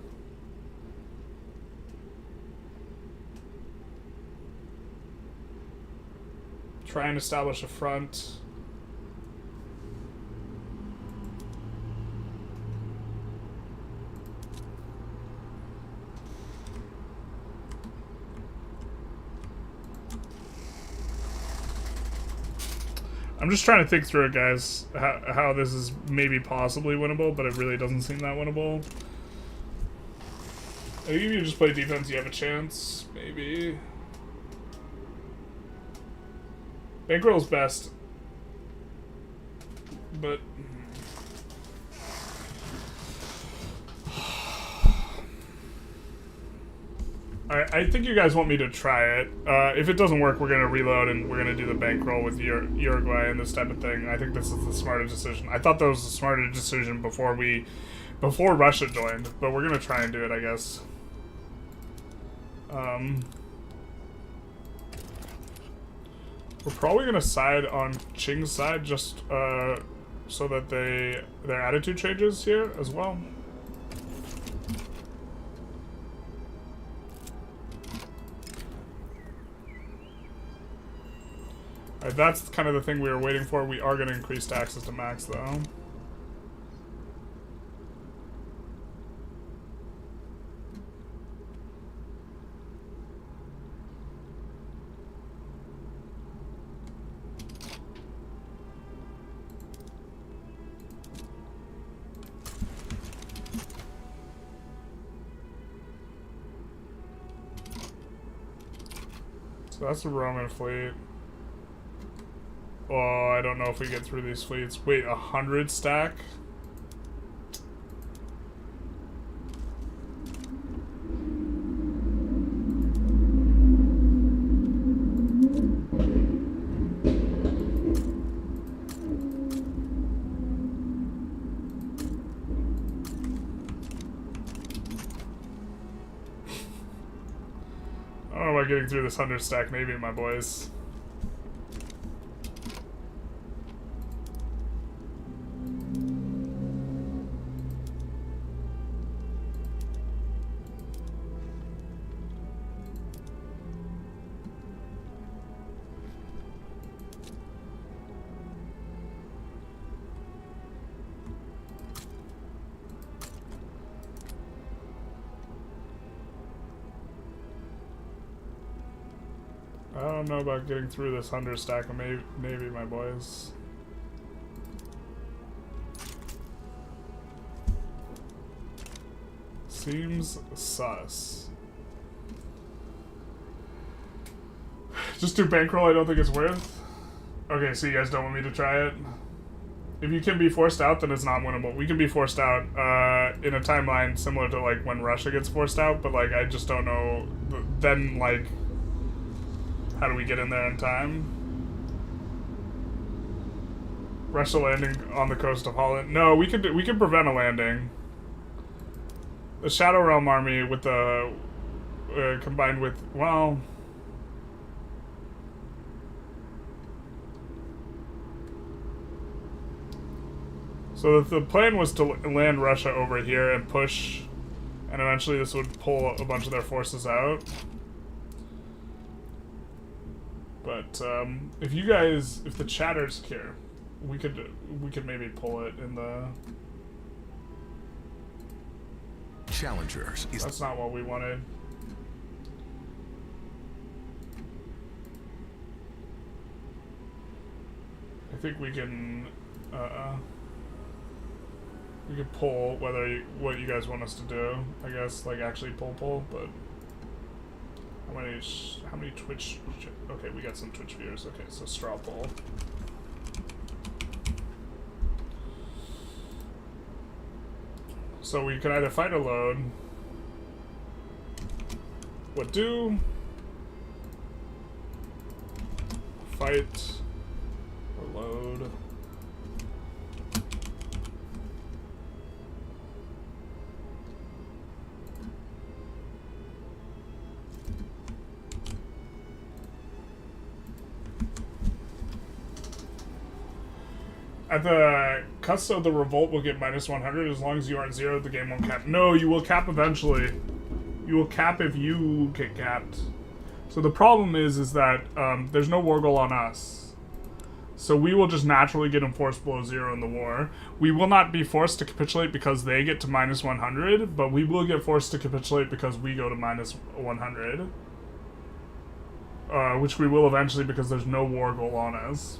Try and establish a front. I'm just trying to think through it, guys, how this is maybe possibly winnable, but it really doesn't seem that winnable. I think if you just play defense, you have a chance, maybe. Bankroll's best, but... I think you guys want me to try it. If it doesn't work, we're going to reload and we're going to do the bankroll with Uruguay and this type of thing. I think this is the smarter decision. I thought that was the smarter decision before Russia joined, but we're going to try and do it, I guess. We're probably going to side on Qing's side just so that their attitude changes here as well. That's kind of the thing we were waiting for. We are going to increase taxes to max, though. So that's the Roman fleet. Oh, I don't know if we get through these fleets. Wait, 100 stack? I don't know about getting through this 100 stack Navy, my boys. I don't know about getting through this 100 stack of Navy, my boys. Seems sus. Just do bankroll, I don't think it's worth. Okay, so you guys don't want me to try it? If you can be forced out, then it's not winnable. We can be forced out in a timeline similar to like when Russia gets forced out, but like I just don't know. Then like, how do we get in there in time? Russia landing on the coast of Holland. No, we could prevent a landing. The Shadow Realm army with the combined with, well, so the plan was to land Russia over here and push, and eventually this would pull a bunch of their forces out. But if you guys, if the chatter's here, we could maybe pull it in the. Challengers. That's not what we wanted. I think we can. We could pull what you guys want us to do. I guess like actually pull, but. How many Twitch? Okay, we got some Twitch viewers. Okay, so straw poll. So we can either fight or load. What do? Fight or load. At the custo, the revolt will get minus 100. As long as you aren't 0, the game won't cap. No, you will cap eventually. You will cap if you get capped. So the problem is that there's no war goal on us. So we will just naturally get enforced below 0 in the war. We will not be forced to capitulate because they get to minus 100, but we will get forced to capitulate because we go to minus 100. Which we will eventually because there's no war goal on us.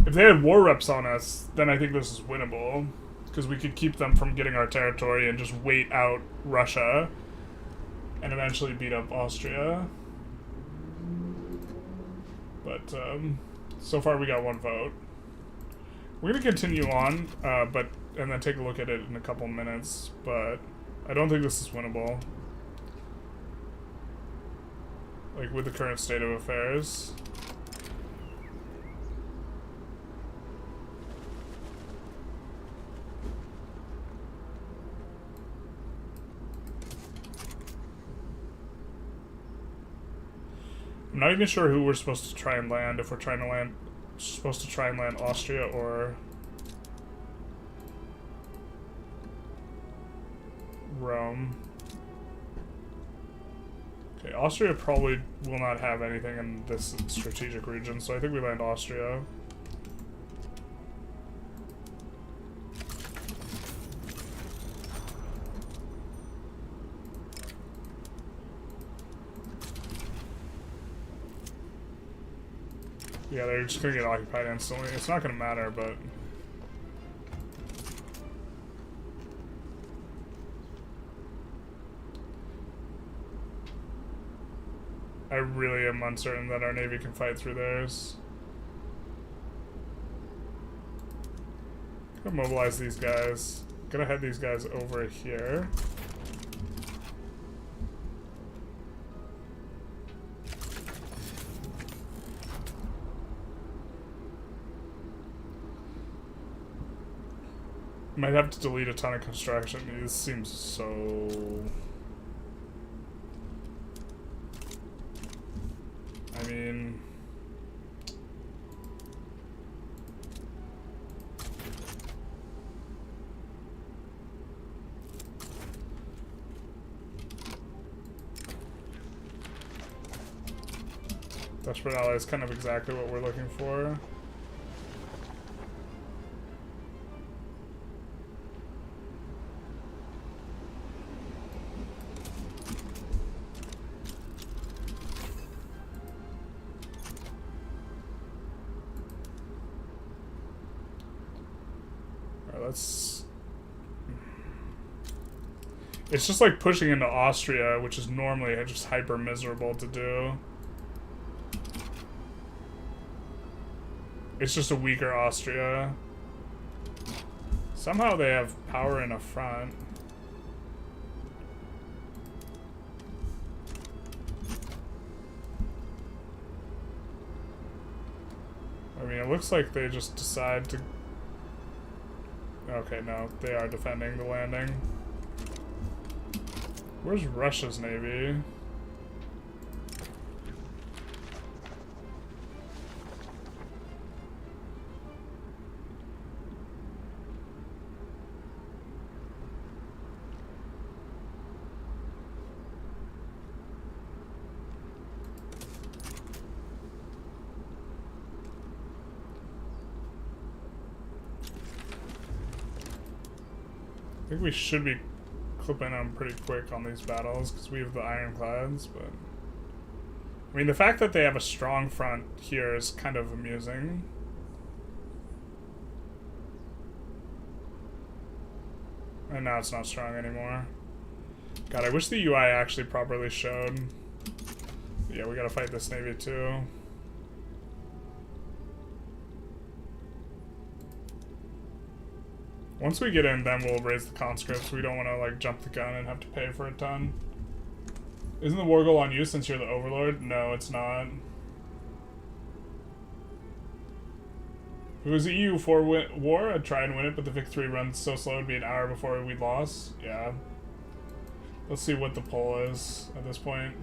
If they had war reps on us, then I think this is winnable. Because we could keep them from getting our territory and just wait out Russia. And eventually beat up Austria. But, so far we got one vote. We're going to continue on, and then take a look at it in a couple minutes. But I don't think this is winnable. Like, with the current state of affairs. I'm not even sure who we're supposed to try and land, if we're supposed to try and land Austria or Rome. Okay, Austria probably will not have anything in this strategic region, so I think we land Austria. Yeah, they're just gonna get occupied instantly. It's not gonna matter, but... I really am uncertain that our navy can fight through theirs. Gonna mobilize these guys. Gonna head these guys over here. Might have to delete a ton of construction. This seems so... I mean... Desperate ally is kind of exactly what we're looking for. It's just like pushing into Austria, which is normally just hyper miserable to do. It's just a weaker Austria. Somehow they have power in a front. I mean, it looks like they just decide to... Okay, no, they are defending the landing. Where's Russia's navy? I think we should be clipping them pretty quick on these battles because we have the ironclads, but I mean the fact that they have a strong front here is kind of amusing. And now it's not strong anymore. God, I wish the UI actually properly showed. Yeah, we gotta fight this navy too. Once we get in, then we'll raise the conscripts. We don't want to, like, jump the gun and have to pay for a ton. Isn't the war goal on you since you're the overlord? No, it's not. If it was the EU4 war, I'd try and win it, but the victory runs so slow it'd be an hour before we'd lost. Yeah. Let's see what the poll is at this point.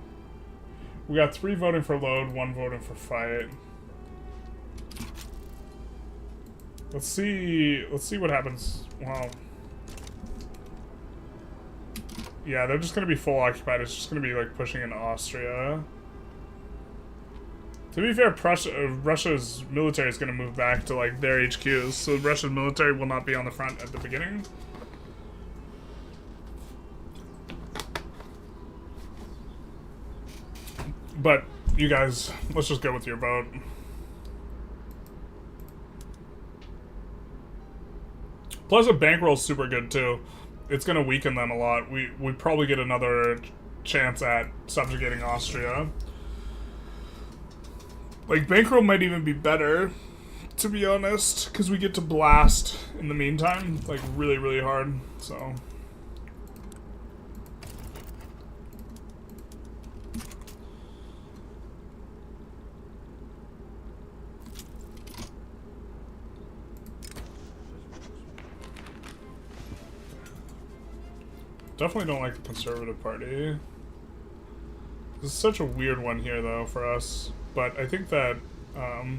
We got 3 voting for load, 1 voting for fight. Let's see what happens. Well, yeah, they're just gonna be full occupied. It's just gonna be like pushing into Austria. To be fair, Russia's military is gonna move back to like their HQs, so Russia's military will not be on the front at the beginning. But you guys, let's just go with your vote. Plus, a bankroll's super good too. It's gonna weaken them a lot. We probably get another chance at subjugating Austria. Like, bankroll might even be better, to be honest, because we get to blast in the meantime, like really, really hard. So. Definitely don't like the Conservative Party. This is such a weird one here, though, for us. But I think that, yeah,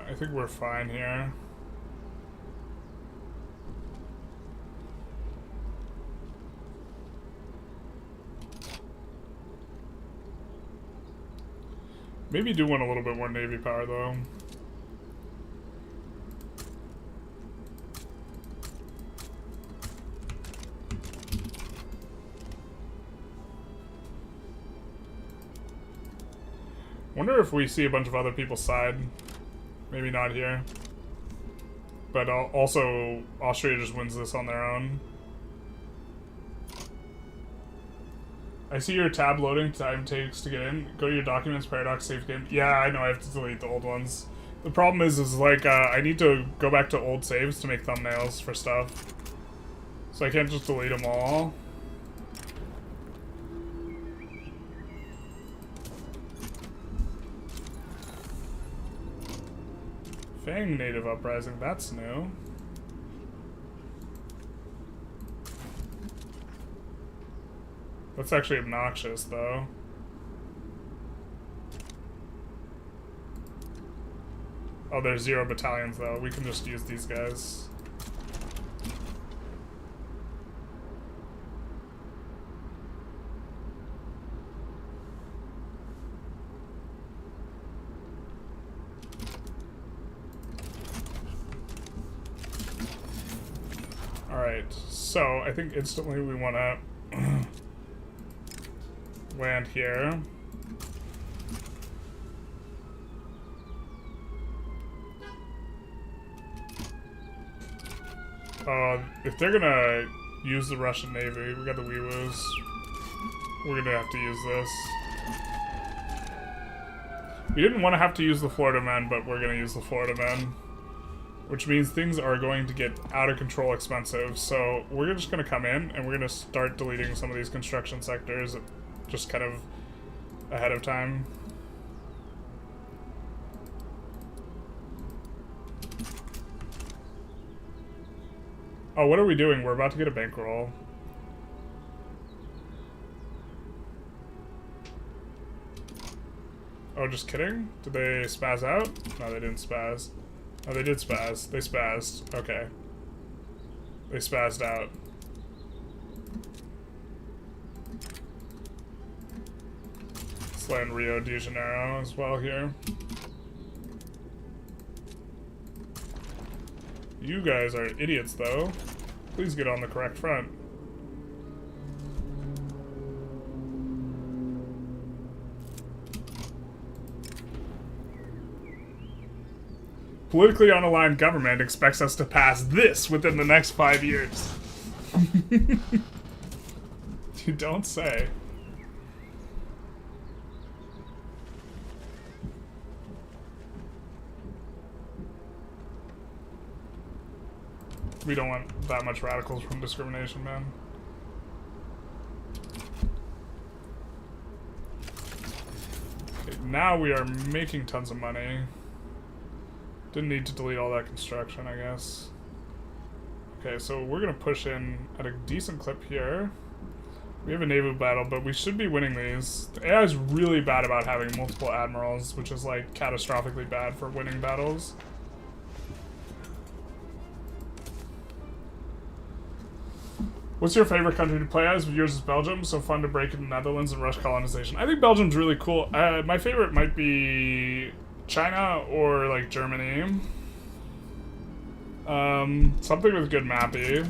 I think we're fine here. Maybe do want a little bit more navy power, though. Wonder if we see a bunch of other people's side. Maybe not here. But also, Austria just wins this on their own. I see your tab loading. Time takes to get in. Go to your documents, paradox, save game. Yeah, I know I have to delete the old ones. The problem is like, I need to go back to old saves to make thumbnails for stuff. So I can't just delete them all. Fang native uprising, that's new. That's actually obnoxious, though. Oh, there's 0 battalions, though. We can just use these guys. Alright, so I think instantly we want to land here. If they're gonna use the Russian Navy, we got the Weewoos. We're gonna have to use this. We didn't want to have to use the Florida men, but we're gonna use the Florida men. Which means things are going to get out of control expensive. So we're just gonna come in and we're gonna start deleting some of these construction sectors just kind of ahead of time. Oh, what are we doing? We're about to get a bankroll. Oh, just kidding? Did they spaz out? No, they didn't spaz. Oh, they did spaz. They spazzed. Okay. They spazzed out. Let's land Rio de Janeiro as well here. You guys are idiots, though. Please get on the correct front. Politically unaligned government expects us to pass this within the next 5 years. You don't say. We don't want that much radicals from discrimination, man. Okay, now we are making tons of money. Didn't need to delete all that construction, I guess. Okay, so we're gonna push in at a decent clip here. We have a naval battle, but we should be winning these. The AI is really bad about having multiple admirals, which is like catastrophically bad for winning battles. What's your favorite country to play as? Yours is Belgium, so fun to break in the Netherlands and rush colonization. I think Belgium's really cool. My favorite might be China or like Germany. Something with good mappy.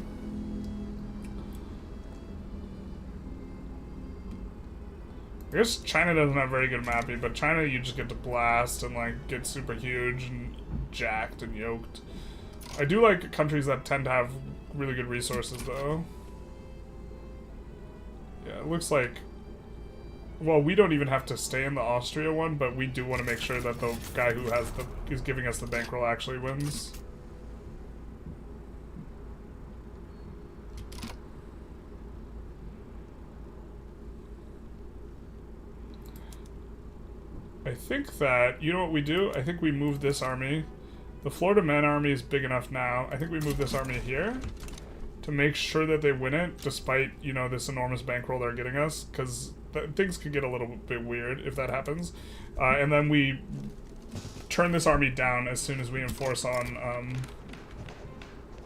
I guess China doesn't have very good mappy, but China you just get to blast and like get super huge and jacked and yoked. I do like countries that tend to have really good resources though. Yeah, it looks like... Well, we don't even have to stay in the Austria one, but we do want to make sure that the guy who has is giving us the bankroll actually wins. I think that... You know what we do? I think we move this army. The Florida Men army is big enough now. I think we move this army here to make sure that they win it, despite, you know, this enormous bankroll they're getting us, because things could get a little bit weird if that happens. And then we turn this army down as soon as we enforce on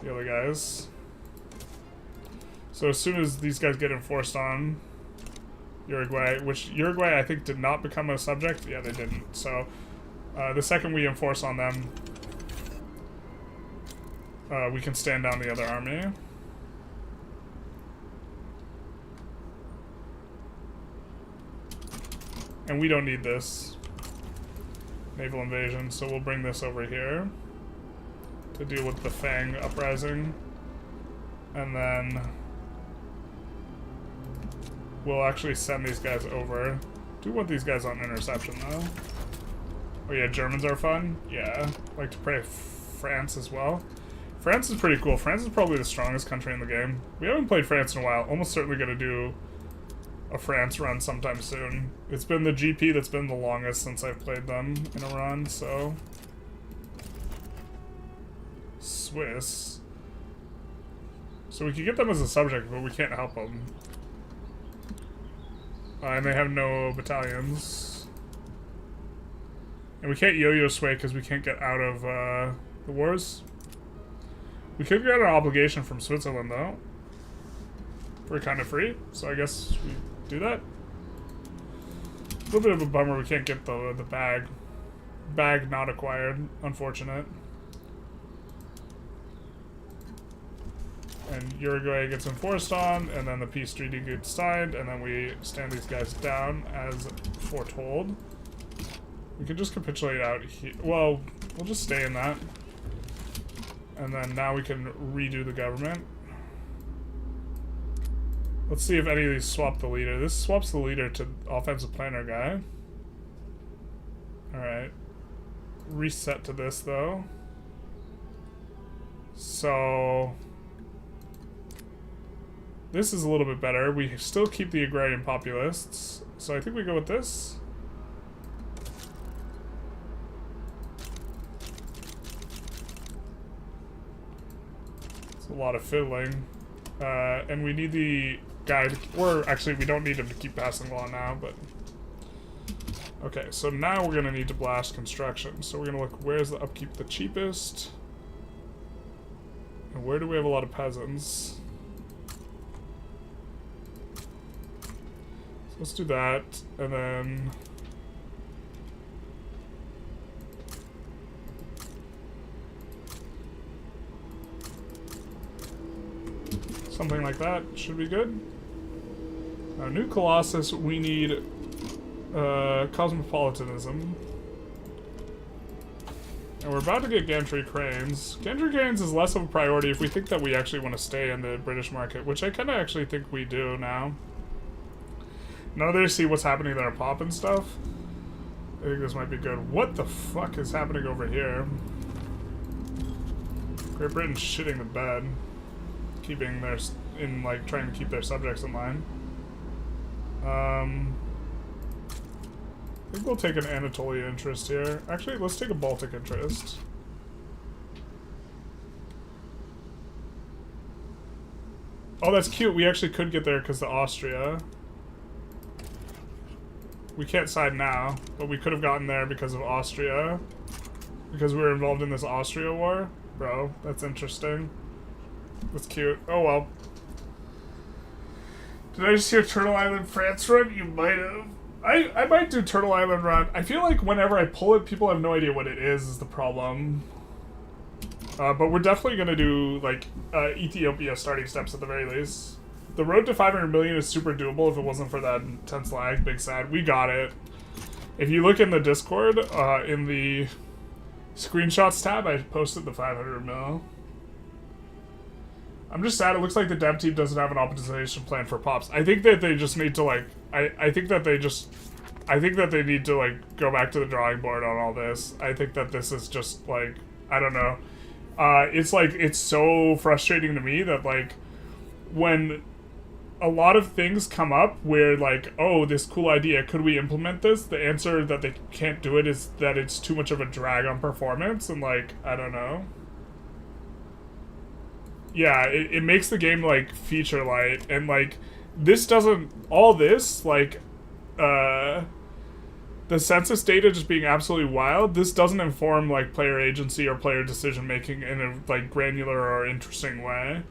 the other guys. So as soon as these guys get enforced on Uruguay, which Uruguay I think did not become a subject. Yeah, they didn't. So the second we enforce on them, we can stand down the other army. And we don't need this. naval invasion. So we'll bring this over here to deal with the Fang uprising. And then we'll actually send these guys over. Do want these guys on interception though. Oh yeah, Germans are fun. Yeah, like to play France as well. France is pretty cool. France is probably the strongest country in the game. We haven't played France in a while. Almost certainly gonna do a France run sometime soon. It's been the GP that's been the longest since I've played them in a run, so. Swiss. So we could get them as a subject, but we can't help them. And they have no battalions. And we can't yo-yo sway because we can't get out of the wars. We could get an obligation from Switzerland, though. We're kind of free, so I guess we do that. A little bit of a bummer we can't get the bag. Bag not acquired. Unfortunate. And Uruguay gets enforced on, and then the peace treaty gets signed, and then we stand these guys down as foretold. We can just capitulate out here. Well, we'll just stay in that. And then now we can redo the government. Let's see if any of these swap the leader. This swaps the leader to offensive planner guy. Alright. Reset to this, though. So this is a little bit better. We still keep the agrarian populists. So I think we go with this. It's a lot of fiddling. And we need the guy to, or actually we don't need him to keep passing law now, but okay, so now we're gonna need to blast construction. So we're gonna look, where's the upkeep the cheapest? And where do we have a lot of peasants? So let's do that, and then something like that should be good. Now, new Colossus, we need cosmopolitanism. And we're about to get gantry cranes. Gantry cranes is less of a priority if we think that we actually want to stay in the British market, which I kind of actually think we do now. Now they see what's happening there, pop and stuff. I think this might be good. What the fuck is happening over here? Great Britain's shitting the bed. Keeping their, like, trying to keep their subjects in line. I think we'll take an Anatolia interest here. Actually, let's take a Baltic interest. Oh, that's cute. We actually could get there because of Austria. We can't side now, but we could have gotten there because of Austria. Because we were involved in this Austria war. Bro, that's interesting. That's cute. Oh well. Did I just hear Turtle Island France run? You might have. I might do Turtle Island run. I feel like whenever I pull it, people have no idea what it is the problem. But we're definitely going to do, like, Ethiopia starting steps at the very least. The road to 500 million is super doable if it wasn't for that intense lag. Big sad. We got it. If you look in the Discord, in the screenshots tab, I posted the 500 mil. I'm just sad. It looks like the dev team doesn't have an optimization plan for pops. I think that they just need to, like, I think that they need to, like, go back to the drawing board on all this. I think that this is just, like, I don't know. It's, like, it's so frustrating to me that, like, when a lot of things come up where, like, oh, this cool idea, could we implement this? The answer that they can't do it is that it's too much of a drag on performance, and, like, I don't know. Yeah, it makes the game, like, feature light, and, like, this doesn't, all this, like, the census data just being absolutely wild, this doesn't inform, like, player agency or player decision making in a, like, granular or interesting way,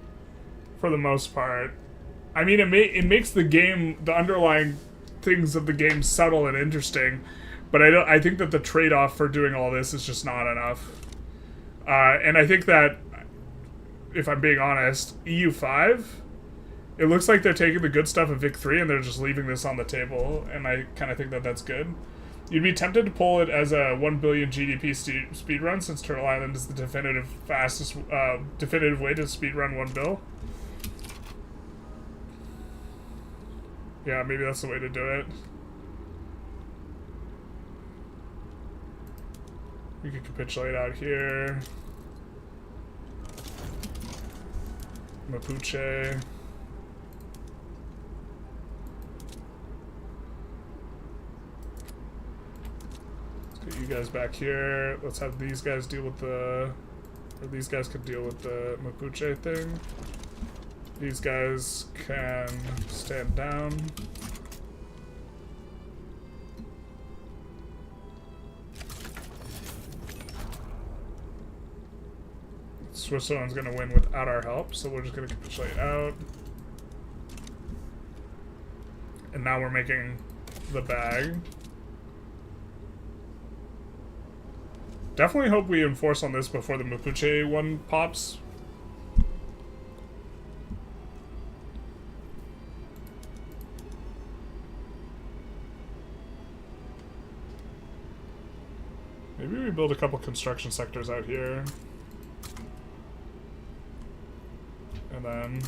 for the most part. I mean, it makes the game, the underlying things of the game subtle and interesting, but I think that the trade-off for doing all this is just not enough. And I think that, if I'm being honest, EU5, it looks like they're taking the good stuff of Vic 3 and they're just leaving this on the table, and I kind of think that that's good. You'd be tempted to pull it as a 1 billion GDP speed run, since Turtle Island is the definitive way to speed run 1 bill. Yeah, maybe that's the way to do it. We could capitulate out here. Mapuche. Let's get you guys back here. Let's have these guys deal with the... Or these guys could deal with the Mapuche thing. These guys can stand down. Switzerland's gonna win without our help, so we're just gonna capitulate out. And now we're making the bag. Definitely hope we enforce on this before the Mapuche one pops. Maybe we build a couple construction sectors out here. And then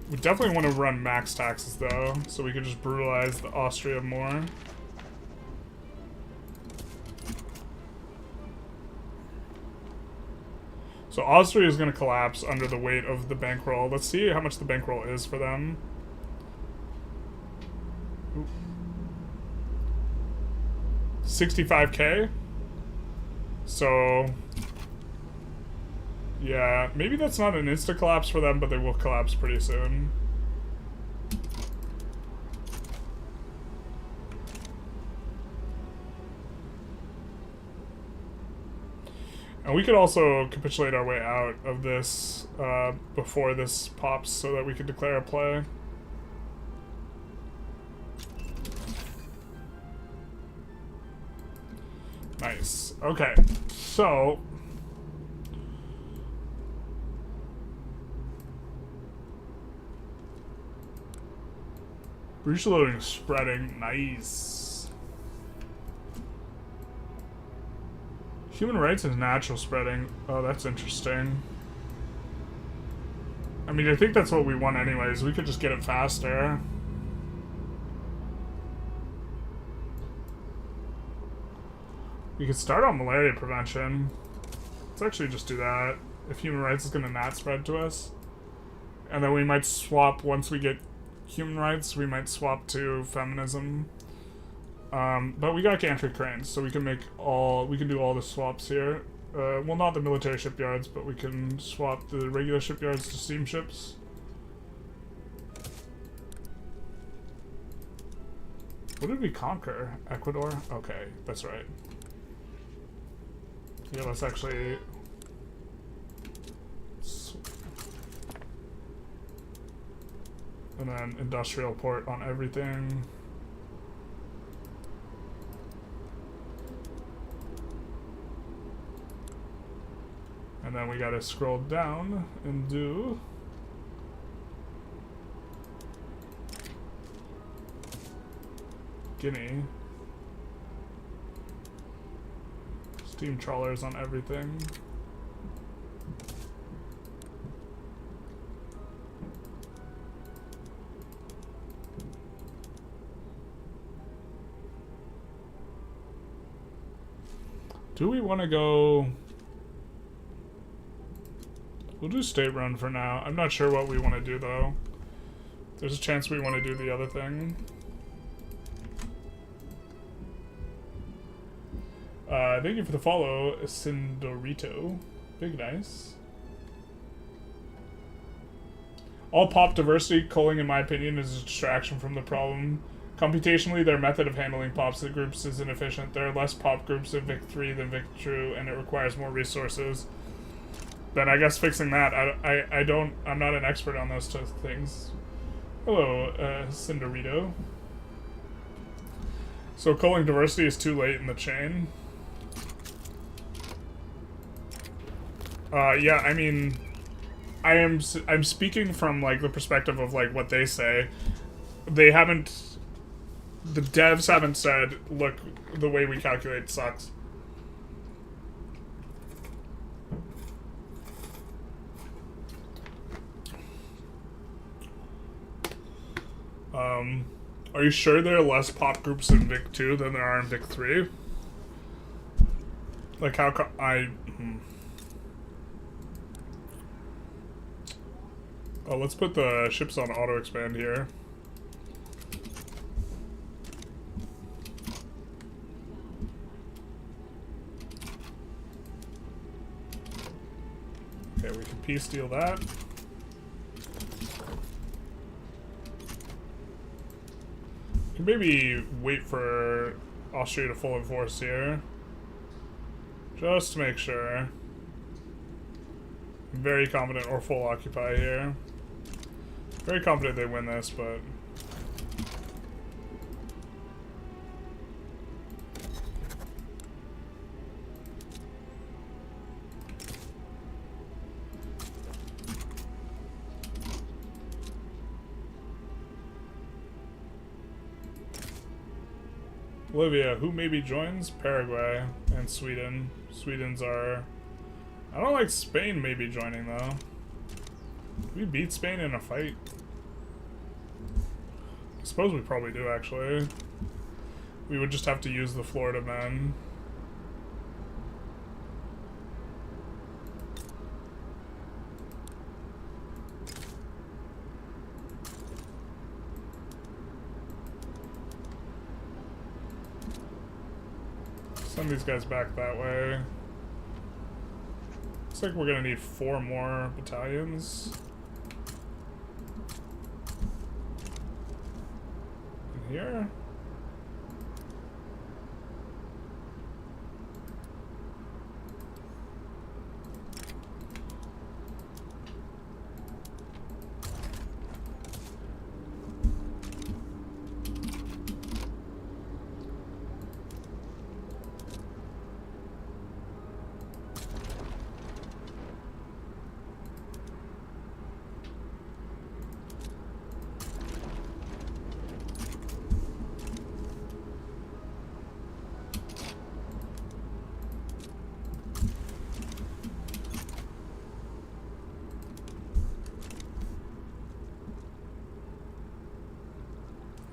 we definitely want to run max taxes though, so we can just brutalize the Austria more. So Austria is going to collapse under the weight of the bankroll. Let's see how much the bankroll is for them. Oop. 65K. So yeah, maybe that's not an insta collapse for them, but they will collapse pretty soon. And we could also capitulate our way out of this before this pops so that we could declare a play. Nice. Okay, so breach loading is spreading. Nice. Human rights is natural spreading. Oh, that's interesting. I mean, I think that's what we want anyways. We could just get it faster. We could start on malaria prevention. Let's actually just do that. If human rights is going to not spread to us. And then we might swap, once we get human rights, we might swap to feminism. But we got gantry cranes, so we can make all, we can do all the swaps here. Well, not the military shipyards, but we can swap the regular shipyards to steamships. What did we conquer? Ecuador? Okay, that's right. Yeah, let's actually... And then industrial port on everything. And then we gotta scroll down and do... Guinea. Steam trawlers on everything. Do we want to go... We'll do state run for now. I'm not sure what we want to do though. There's a chance we want to do the other thing. Thank you for the follow, Sindorito. Big nice. All pop diversity culling, in my opinion, is a distraction from the problem. Computationally, their method of handling pops groups is inefficient. There are less pop groups of Vic3 than Vic2, and it requires more resources. Then I guess fixing that, I'm not an expert on those two things. Hello, Sindorito. So culling diversity is too late in the chain. Yeah, I mean, I'm speaking from like the perspective of like what they say. they haven't... The devs haven't said, look, the way we calculate sucks. Are you sure there are less pop groups in Vic 2 than there are in Vic 3? Like, how Oh, let's put the ships on auto-expand here. Okay, we can peace deal that. Can maybe wait for Austria to full enforce here. Just to make sure. I'm very confident, or full occupy here. Very confident they win this, but... Bolivia, who maybe joins? Paraguay and Sweden. Sweden's are... I don't like Spain maybe joining, though. Did we beat Spain in a fight? I suppose we probably do, actually. We would just have to use the Florida men. Send these guys back that way. Looks like we're gonna need 4 more battalions. In here.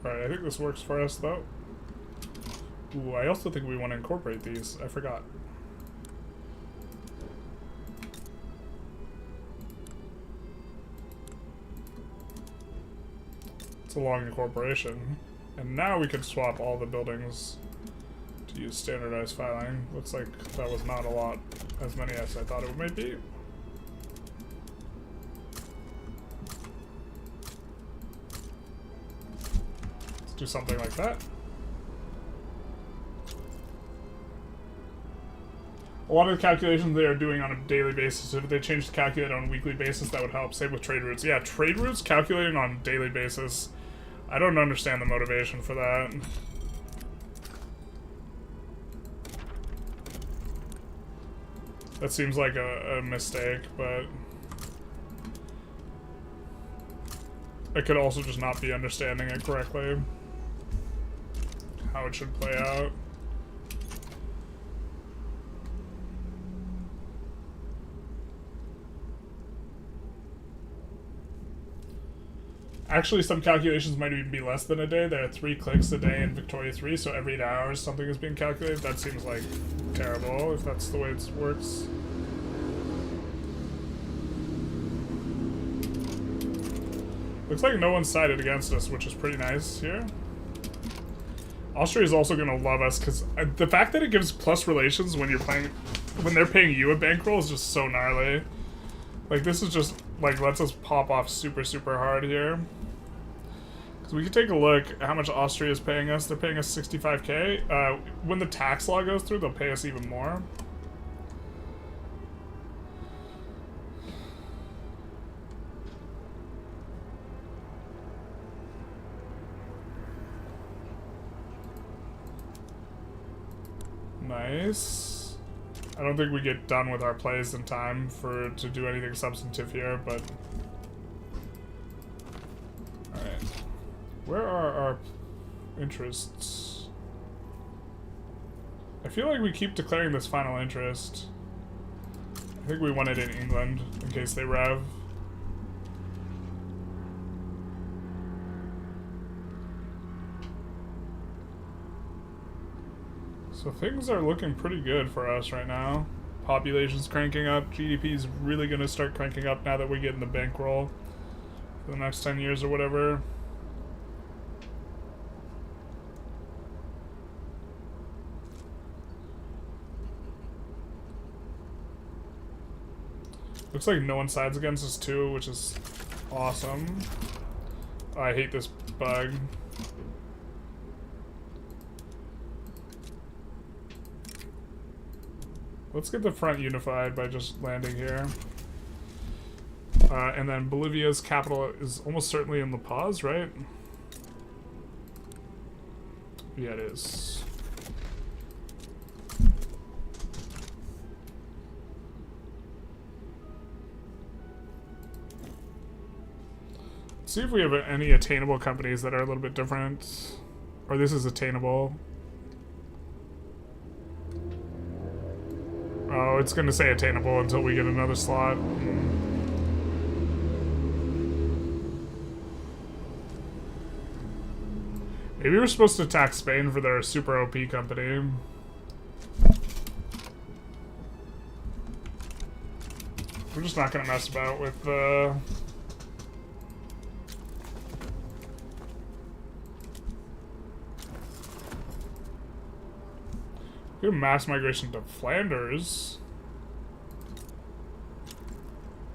Alright, I think this works for us, though. Ooh, I also think we want to incorporate these. I forgot. It's a long incorporation. And now we can swap all the buildings to use standardized filing. Looks like that was not a lot, as many as I thought it might be. Do something like that. A lot of the calculations they are doing on a daily basis, if they change to calculate on a weekly basis, that would help. Same with trade routes. Yeah, trade routes calculating on a daily basis. I don't understand the motivation for that. That seems like a mistake, but I could also just not be understanding it correctly. How it should play out. Actually, some calculations might even be less than a day. There are 3 clicks a day in Victoria 3, so every 8 hours something is being calculated. That seems like terrible, if that's the way it works. Looks like no one's sided against us, which is pretty nice here. Austria is also gonna love us because the fact that it gives plus relations when you're playing, when they're paying you a bankroll is just so gnarly. Like, this is just like lets us pop off super hard here. Because we can take a look at how much Austria is paying us. They're paying us 65k. When the tax law goes through, they'll pay us even more. Nice. I don't think we get done with our plays in time to do anything substantive here, but... Alright. Where are our interests? I feel like we keep declaring this final interest. I think we want it in England, in case they rev. So things are looking pretty good for us right now. Population's cranking up. GDP's really going to start cranking up now that we get in the bankroll for the next 10 years or whatever. Looks like no one sides against us too, which is awesome. Oh, I hate this bug. Let's get the front unified by just landing here. And then Bolivia's capital is almost certainly in La Paz, right? Yeah, it is. Let's see if we have any attainable companies that are a little bit different. Or this is attainable. Oh, it's gonna say attainable until we get another slot. Maybe we're supposed to attack Spain for their super OP company. We're just not gonna mess about with the... Good mass migration to Flanders.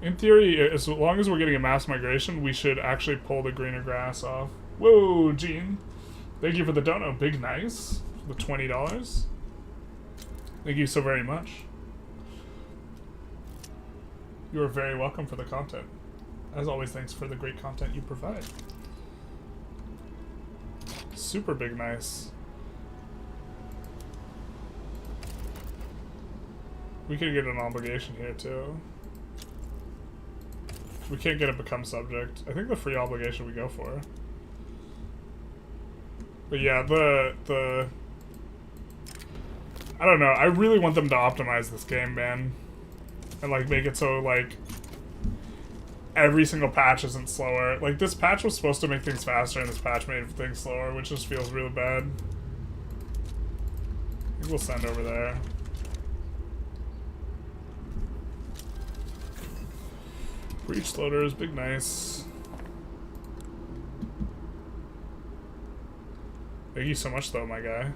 In theory, as long as we're getting a mass migration, we should actually pull the greener grass off. Whoa, Gene. Thank you for the dono. Big nice. For the $20. Thank you so very much. You are very welcome for the content. As always, thanks for the great content you provide. Super big nice. We could get an obligation here too. We can't get a become subject. I think the free obligation we go for. But yeah, the I don't know. I really want them to optimize this game, man. And like make it so like every single patch isn't slower. Like this patch was supposed to make things faster and this patch made things slower, which just feels really bad. I think we'll send over there. Breach loaders, big nice. Thank you so much though, my guy.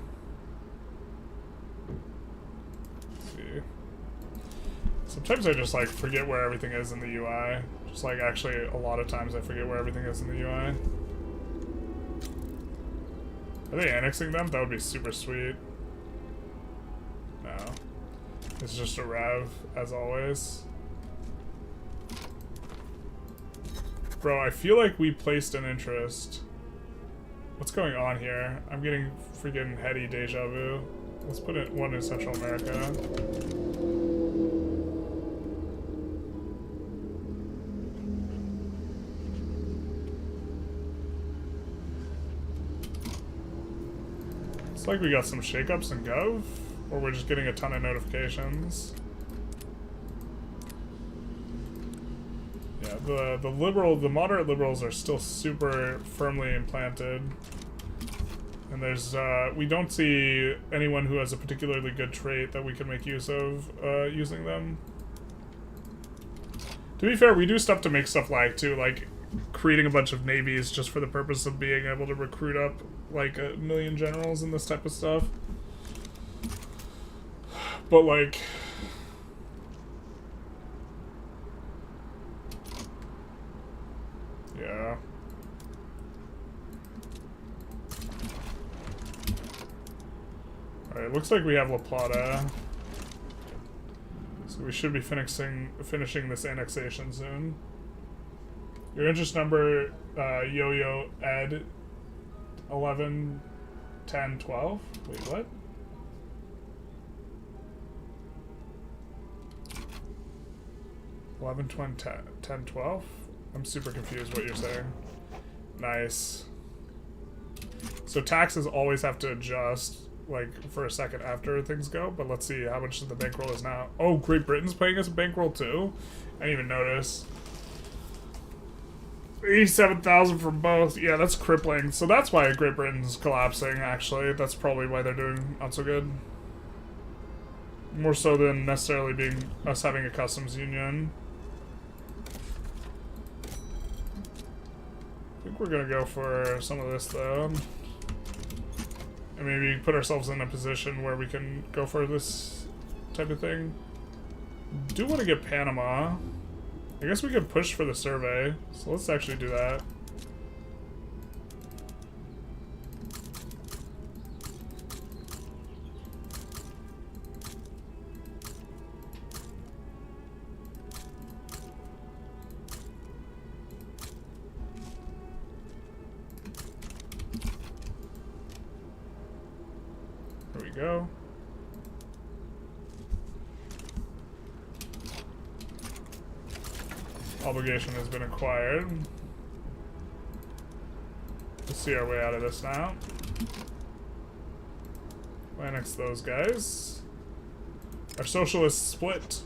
Let's see. Sometimes I just like forget where everything is in the UI. Just like actually a lot of times I forget where everything is in the UI. Are they annexing them? That would be super sweet. No. It's just a rev, as always. Bro, I feel like we placed an interest. What's going on here? I'm getting freaking heady deja vu. Let's put it one in Central America. It's like we got some shakeups in Gov, or we're just getting a ton of notifications. The moderate liberals are still super firmly implanted. And there's, we don't see anyone who has a particularly good trait that we can make use of, using them. To be fair, we do stuff to make stuff lag too, like creating a bunch of navies just for the purpose of being able to recruit up like 1 million generals and this type of stuff. But like... Yeah. Alright, looks like we have La Plata. So we should be finishing this annexation soon. Your interest number, Yo-Yo Ed 11 10 12. Wait, what? $11 20 10 12? I'm super confused what you're saying. Nice. So taxes always have to adjust, like, for a second after things go, but let's see how much the bankroll is now. Oh, Great Britain's paying us a bankroll too? I didn't even notice. 87,000 from both. Yeah, that's crippling. So that's why Great Britain's collapsing, actually. That's probably why they're doing not so good. More so than necessarily being us having a customs union. I think we're gonna go for some of this, though. And maybe put ourselves in a position where we can go for this type of thing. Do want to get Panama. I guess we could push for the survey. So let's actually do that. There we go. Obligation has been acquired. Let's see our way out of this now. Annex those guys. Our socialists split.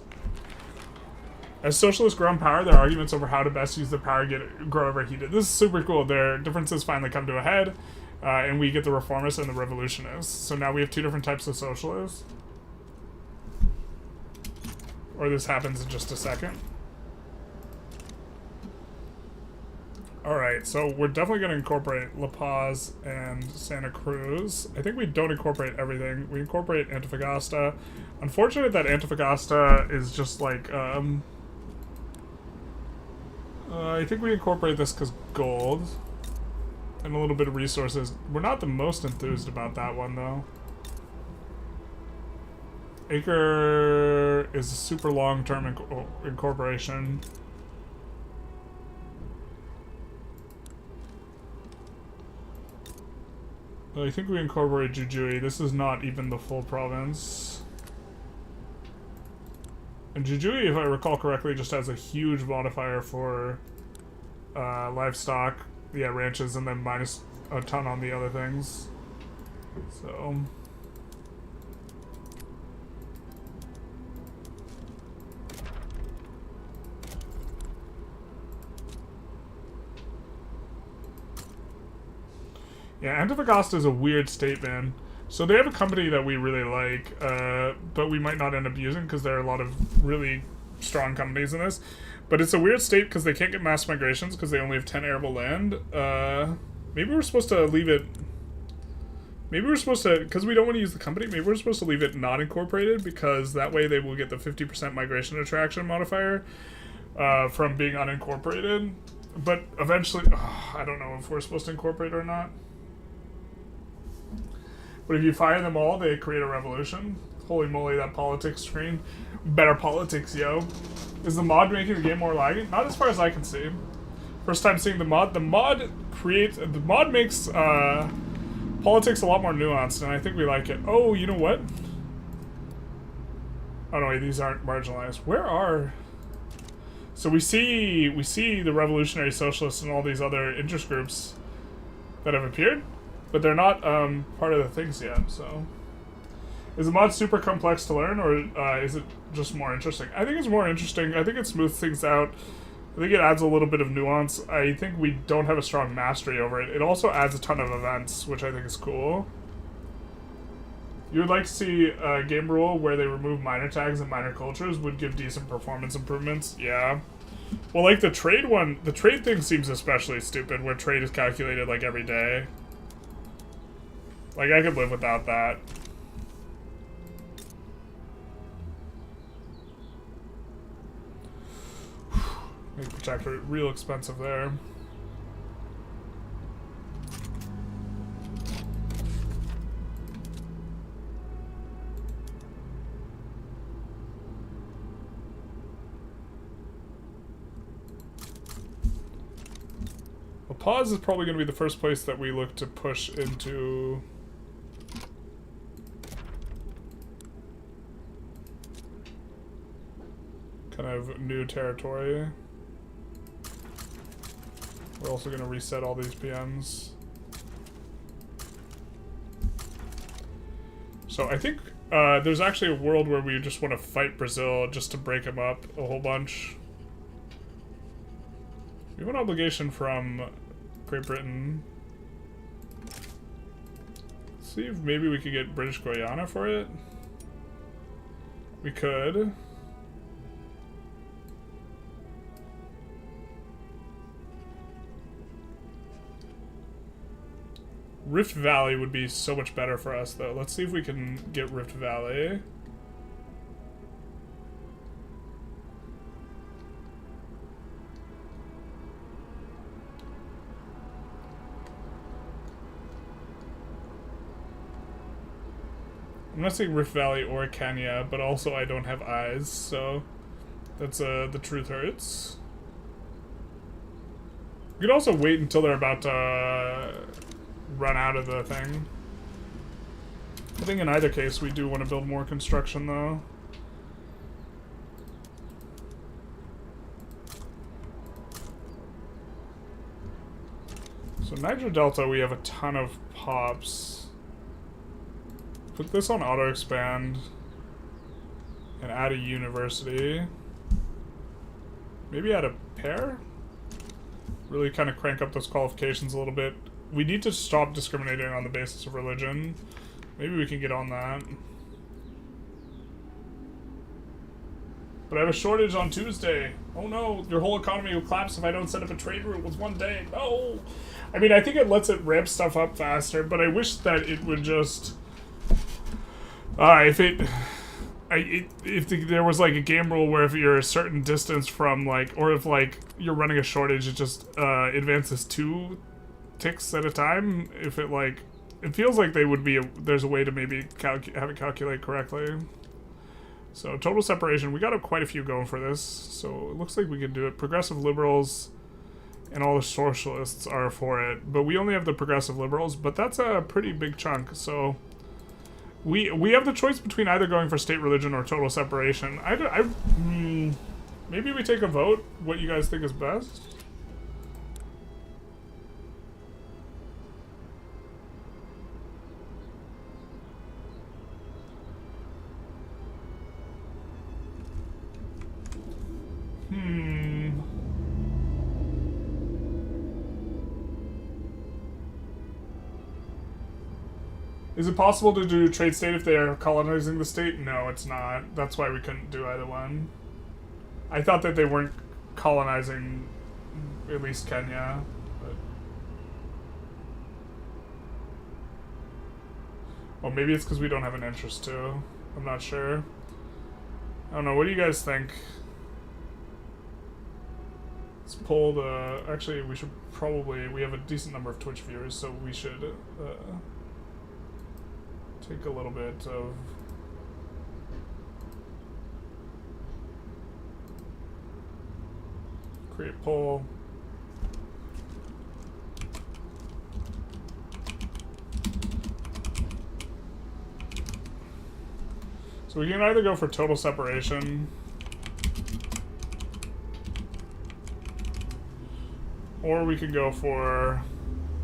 As socialists grow in power, their arguments over how to best use their power grow overheated. This is super cool. Their differences finally come to a head, and we get the reformists and the revolutionists. So now we have two different types of socialists. Or this happens in just a second. Alright, so we're definitely going to incorporate La Paz and Santa Cruz. I think we don't incorporate everything. We incorporate Antofagasta. Unfortunate that Antofagasta is just like, I think we incorporate this because gold. And a little bit of resources. We're not the most enthused about that one, though. Acre is a super long-term incorporation. I think we incorporate Jujuy. This is not even the full province. And Jujuy, if I recall correctly, just has a huge modifier for livestock. Yeah, ranches, and then minus a ton on the other things. So... yeah, Antofagasta is a weird state, man. So they have a company that we really like, but we might not end up using because there are a lot of really strong companies in this. But it's a weird state because they can't get mass migrations because they only have 10 arable land. Maybe we're supposed to leave it... Maybe we're supposed to... Because we don't want to use the company, maybe we're supposed to leave it not incorporated because that way they will get the 50% migration attraction modifier from being unincorporated. But eventually... I don't know if we're supposed to incorporate or not. But if you fire them all, they create a revolution. Holy moly, that politics screen. Better politics, yo. Is the mod making the game more laggy? Not as far as I can see. First time seeing the mod. The mod makes politics a lot more nuanced, and I think we like it. Oh, you know what? Oh no, wait, these aren't marginalized. Where are... So we see the revolutionary socialists and all these other interest groups that have appeared, but they're not part of the things yet, so... Is the mod super complex to learn, or is it just more interesting? I think it's more interesting. I think it smooths things out. I think it adds a little bit of nuance. I think we don't have a strong mastery over it. It also adds a ton of events, which I think is cool. You would like to see a game rule where they remove minor tags and minor cultures would give decent performance improvements. Yeah. Well, like the trade one, the trade thing seems especially stupid, where trade is calculated like every day. Like, I could live without that. Make protector real expensive there. Well, Pause is probably going to be the first place that we look to push into. Kind of new territory. We're also going to reset all these PMs. So I think there's actually a world where we just want to fight Brazil just to break them up a whole bunch. We have an obligation from Great Britain. Let's see if maybe we could get British Guiana for it. We could. Rift Valley would be so much better for us, though. Let's see if we can get Rift Valley. I'm not saying Rift Valley or Kenya, but also I don't have eyes, so that's the truth hurts. We could also wait until they're about to run out of the thing. I think in either case we do want to build more construction, though. So Niger Delta, we have a ton of pops. Put this on auto expand and add a university. Maybe add a pair? Really kind of crank up those qualifications a little bit. We need to stop discriminating on the basis of religion. Maybe we can get on that. But I have a shortage on Tuesday. Oh no, your whole economy will collapse if I don't set up a trade route with one day. No! I mean, I think it lets it ramp stuff up faster, but I wish that it would just... if there was like a game rule where if you're a certain distance from like, or if like you're running a shortage, it just advances 2 ticks at a time. If it like, it feels like they would be, there's a way to maybe have it calculate correctly. So total separation, we got quite a few going for this, so it looks like we can do it. Progressive liberals and all the socialists are for it, but we only have the progressive liberals, but that's a pretty big chunk, so we have the choice between either going for state religion or total separation. Maybe we take a vote, what you guys think is best? Is it possible to do trade state if they are colonizing the state? No, it's not. That's why we couldn't do either one. I thought that they weren't colonizing at least Kenya. But... well, maybe it's because we don't have an interest to. I'm not sure. I don't know. What do you guys think? Let's pull the... actually, we should probably... we have a decent number of Twitch viewers, so we should... take a little bit of create poll. So we can either go for total separation or we could go for,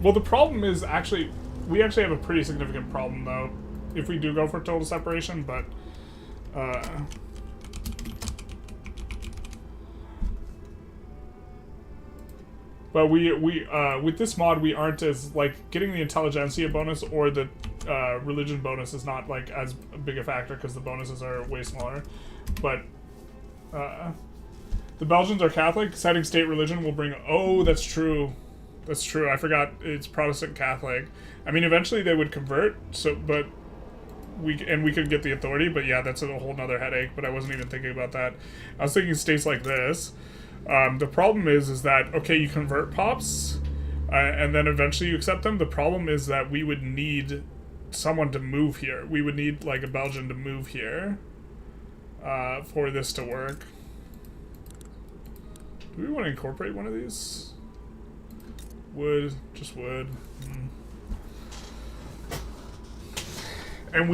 well, the problem is actually we actually have a pretty significant problem though if we do go for total separation, but we with this mod we aren't as like getting the Intelligentsia bonus or the religion bonus is not like as big a factor because the bonuses are way smaller, but the Belgians are Catholic. Setting state religion will bring, oh, that's true. That's true. I forgot it's Protestant Catholic. I mean, eventually they would convert, so, but we could get the authority, but yeah, that's a whole nother headache, but I wasn't even thinking about that. I was thinking states like this. The problem is that, okay, you convert pops, and then eventually you accept them. The problem is that we would need someone to move here. We would need, like, a Belgian to move here for this to work. Do we want to incorporate one of these? Wood, just wood. And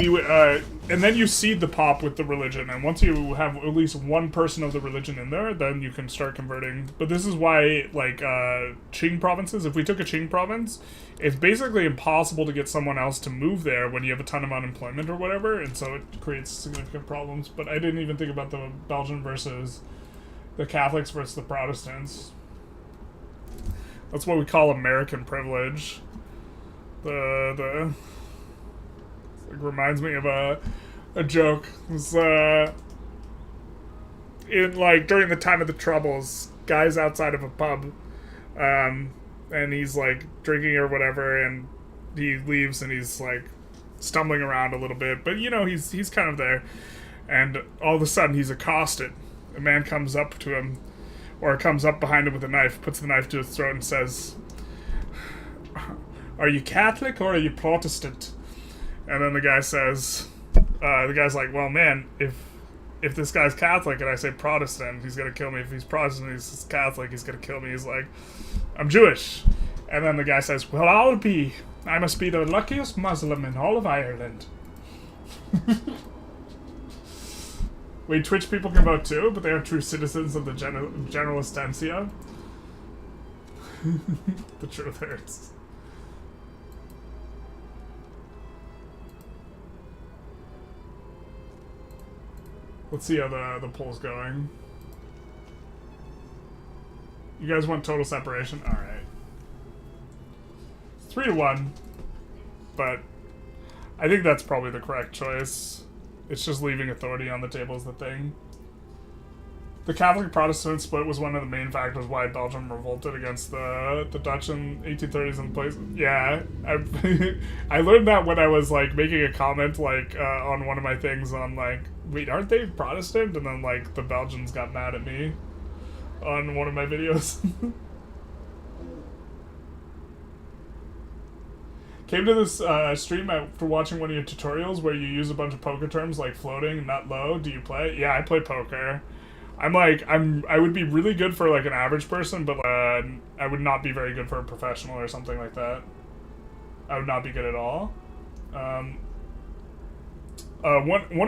and then you seed the pop with the religion, and once you have at least one person of the religion in there, then you can start converting. But this is why, like, Qing provinces, if we took a Qing province, it's basically impossible to get someone else to move there when you have a ton of unemployment or whatever, and so it creates significant problems. But I didn't even think about the Belgian versus the Catholics versus the Protestants. That's what we call American privilege. It reminds me of a joke. It was, in, like, during the time of the Troubles, guys outside of a pub, and he's, like, drinking or whatever, and he leaves, and he's, like, stumbling around a little bit, but, you know, he's kind of there, and all of a sudden he's accosted. A man comes up to him, or comes up behind him with a knife, puts the knife to his throat, and says, "Are you Catholic or are you Protestant?" And then the guy says, the guy's like, "Well, man, if this guy's Catholic and I say Protestant, he's gonna kill me. If he's Protestant, he's Catholic, he's gonna kill me." He's like, "I'm Jewish." And then the guy says, "Well, I must be the luckiest Muslim in all of Ireland." Wait, Twitch people can vote too, but they are true citizens of the Generalistensia. The truth hurts. Let's see how the poll's going. You guys want total separation? Alright. 3-1. But I think that's probably the correct choice. It's just leaving authority on the table is the thing. The Catholic-Protestant split was one of the main factors why Belgium revolted against the Dutch in 1830s and places. Yeah, I learned that when I was, like, making a comment, like, on one of my things on, like, wait, aren't they Protestant? And then, like, the Belgians got mad at me on one of my videos. Came to this stream after watching one of your tutorials where you use a bunch of poker terms like floating, nut low. Do you play? Yeah, I play poker. I would be really good for, like, an average person, but I would not be very good for a professional or something like that. I would not be good at all. One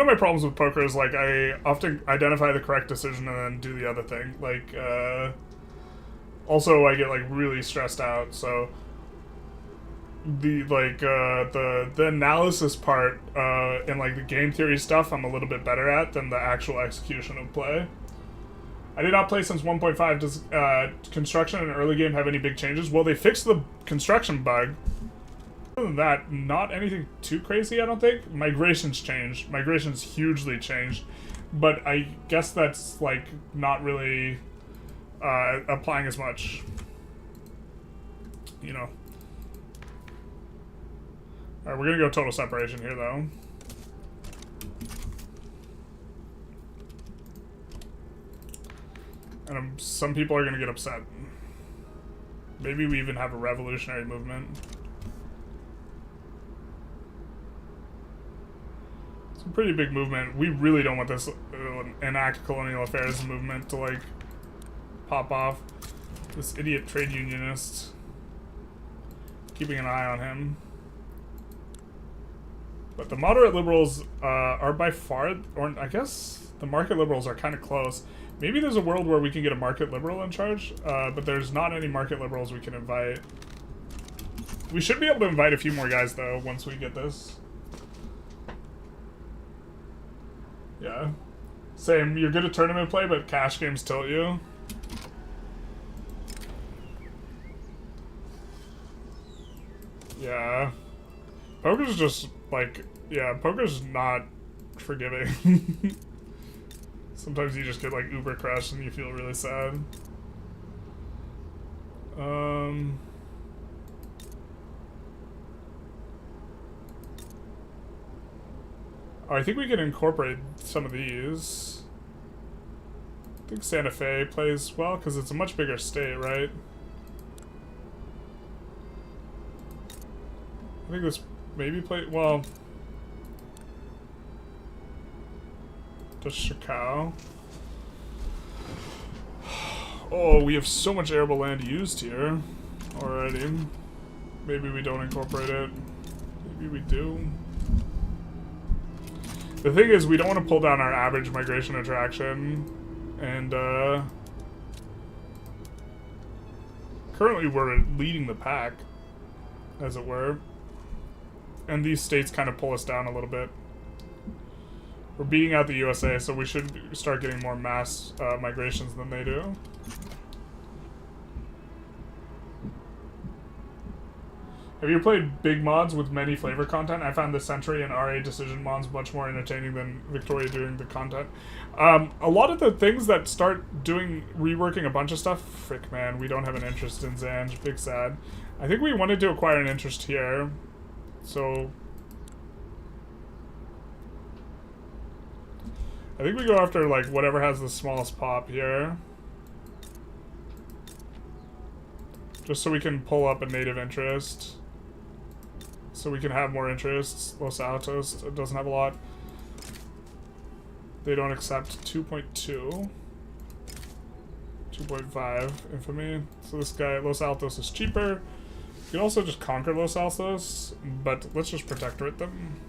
of my problems with poker is, like, I often identify the correct decision and then do the other thing. Like, also I get, like, really stressed out, so the analysis part and, like, the game theory stuff I'm a little bit better at than the actual execution of play. I did not play since 1.5. Does construction in an early game have any big changes? Well, they fixed the construction bug. Other than that, not anything too crazy, I don't think. Migration's changed. Migration's hugely changed. But I guess that's, like, not really applying as much. You know. Alright, we're gonna go total separation here, though. And some people are gonna get upset. Maybe we even have a revolutionary movement. It's a pretty big movement. We really don't want this enact colonial affairs movement to, like, pop off. This idiot trade unionist. Keeping an eye on him. But the moderate liberals are by far, or I guess the market liberals are kind of close. Maybe there's a world where we can get a market liberal in charge, but there's not any market liberals we can invite. We should be able to invite a few more guys, though, once we get this. Yeah. Same, you're good at tournament play, but cash games tilt you. Yeah. Poker's just, like, yeah, poker's not forgiving. Sometimes you just get, like, uber crushed and you feel really sad. Oh, I think we can incorporate some of these. I think Santa Fe plays well, because it's a much bigger state, right? I think this maybe play well. Does Chicago? Oh, we have so much arable land used here already. Maybe we don't incorporate it. Maybe we do. The thing is, we don't want to pull down our average migration attraction, and currently we're leading the pack, as it were, and these states kind of pull us down a little bit. We're beating out the USA, so we should start getting more mass migrations than they do. Have you played big mods with many flavor content? I found the Century and RA decision mods much more entertaining than Victoria doing the content. A lot of the things that start reworking a bunch of stuff, frick man, we don't have an interest in Zanj, big sad. I think we wanted to acquire an interest here, so I think we go after like whatever has the smallest pop here. Just so we can pull up a native interest. So we can have more interests. Los Altos doesn't have a lot. They don't accept 2.2. 2.5 infamy. So this guy, Los Altos, is cheaper. You can also just conquer Los Altos, but let's just protectorate them.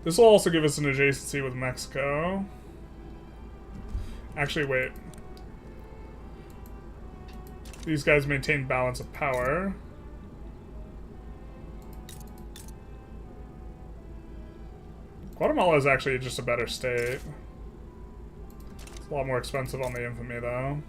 This will also give us an adjacency with Mexico. Actually, wait. These guys maintain balance of power. Guatemala is actually just a better state. It's a lot more expensive on the infamy, though.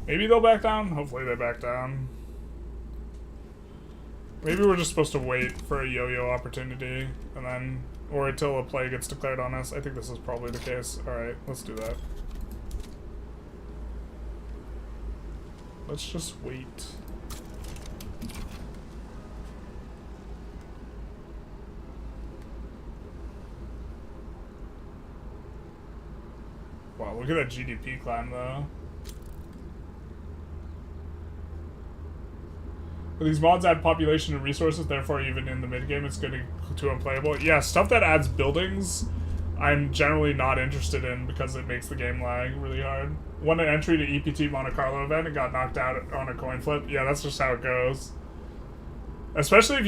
Maybe they'll back down. Hopefully they back down. Maybe we're just supposed to wait for a yo-yo opportunity, and then, or until a play gets declared on us. I think this is probably the case. Alright, let's do that. Let's just wait. Wow, look at that GDP climb, though. But these mods add population and resources, therefore even in the mid-game it's getting too unplayable. Yeah, stuff that adds buildings, I'm generally not interested in because it makes the game lag really hard. Won an entry to EPT Monte Carlo event and got knocked out on a coin flip. Yeah, that's just how it goes. Especially if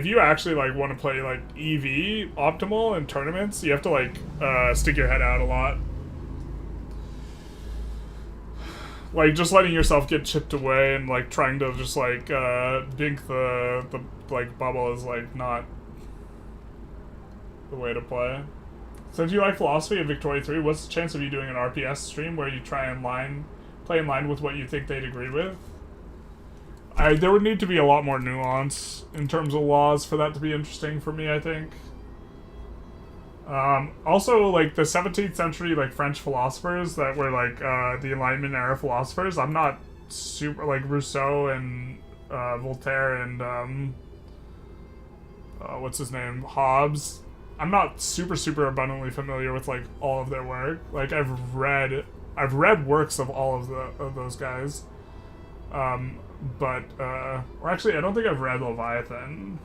you actually want to play EV optimal in tournaments, you have to stick your head out a lot. Just letting yourself get chipped away and trying to just dink the bubble is not the way to play. So do you like philosophy of Victoria 3? What's the chance of you doing an RPS stream where you try and play in line with what you think they'd agree with? There would need to be a lot more nuance in terms of laws for that to be interesting for me, I think. Also, the 17th century, French philosophers that were, the Enlightenment era philosophers, I'm not super, Rousseau and, Voltaire and, what's his name, Hobbes. I'm not super abundantly familiar with, all of their work. I've read works of all of those guys. Or actually, I don't think I've read Leviathan.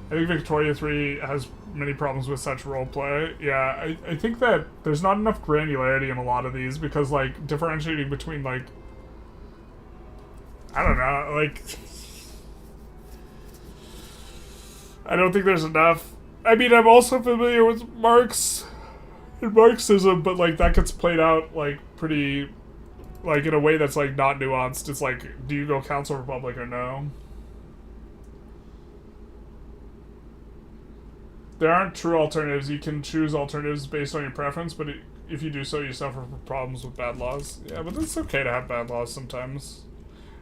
I think Victoria 3 has many problems with such roleplay. Yeah, I think that there's not enough granularity in a lot of these because, differentiating between, I don't know, I don't think there's enough. I mean, I'm also familiar with Marx and Marxism, but, that gets played out, pretty, in a way that's, not nuanced. It's do you go Council Republic or no? There aren't true alternatives. You can choose alternatives based on your preference, but if you do so, you suffer from problems with bad laws. Yeah, but it's okay to have bad laws sometimes.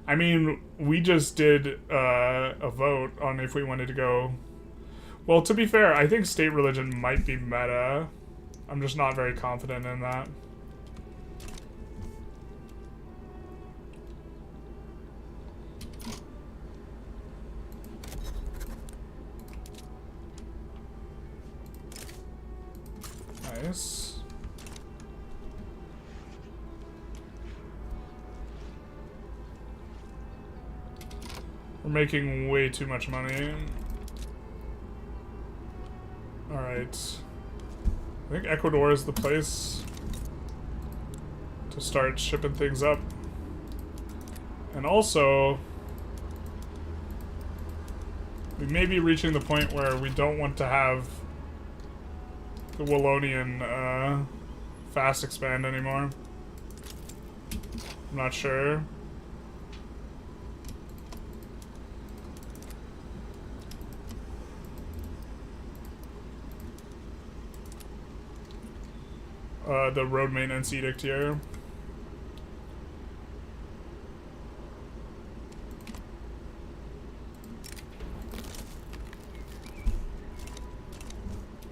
I mean, we just did a vote on if we wanted to go... Well, to be fair, I think state religion might be meta. I'm just not very confident in that. Nice. We're making way too much money. Alright. I think Ecuador is the place to start shipping things up. And also, we may be reaching the point where we don't want to have the Wallonian fast expand anymore. I'm not sure. The road maintenance edict here.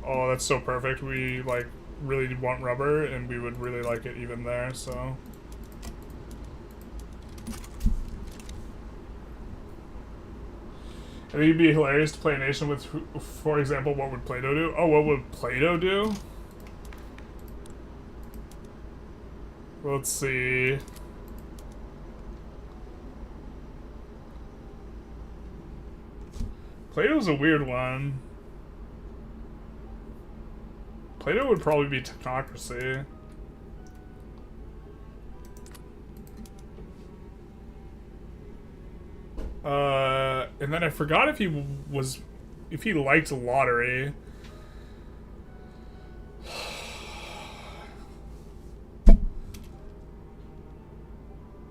Oh, that's so perfect. We, like, really want rubber, and we would really like it even there, so... I think it'd be hilarious to play a nation with, for example, what would Plato do? Oh, what would Plato do? Let's see. Plato's a weird one. Plato would probably be technocracy. And then I forgot if he liked lottery.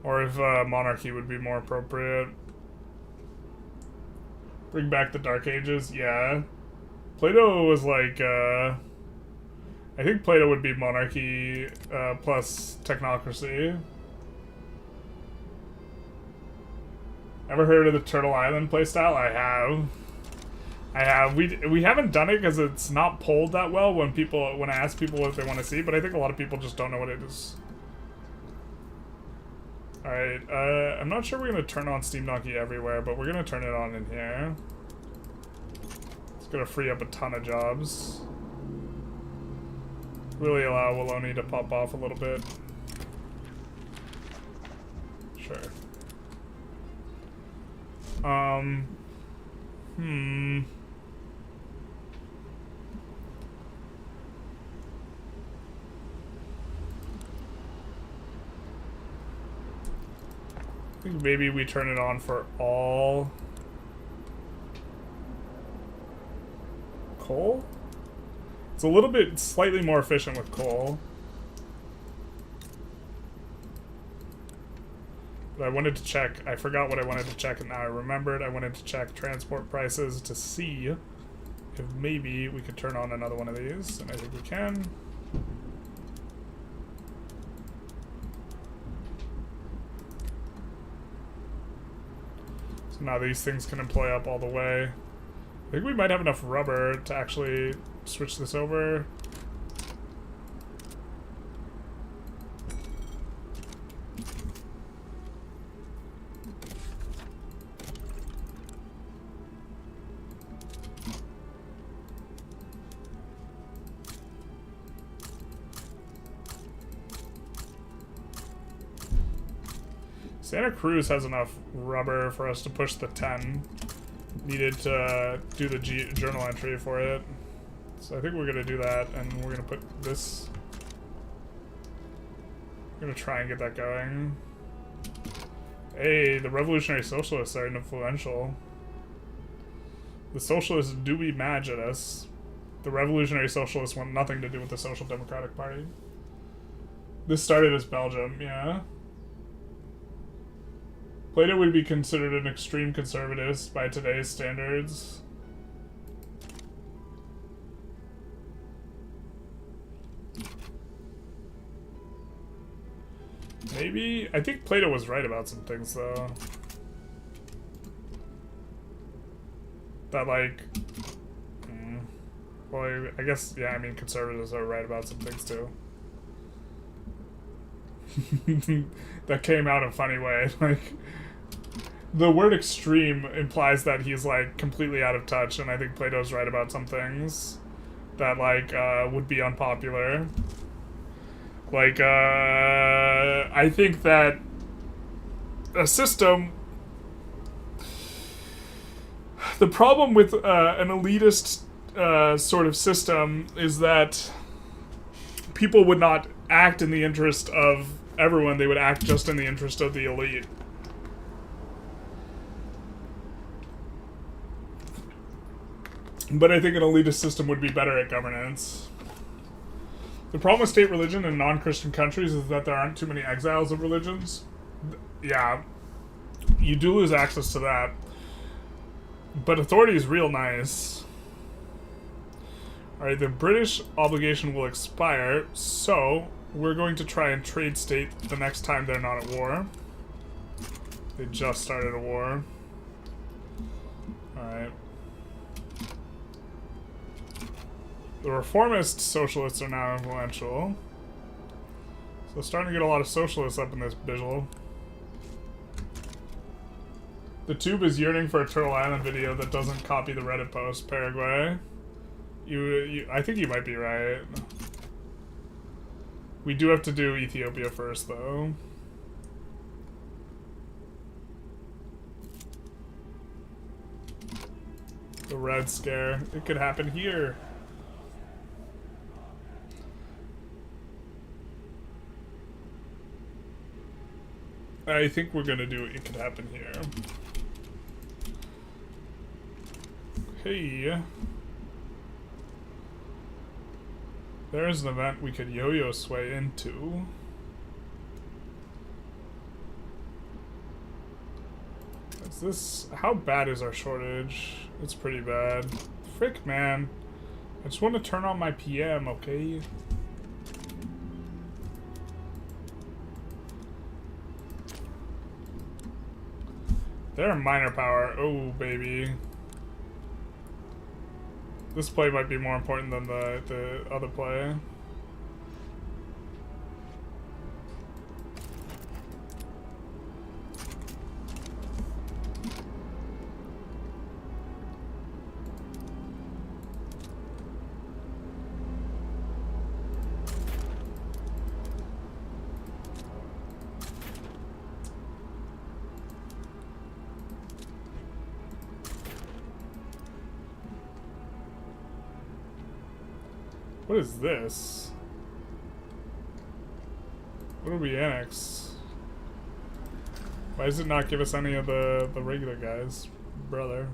Or if monarchy would be more appropriate. Bring back the Dark Ages, yeah. Plato was like, I think Plato would be monarchy plus technocracy. Ever heard of the Turtle Island playstyle? I have. We haven't done it because it's not polled that well when I ask people what they want to see, but I think a lot of people just don't know what it is. Alright, I'm not sure we're going to turn on Steam Donkey everywhere, but we're going to turn it on in here. It's going to free up a ton of jobs. Really allow Wallonie to pop off a little bit. Sure. I think maybe we turn it on for all coal? It's a little bit slightly more efficient with coal. But I wanted to check, I forgot what I wanted to check and now I remembered. I wanted to check transport prices to see if maybe we could turn on another one of these, and I think we can. So now these things can employ up all the way. I think we might have enough rubber to actually switch this over. Santa Cruz has enough rubber for us to push the 10 needed to do the journal entry for it. So I think we're gonna do that, and we're gonna put this. We're gonna try and get that going. Hey, the Revolutionary Socialists are influential. The Socialists do be mad at us. The Revolutionary Socialists want nothing to do with the Social Democratic Party. This started as Belgium, yeah. Plato would be considered an extreme conservativist by today's standards. Maybe? I think Plato was right about some things, though. That, like... well, I guess, yeah, I mean, conservatives are right about some things, too. That came out in a funny way. Like, the word extreme implies that he's, like, completely out of touch, and I think Plato's right about some things that, like, would be unpopular. Like, I think that a system... The problem with an elitist sort of system is that people would not act in the interest of everyone, they would act just in the interest of the elite. But I think an elitist system would be better at governance. The problem with state religion in non-Christian countries is that there aren't too many exiles of religions. Yeah, you do lose access to that. But authority is real nice. Alright, the British obligation will expire, so we're going to try and trade state the next time they're not at war. They just started a war. Alright. The reformist socialists are now influential. So starting to get a lot of socialists up in this bizzle. The tube is yearning for a Turtle Island video that doesn't copy the Reddit post. Paraguay. I think you might be right. We do have to do Ethiopia first, though. The Red Scare. It could happen here. I think we're gonna do it could happen here. Hey. There's an event we could yo-yo sway into. Is this... How bad is our shortage? It's pretty bad. Frick, man. I just want to turn on my PM, okay? They're a minor power. Oh, baby. This play might be more important than the other play. What is this? What did we annex? Why does it not give us any of the regular guys? Brother.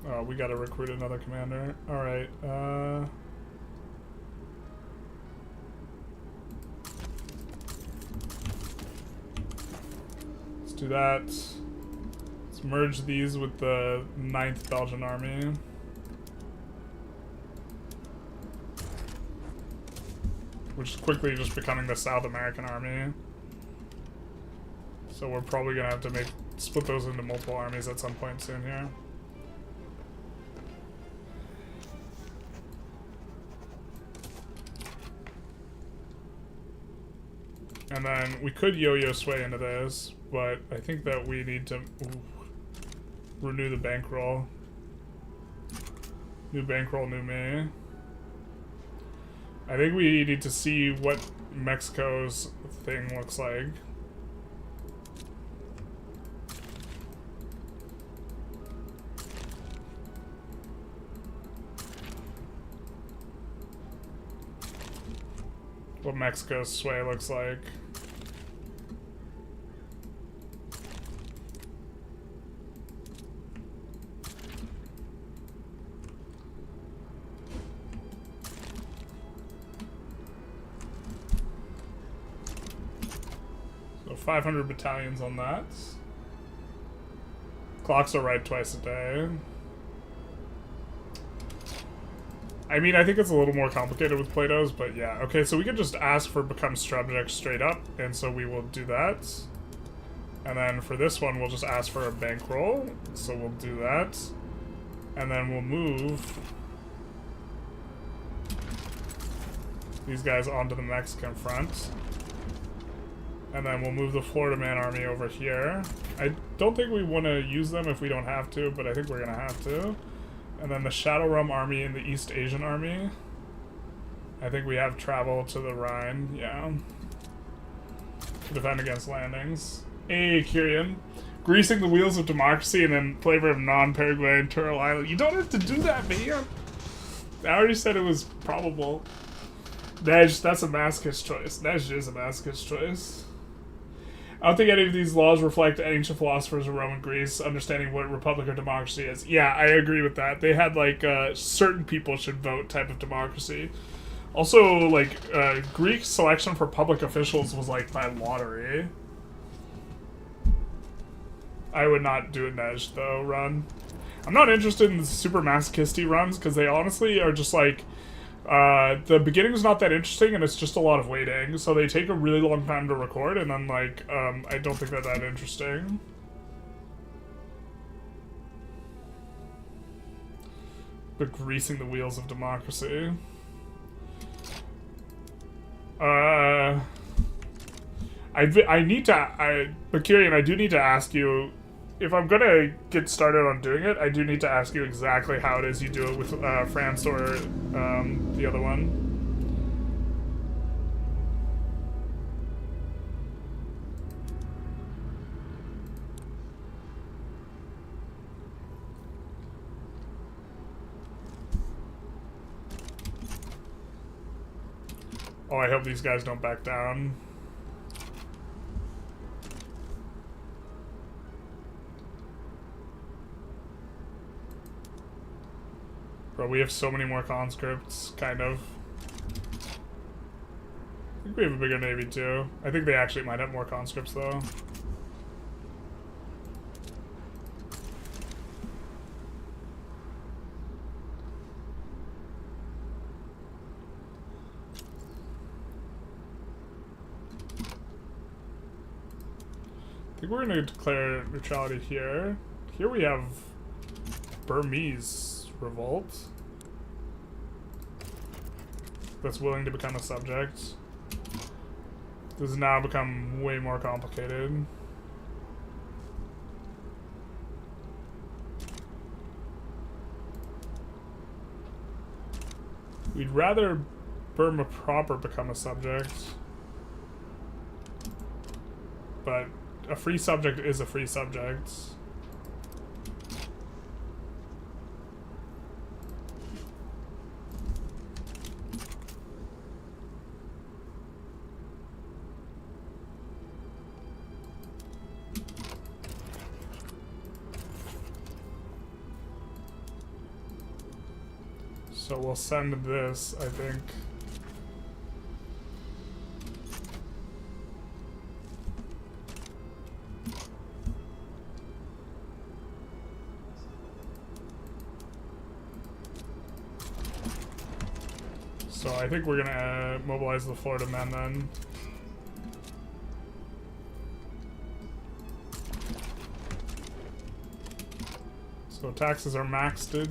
Oh, we gotta recruit another commander. Alright, let's do that. Let's merge these with the 9th Belgian Army. Which is quickly just becoming the South American Army. So we're probably gonna have to split those into multiple armies at some point soon here. And then we could yo-yo sway into this, but I think that we need to renew the bankroll. New bankroll, new me. I think we need to see what Mexico's thing looks like. What Mexico's sway looks like. So 500 battalions on that. Clocks are right twice a day. I mean, I think it's a little more complicated with Plato's, but yeah. Okay, so we could just ask for become subject straight up, and so we will do that. And then for this one, we'll just ask for a bankroll, so we'll do that. And then we'll move these guys onto the Mexican front. And then we'll move the Florida Man Army over here. I don't think we want to use them if we don't have to, but I think we're going to have to. And then the Shadow Realm Army and the East Asian Army. I think we have travel to the Rhine, yeah. To defend against landings. Hey, Kyrian. Greasing the wheels of democracy and then flavor of non-Paraguayan Turtle Island. You don't have to do that, man. I already said it was probable. Nej, that's a masochist choice. Nej is a masochist choice. I don't think any of these laws reflect ancient philosophers of Roman Greece understanding what republic or democracy is. Yeah, I agree with that. They had, like, certain people should vote type of democracy. Also, like, Greek selection for public officials was, like, by lottery. I would not do a Nej, though, run. I'm not interested in the super masochisty runs, because they honestly are just, like... the beginning's not that interesting, and it's just a lot of waiting, so they take a really long time to record, and then, like, I don't think they're that interesting. But greasing the wheels of democracy. Bakirian, I do need to ask you, if I'm gonna get started on doing it, I do need to ask you exactly how it is you do it with France or the other one. Oh, I hope these guys don't back down. Bro, we have so many more conscripts, kind of. I think we have a bigger navy, too. I think they actually might have more conscripts, though. I think we're going to declare neutrality here. Here we have Burmese revolt that's willing to become a subject. This has now become way more complicated. We'd rather Burma proper become a subject, but a free subject is a free subject. So we'll send this, I think. So I think we're gonna mobilize the Florida men then. So taxes are maxed.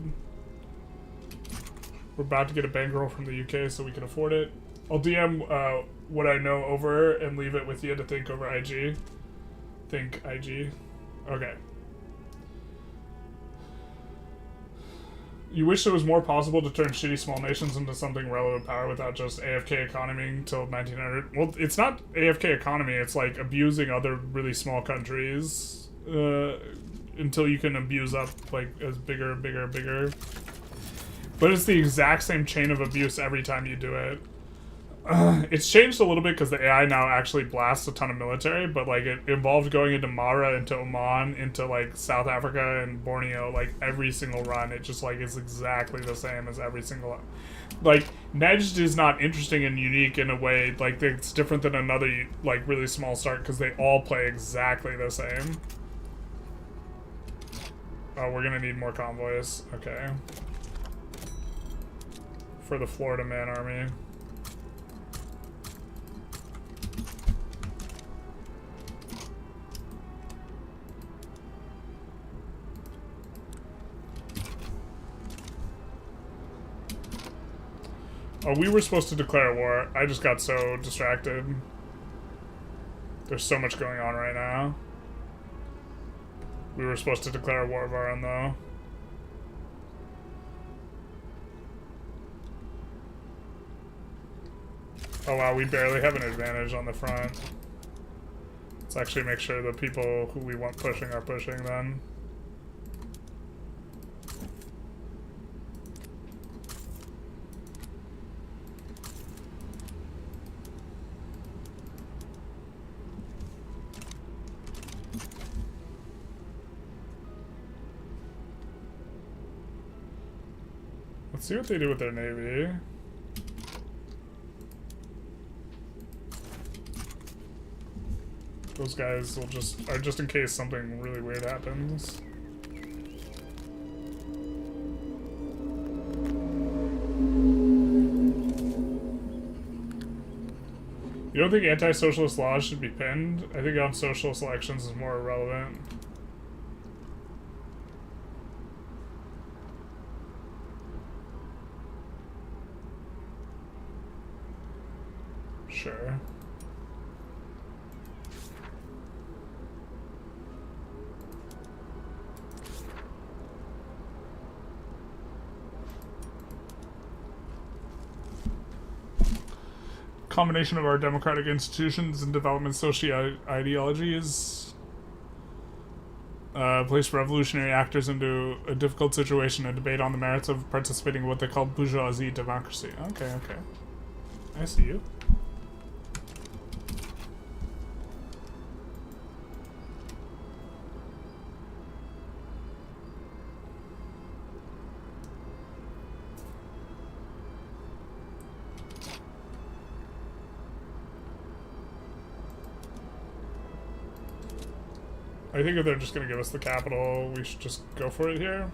We're about to get a bankroll from the UK so we can afford it. I'll DM what I know over and leave it with you to think over IG. Think IG. Okay. You wish it was more possible to turn shitty small nations into something relevant power without just AFK economy till 1900. Well, it's not AFK economy, it's like abusing other really small countries until you can abuse up like as bigger, bigger, bigger. But it's the exact same chain of abuse every time you do it. It's changed a little bit because the AI now actually blasts a ton of military, but like it involved going into Mara, into Oman, into like South Africa and Borneo, like every single run. It just like is exactly the same as every single. Like Nejd is not interesting and unique in a way like it's different than another like really small start because they all play exactly the same. Oh, we're gonna need more convoys. Okay. For the Florida Man Army. Oh, we were supposed to declare war. I just got so distracted. There's so much going on right now. We were supposed to declare war of our own, though. Oh wow, we barely have an advantage on the front. Let's actually make sure the people who we want pushing are pushing then. Let's see what they do with their navy. Those guys will just in case something really weird happens. You don't think anti-socialist laws should be pinned? I think on socialist elections is more irrelevant. Sure. Combination of our democratic institutions and development social ideology is placed revolutionary actors into a difficult situation, a debate on the merits of participating in what they call bourgeoisie democracy. Okay, okay. I see you. I think if they're just going to give us the capital, we should just go for it here.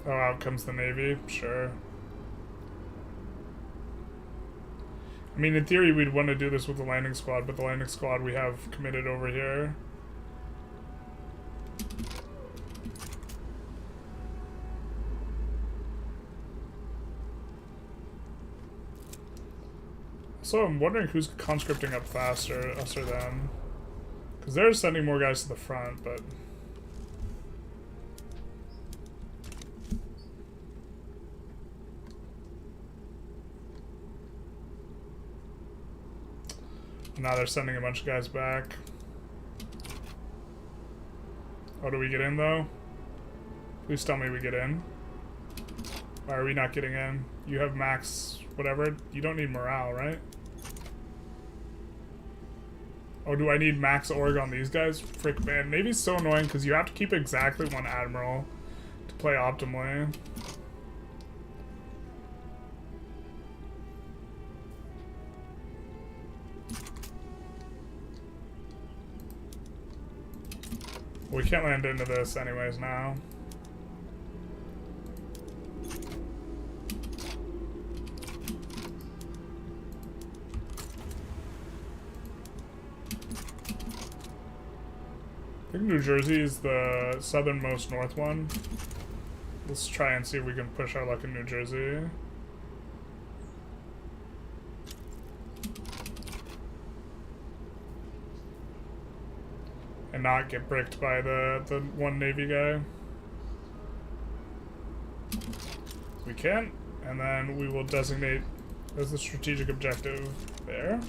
Oh, out comes the Navy. Sure. I mean, in theory, we'd want to do this with the landing squad, but the landing squad we have committed over here. So I'm wondering who's conscripting up faster, us or them. Because they're sending more guys to the front, but... now they're sending a bunch of guys back. Oh, do we get in, though? Please tell me we get in. Why are we not getting in? You have max whatever. You don't need morale, right? Oh, do I need max org on these guys? Frick, man. Navy's so annoying because you have to keep exactly one admiral to play optimally. We can't land into this anyways now. I think New Jersey is the southernmost north one. Let's try and see if we can push our luck in New Jersey. And not get bricked by the one Navy guy. We can, and then we will designate as the strategic objective there.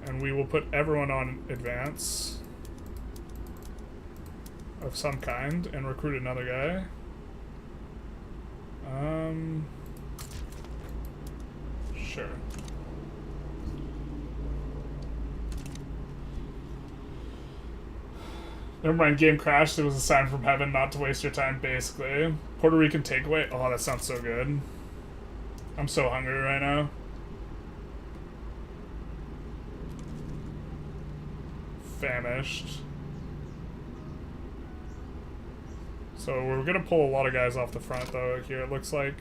And we will put everyone on advance of some kind and recruit another guy. Sure. Never mind, game crashed. It was a sign from heaven not to waste your time, basically. Puerto Rican takeaway. Oh, that sounds so good. I'm so hungry right now. Famished. So we're gonna pull a lot of guys off the front though here, it looks like.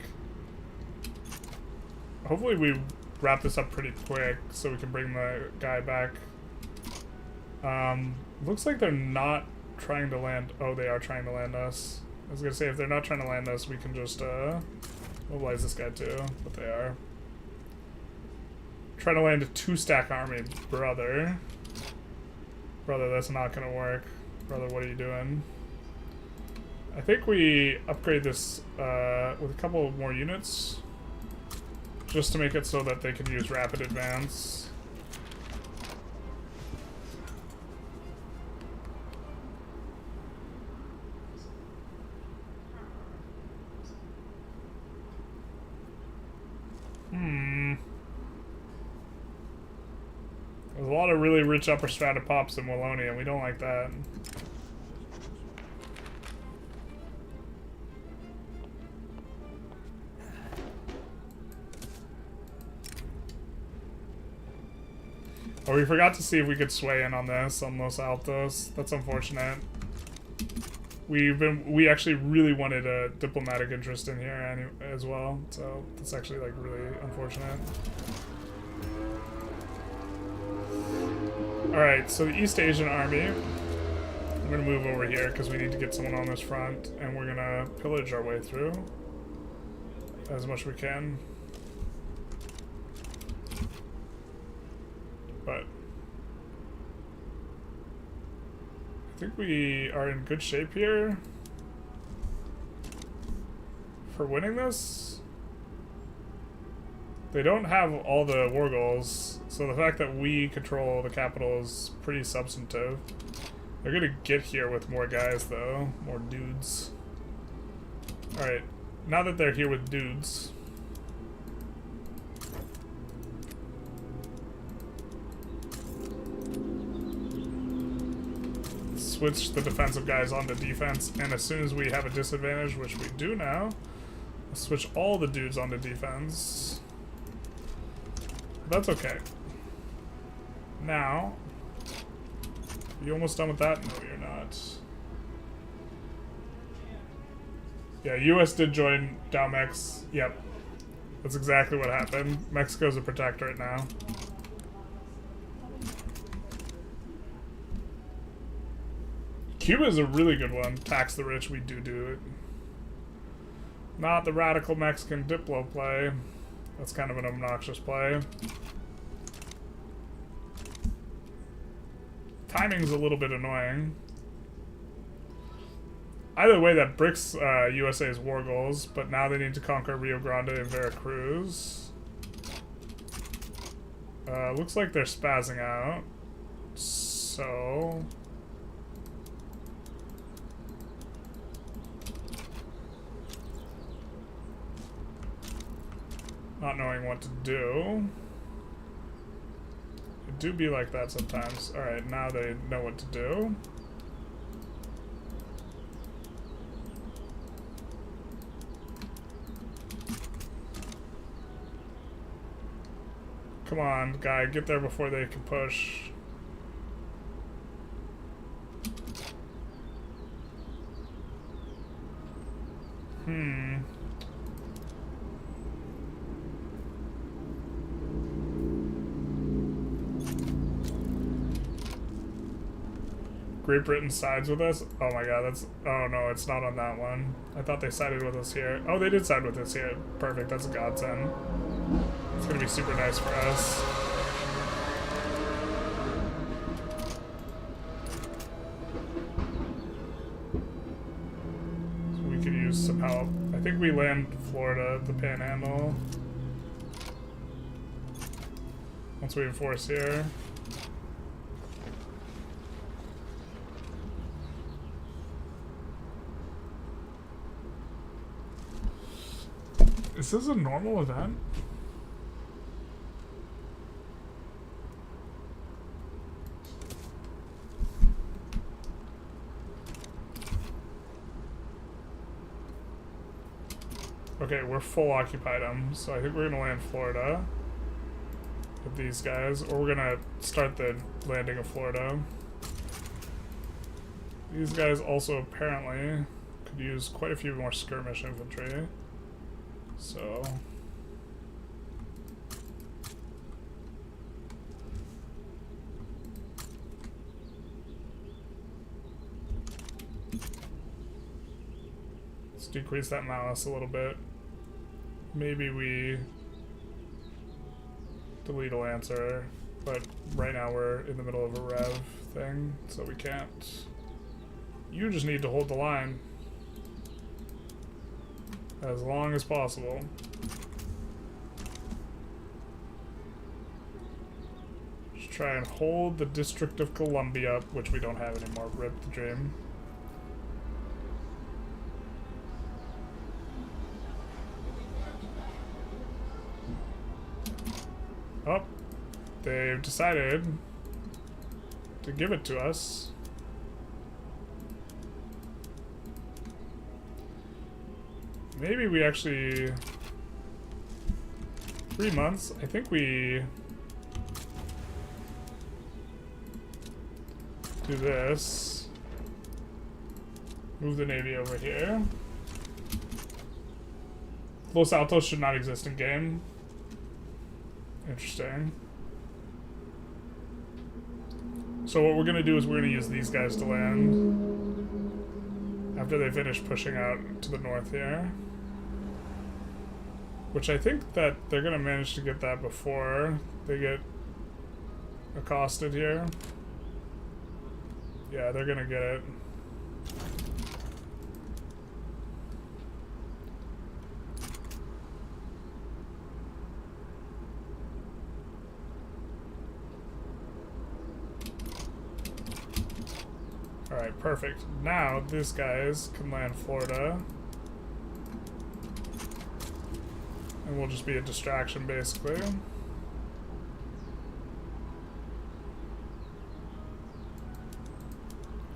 Hopefully we wrap this up pretty quick so we can bring the guy back. Looks like they're not trying to land. Oh, they are trying to land us. I was gonna say if they're not trying to land us, we can just mobilize this guy too, but they are. Trying to land a 2-stack army, brother. Brother, that's not gonna work. Brother, what are you doing? I think we upgrade this with a couple more units just to make it so that they can use rapid advance. There's a lot of really rich upper strata pops in Wallonia, and we don't like that. Oh, we forgot to see if we could sway in on this, on Los Altos. That's unfortunate. We actually really wanted a diplomatic interest in here as well, so that's actually like really unfortunate. Alright, so the East Asian army, I'm gonna move over here because we need to get someone on this front, and we're gonna pillage our way through as much as we can. But I think we are in good shape here for winning this. They don't have all the war goals, so the fact that we control the capital is pretty substantive. They're gonna get here with more guys though, more dudes. Alright, now that they're here with dudes, switch the defensive guys onto defense, and as soon as we have a disadvantage, which we do now, let's switch all the dudes onto defense. That's okay. Now, you almost done with that? No, you're not. Yeah, US did join Dalmex. Yep. That's exactly what happened. Mexico's a protectorate now. Cuba's a really good one. Tax the rich, we do it. Not the radical Mexican Diplo play. That's kind of an obnoxious play. Timing's a little bit annoying. Either way, that bricks USA's war goals, but now they need to conquer Rio Grande and Veracruz. Looks like they're spazzing out. So not knowing what to do. It do be like that sometimes. Alright, now they know what to do. Come on, guy, get there before they can push. Great Britain sides with us? Oh my god, that's... Oh no, it's not on that one. I thought they sided with us here. Oh, they did side with us here. Perfect, that's a godsend. It's gonna be super nice for us. So we could use some help. I think we land Florida, the Panhandle. Once we enforce here. Is this a normal event? Okay, we're full occupied them, so I think we're gonna land Florida with these guys, or we're gonna start the landing of Florida. These guys also apparently could use quite a few more skirmish infantry. So let's decrease that malice a little bit. Maybe we delete a Lancer, but right now we're in the middle of a rev thing, so we can't. You just need to hold the line as long as possible. Just try and hold the District of Columbia, which we don't have anymore. Rip the dream. Oh, they've decided to give it to us. Maybe we actually... 3 months? I think we... do this. Move the navy over here. Los Altos should not exist in game. Interesting. So what we're gonna do is we're gonna use these guys to land after they finish pushing out to the north here. Which I think that they're gonna manage to get that before they get accosted here. Yeah, they're gonna get it. Alright, perfect. Now, these guys can land Florida. And we'll just be a distraction, basically.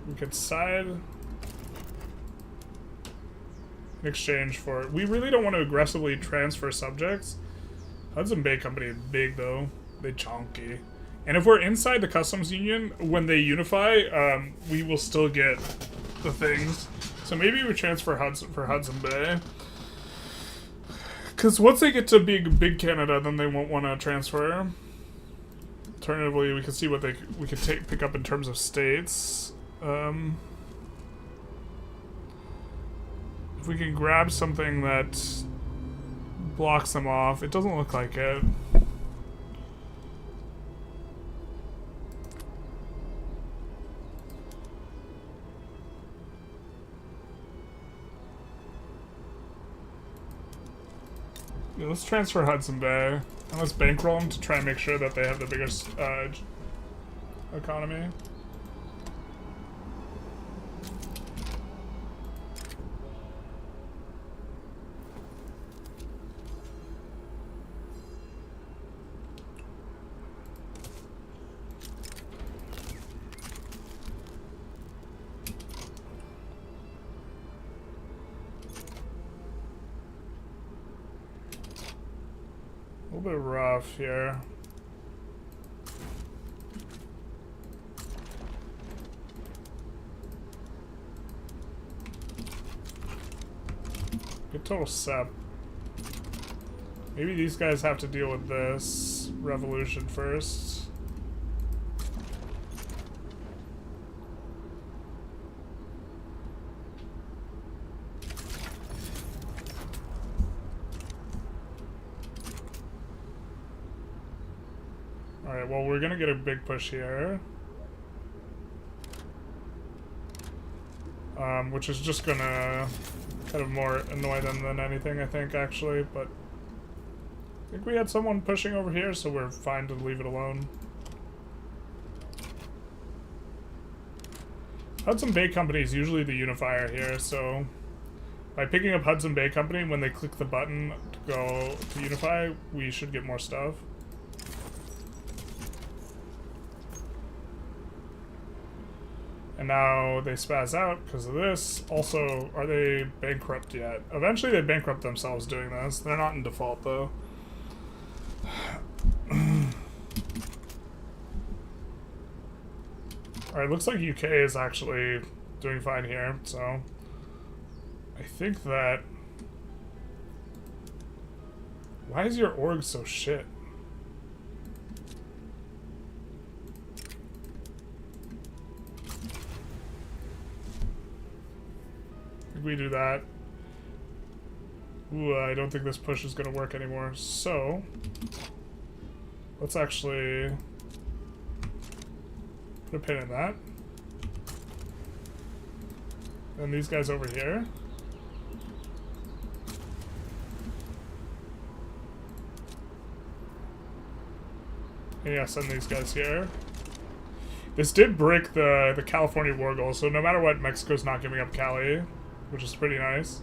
We could side in exchange for... We really don't want to aggressively transfer subjects. Hudson Bay Company is big, though. They chonky. And if we're inside the customs union, when they unify, we will still get the things. So maybe we transfer Hudson Bay. Because once they get to big Canada, then they won't want to transfer. Alternatively, we can see what we could pick up in terms of states. If we can grab something that blocks them off, it doesn't look like it. Yeah, let's transfer Hudson Bay, and let's bankroll them to try and make sure that they have the biggest economy. A little bit rough here. Good total sep. Maybe these guys have to deal with this revolution first. Alright, well, we're gonna get a big push here. Which is just gonna kind of more annoy them than anything, I think, actually, but I think we had someone pushing over here, so we're fine to leave it alone. Hudson Bay Company is usually the unifier here, so by picking up Hudson Bay Company, when they click the button to go to unify, we should get more stuff. And now they spaz out because of this. Also, are they bankrupt yet? Eventually they bankrupt themselves doing this. They're not in default, though. Alright, looks like UK is actually doing fine here, so I think that... Why is your org so shit? We do that. Ooh, I don't think this push is going to work anymore. So, let's actually put a pin in that. And these guys over here. And yeah, send these guys here. This did break the California war goal, so no matter what, Mexico's not giving up Cali, which is pretty nice.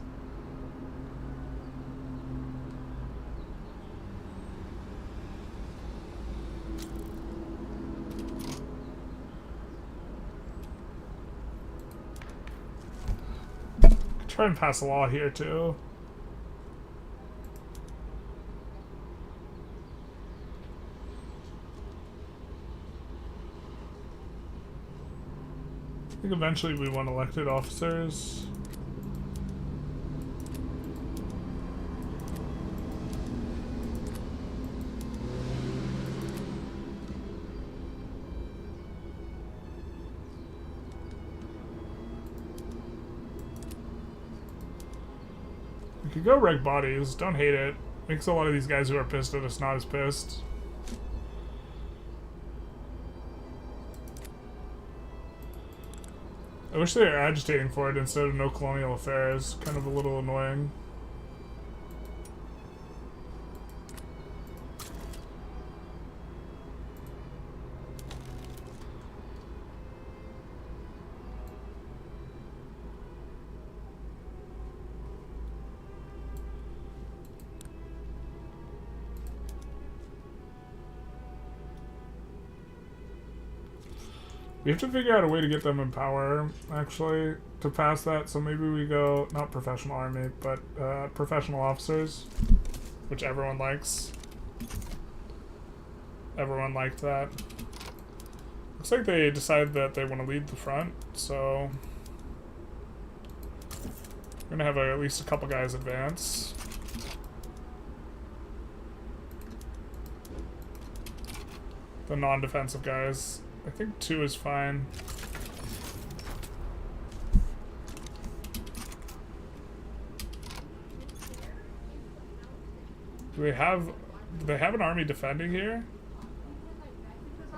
Try and pass a law here too. I think eventually we want elected officers. We could go reg bodies, don't hate it. Makes a lot of these guys who are pissed at us not as pissed. I wish they were agitating for it instead of no colonial affairs. Kind of a little annoying. We have to figure out a way to get them in power, actually, to pass that. So maybe we go, not professional army, but professional officers, which everyone likes. Everyone liked that. Looks like they decided that they want to lead the front, so we're gonna have at least a couple guys advance. The non-defensive guys. I think 2 is fine. Do they have an army defending here?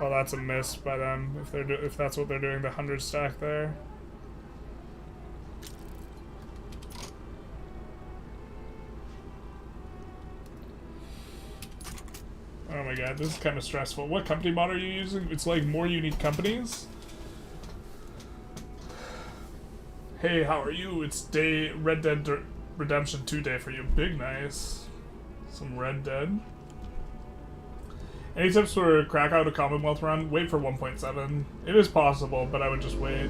Oh, that's a miss by them. If that's what they're doing, the 100 stack there. Oh my god, this is kind of stressful. What company mod are you using? It's like more unique companies. Hey, how are you? It's Red Dead Redemption 2 day for you. Big nice. Some Red Dead. Any tips for crack out a Commonwealth run? Wait for 1.7. It is possible, but I would just wait.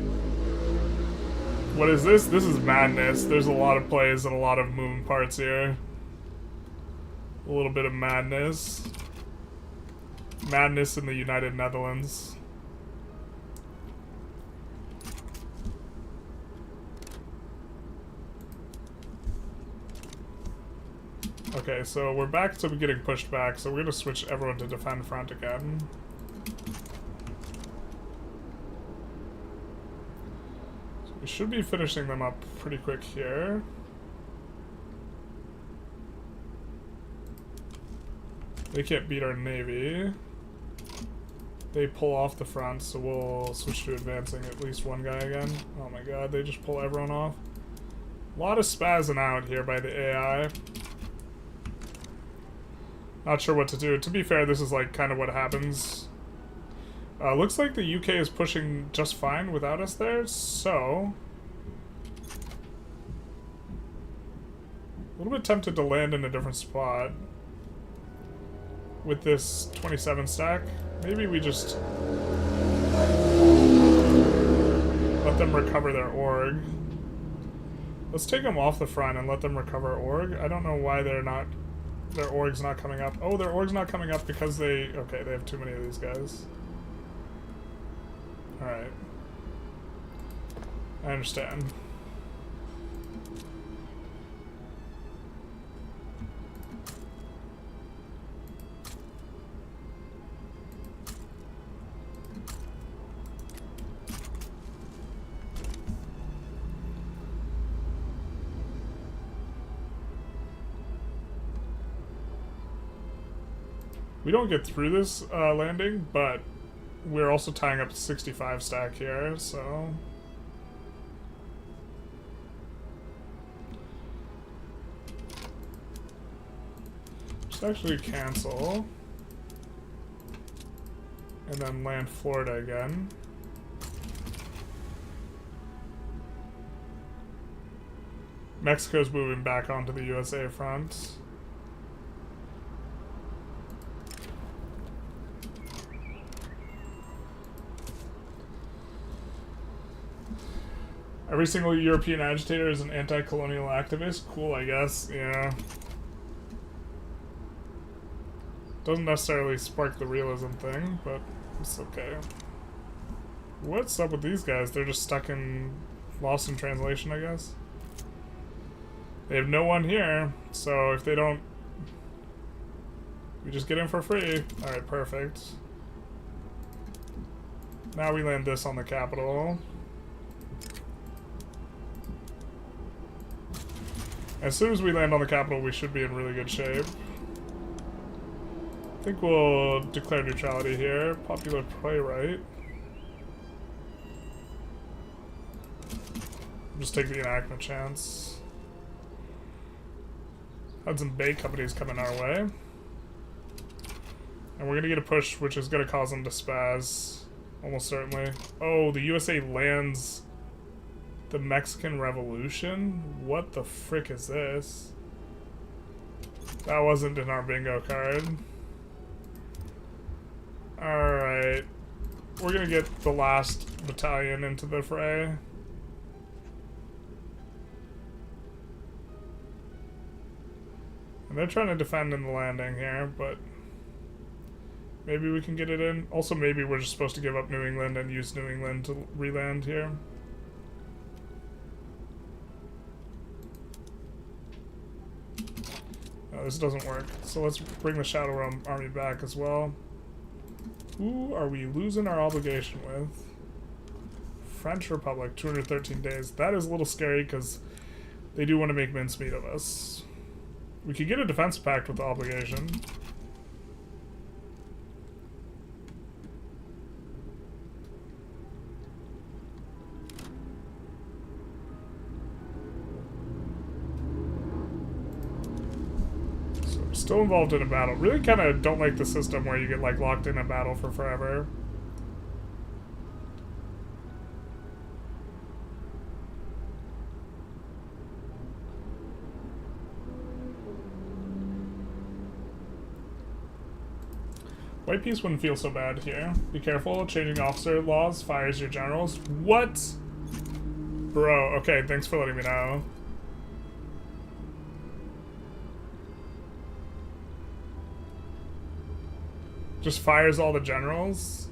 What is this? This is madness. There's a lot of plays and a lot of moving parts here. A little bit of madness. Madness in the United Netherlands. Okay, so we're back to getting pushed back, so we're gonna switch everyone to defend front again. So we should be finishing them up pretty quick here. They can't beat our navy. They pull off the front, so we'll switch to advancing at least one guy again. Oh my god, they just pull everyone off. A lot of spazzing out here by the AI. Not sure what to do. To be fair, this is like kind of what happens. Looks like the UK is pushing just fine without us there, so a little bit tempted to land in a different spot with this 27 stack. Maybe we just let them recover their org. Let's take them off the front and let them recover org. I don't know why their org's not coming up. Oh, their org's not coming up because they have too many of these guys. Alright. I understand. We don't get through this landing, but we're also tying up 65 stack here, so just actually cancel and then land Florida again. Mexico's moving back onto the USA front. Every single European agitator is an anti-colonial activist. Cool, I guess. Yeah. Doesn't necessarily spark the realism thing, but it's okay. What's up with these guys? They're just stuck in... lost in translation, I guess. They have no one here, so if they don't... we just get in for free. Alright, perfect. Now we land this on the capital. As soon as we land on the capital, we should be in really good shape. I think we'll declare neutrality here. Popular playwright. Just take the enactment chance. Hudson Bay Company's coming our way. And we're gonna get a push, which is gonna cause them to spaz. Almost certainly. Oh, the USA lands the Mexican Revolution? What the frick is this? That wasn't in our bingo card. Alright. We're gonna get the last battalion into the fray. And they're trying to defend in the landing here, but maybe we can get it in. Also, maybe we're just supposed to give up New England and use New England to re-land here. No, this doesn't work. So let's bring the Shadow Realm army back as well. Who are we losing our obligation with? French Republic, 213 days. That is a little scary because they do want to make mincemeat of us. We could get a defense pact with the obligation. So we're still involved in a battle. Really kind of don't like the system where you get like locked in a battle for forever. White peace wouldn't feel so bad here. Be careful, changing officer laws fires your generals. What? Bro, okay, thanks for letting me know. Just fires all the generals?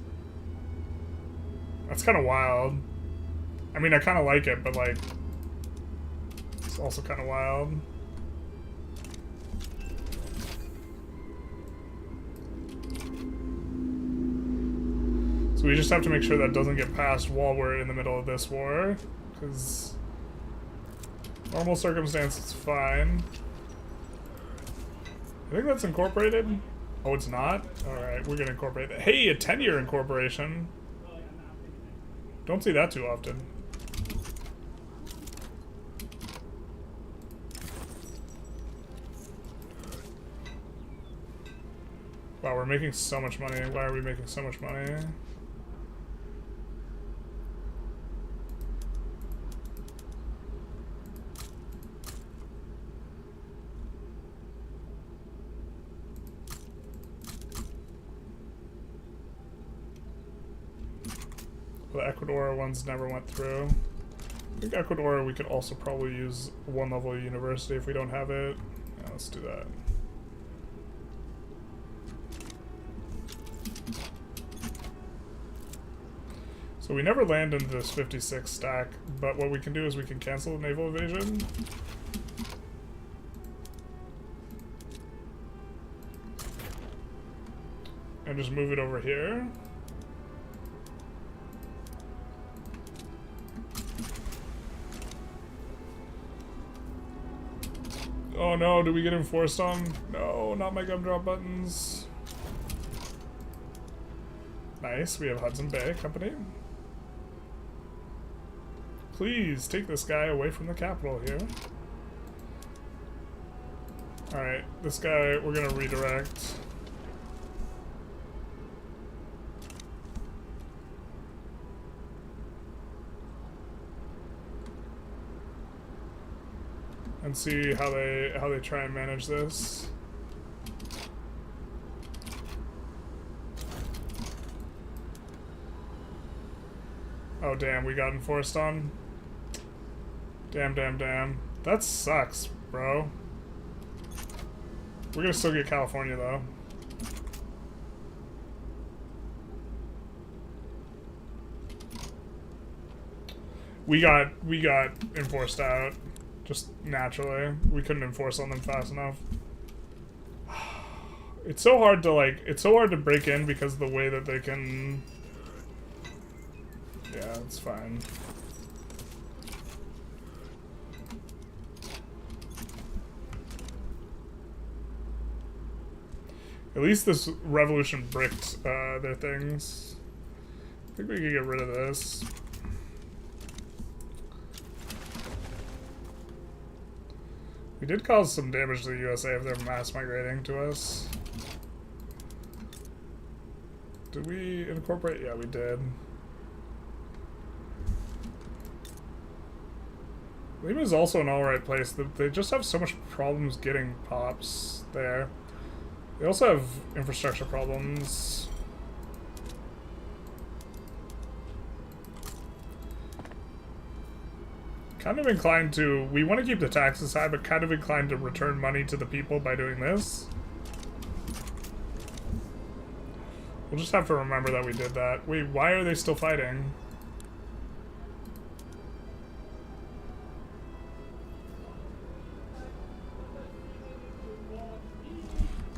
That's kind of wild. I mean, I kind of like it, but like, it's also kind of wild. So we just have to make sure that doesn't get passed while we're in the middle of this war, because normal circumstances, it's fine. I think that's incorporated. Oh, it's not? Alright, we're gonna incorporate that. Hey, a 10-year incorporation. Don't see that too often. Wow, we're making so much money. Why are we making so much money? The Ecuador ones never went through. I think Ecuador we could also probably use one level of university if we don't have it. Yeah, let's do that. So we never land into this 56 stack, but what we can do is we can cancel the naval evasion. And just move it over here. Oh no, did we get enforced on? No, not my gumdrop buttons. Nice, we have Hudson Bay Company. Please take this guy away from the capital here. Alright, this guy we're gonna redirect. And see how they try and manage this. Oh damn, we got enforced on. Damn, damn, damn. That sucks, bro. We're gonna still get California, though. We got enforced out. Just naturally. We couldn't enforce on them fast enough. It's so hard to, like, it's so hard to break in because of the way that they can... Yeah, it's fine. At least this revolution bricked their things. I think we can get rid of this. We did cause some damage to the USA if they're mass migrating to us. Did we incorporate? Yeah, we did. Lima is also an alright place. They just have so much problems getting pops there. They also have infrastructure problems. Kind of inclined to... We want to keep the taxes high, but kind of inclined to return money to the people by doing this. We'll just have to remember that we did that. Wait, why are they still fighting?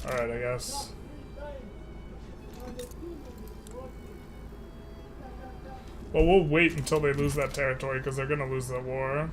Alright, I guess. Well, we'll wait until they lose that territory, because they're gonna lose the war.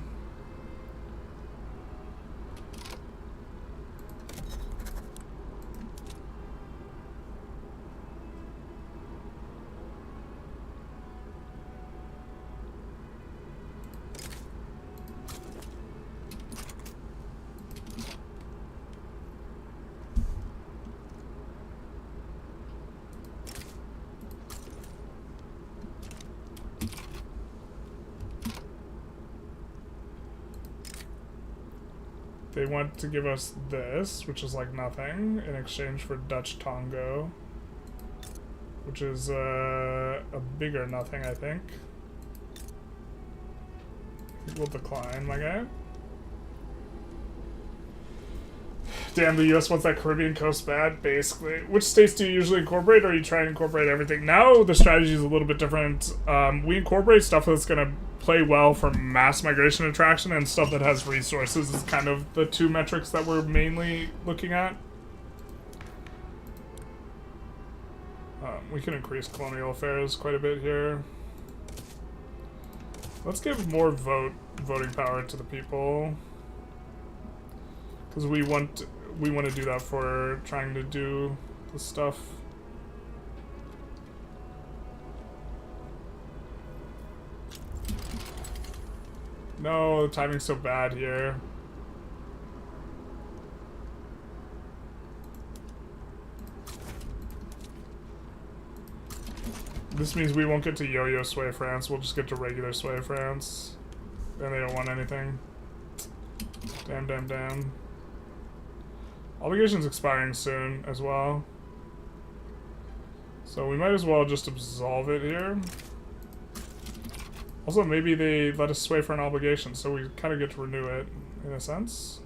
They want to give us this, which is like nothing, in exchange for Dutch Tongo, which is a bigger nothing, I think. I think we'll decline, my guy. Damn, the US wants that Caribbean coast bad, basically. Which states do you usually incorporate, or you try and incorporate everything? Now the strategy is a little bit different. We incorporate stuff that's going to play well for mass migration attraction, and stuff that has resources is kind of the two metrics that we're mainly looking at. We can increase colonial affairs quite a bit here. Let's give more voting power to the people, because we want to do that for trying to do the stuff. No, the timing's so bad here. This means we won't get to yo-yo sway France, we'll just get to regular sway France. And they don't want anything. Damn, damn, damn. Obligation's expiring soon as well. So we might as well just absolve it here. Also, maybe they let us sway for an obligation, so we kind of get to renew it, in a sense.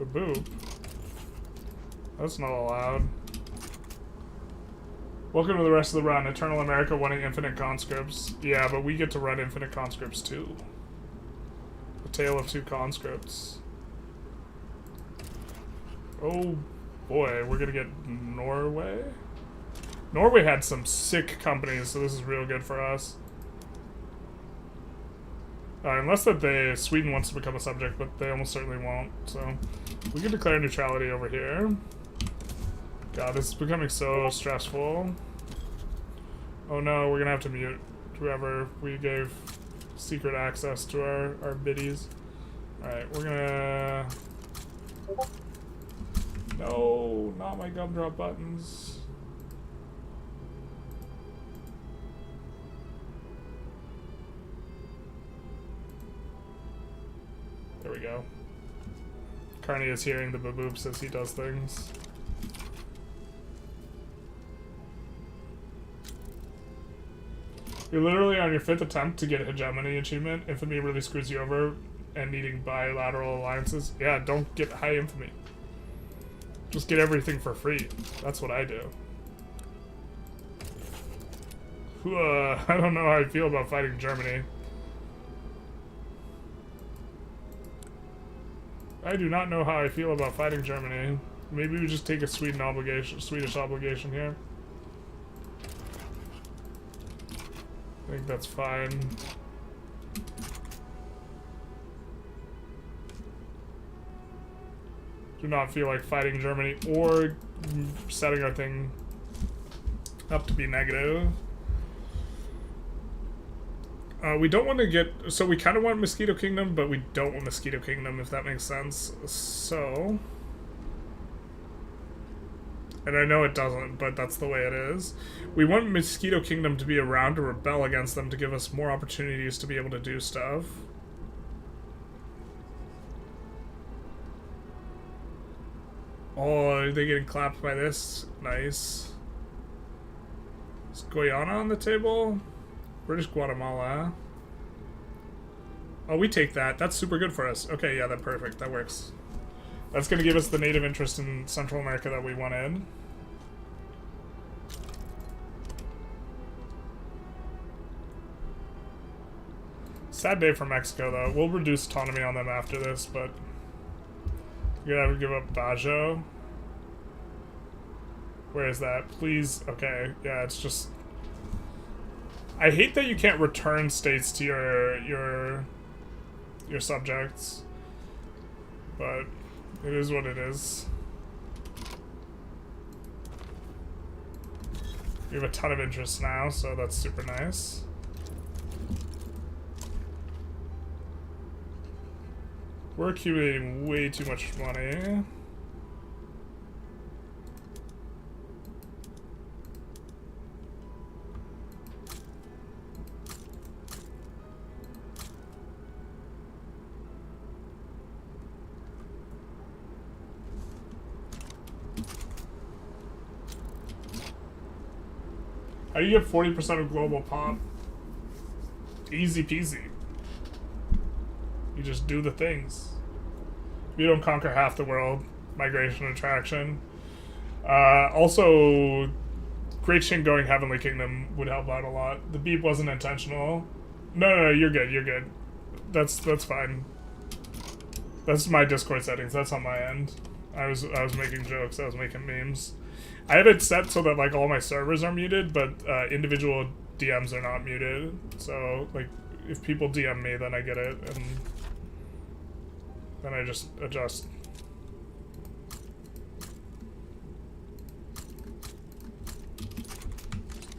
A boop. That's not allowed. Welcome to the rest of the run. Eternal America wanting infinite conscripts. Yeah, but we get to run infinite conscripts too. A tale of two conscripts. Oh boy, we're gonna get Norway? Norway had some sick companies, so this is real good for us. Unless that Sweden wants to become a subject, but they almost certainly won't, so we can declare neutrality over here. God, this is becoming so stressful. Oh no, we're gonna have to mute whoever we gave secret access to our biddies. Alright, we're gonna... No, not my gumdrop buttons. There we go. Carney is hearing the baboops as he does things. You're literally on your 5th attempt to get hegemony achievement. Infamy really screws you over, and needing bilateral alliances. Yeah, don't get high infamy. Just get everything for free. That's what I do. I don't know how I feel about fighting Germany. I do not know how I feel about fighting Germany. Maybe we just take a Swedish obligation here. I think that's fine. Do not feel like fighting Germany or setting our thing up to be negative. We don't want to get... So we kind of want Mosquito Kingdom, but we don't want Mosquito Kingdom, if that makes sense. So... And I know it doesn't, but that's the way it is. We want Mosquito Kingdom to be around to rebel against them to give us more opportunities to be able to do stuff. Oh, are they getting clapped by this? Nice. Is Guyana on the table? British Guatemala. Oh, we take that. That's super good for us. Okay, yeah, that's perfect. That works. That's going to give us the native interest in Central America that we wanted. Sad day for Mexico, though. We'll reduce autonomy on them after this, but... We're gonna have to give up Bajo. Where is that? Please. Okay. Yeah, it's just... I hate that you can't return states to your subjects. But it is what it is. We have a ton of interest now, so that's super nice. We're accumulating way too much money. How do you get 40% of global pop? Easy peasy. You just do the things. If you don't conquer half the world, migration attraction. Also, Great Qing going Heavenly Kingdom would help out a lot. The beep wasn't intentional. No, you're good, you're good. That's fine. That's my Discord settings, that's on my end. I was making jokes, I was making memes. I have it set so that like all my servers are muted, but individual DMs are not muted. So like if people DM me, then I get it, and then I just adjust.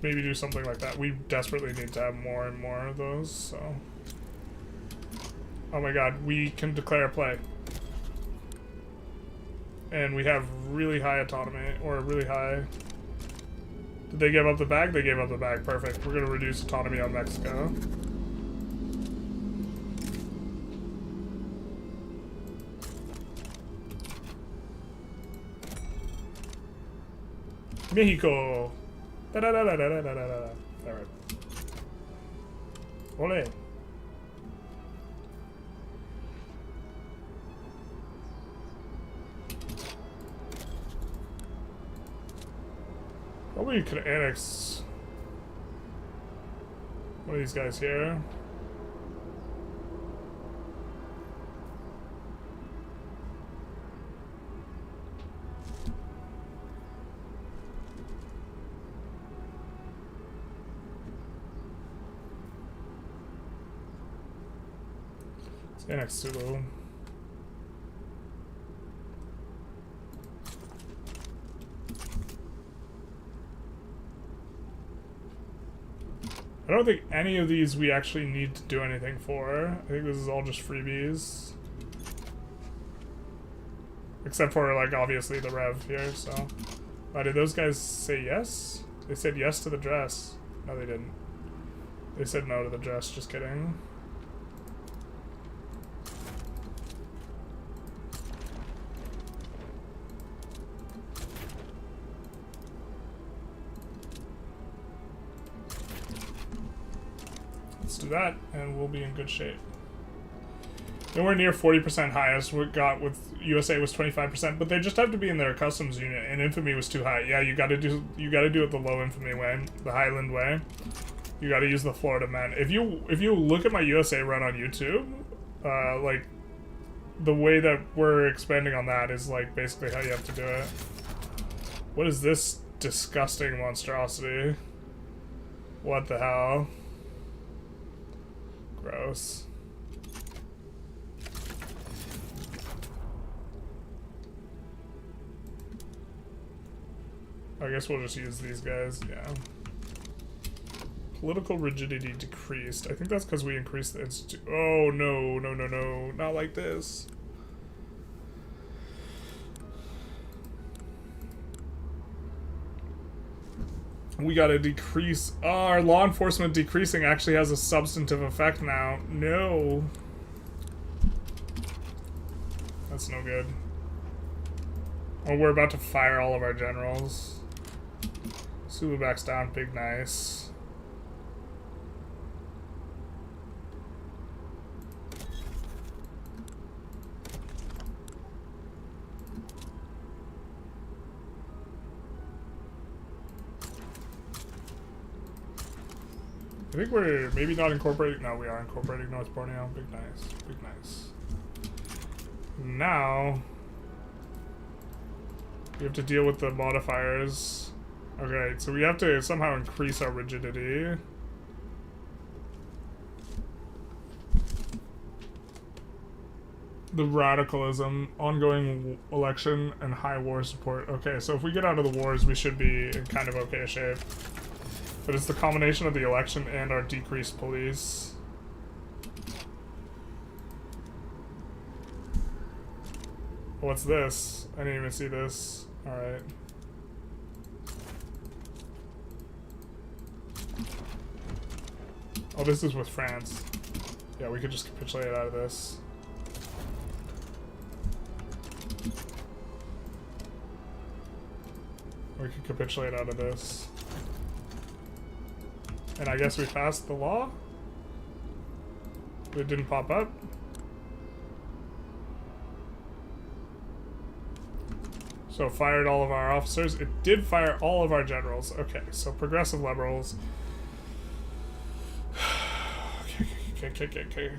Maybe do something like that. We desperately need to have more and more of those, so... Oh my god, we can declare a play. And we have really high autonomy, or really high... Did they give up the bag? They gave up the bag, perfect. We're gonna reduce autonomy on Mexico. Mexico! Da-da-da-da-da-da-da-da. Alright. Ole. Probably you could annex one of these guys here. Annex Sulu. I don't think any of these we actually need to do anything for. I think this is all just freebies. Except for, like, obviously the rev here, so... did those guys say yes? They said yes to the dress. No, they didn't. They said no to the dress, just kidding. do that, and we'll be in good shape. Nowhere near 40% highest. What got with USA was 25%, but they just have to be in their customs unit, and infamy was too high. Yeah, you gotta do it the low infamy way, the Highland way. You gotta use the Florida man. If you look at my USA run on YouTube, like the way that we're expanding on that is like basically how you have to do it. What is this disgusting monstrosity? What the hell? Gross. I guess we'll just use these guys, yeah. Political rigidity decreased. I think that's because we increased the institute. Oh, no, no, no, no. Not like this. We gotta decrease. Oh, our law enforcement decreasing actually has a substantive effect now. No. That's no good. Oh, we're about to fire all of our generals. Sulu backs down, big nice. I think we're maybe not incorporating. No, we are incorporating North Borneo. Big nice, big nice. Now we have to deal with the modifiers. Okay, so we have to somehow increase our rigidity. The radicalism, ongoing election, and high war support. Okay, so if we get out of the wars, we should be in kind of okay shape. But it's the combination of the election and our decreased police. What's this? I didn't even see this. Alright. Oh, this is with France. Yeah, we could just capitulate out of this. We could capitulate out of this. And I guess we passed the law? It didn't pop up? So fired all of our officers. It did fire all of our generals. Okay, so progressive liberals. Okay.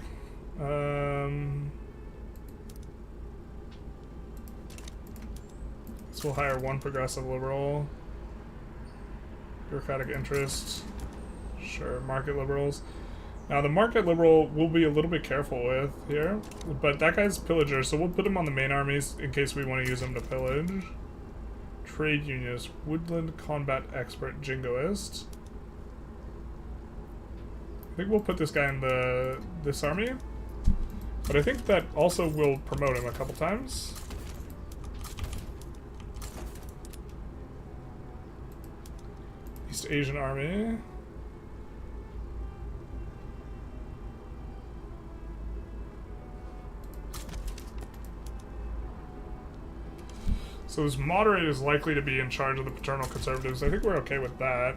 So we'll hire one progressive liberal. Bureaucratic interest. Sure, market liberals. Now the market liberal we'll be a little bit careful with here, but that guy's pillager, so we'll put him on the main armies in case we want to use him to pillage. Trade unionist, woodland combat expert, jingoist. I think we'll put this guy in this army, but I think that also will promote him a couple times. East Asian army. So this moderate is likely to be in charge of the paternal conservatives. I think we're okay with that.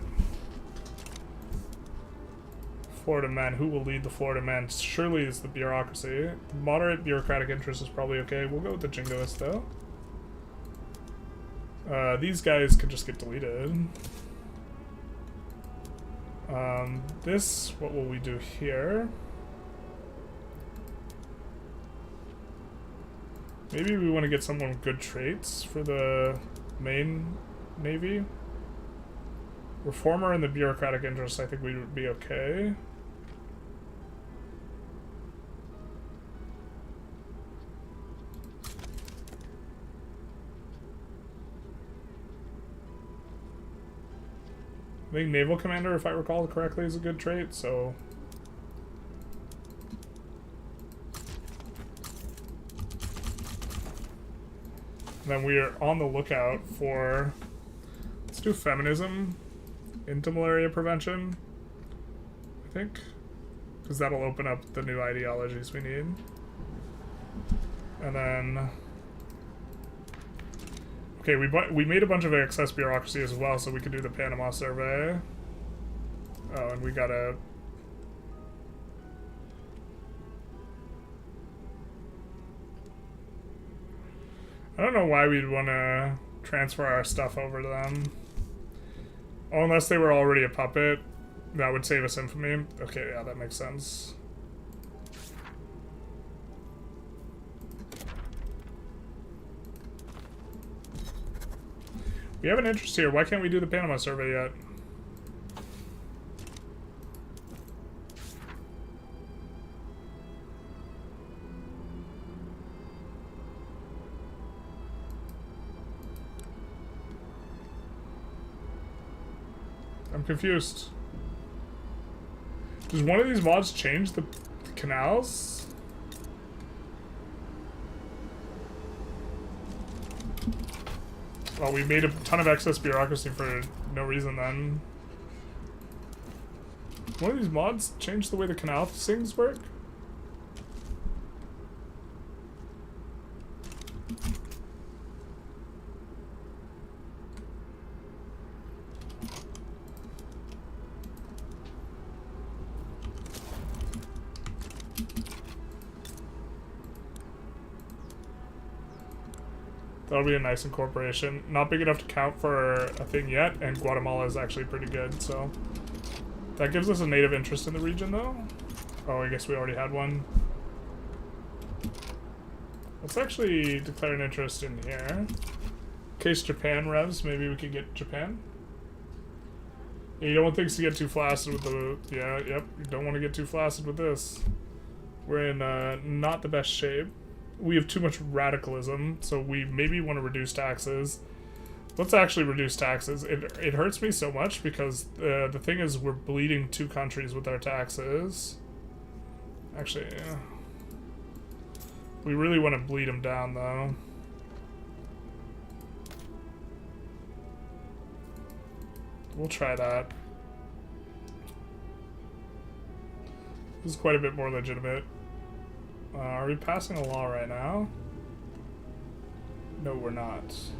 Florida men. Who will lead the Florida men? Surely it's the bureaucracy. The moderate bureaucratic interest is probably okay. We'll go with the jingoist though. These guys could just get deleted. This, what will we do here? Maybe we want to get someone with good traits for the main navy. Reformer and the bureaucratic interest, I think we would be okay. I think naval commander, if I recall correctly, is a good trait, so... Then we are on the lookout for... Let's do feminism into malaria prevention, I think. Because that'll open up the new ideologies we need. And then... Okay, we made a bunch of excess bureaucracy as well, so we could do the Panama survey. Oh, and we gotta... I don't know why we'd want to transfer our stuff over to them. Oh, unless they were already a puppet. That would save us infamy. Okay, yeah, that makes sense. We have an interest here. Why can't we do the Panama survey yet? I'm confused. Does one of these mods change the canals? Well, we made a ton of excess bureaucracy for no reason then. One of these mods change the way the canal things work? That'll be a nice incorporation. Not big enough to count for a thing yet, and Guatemala is actually pretty good, so... That gives us a native interest in the region, though. Oh, I guess we already had one. Let's actually declare an interest in here. In case Japan revs, maybe we could get Japan. Yeah, you don't want things to get too flaccid with the... Yeah, yep, you don't want to get too flaccid with this. We're in not the best shape. We have too much radicalism, so we maybe want to reduce taxes. Let's actually reduce taxes. It hurts me so much because the thing is we're bleeding two countries with our taxes. Actually, yeah. We really want to bleed them down, though. We'll try that. This is quite a bit more legitimate. Are we passing a law right now? No, we're not. It's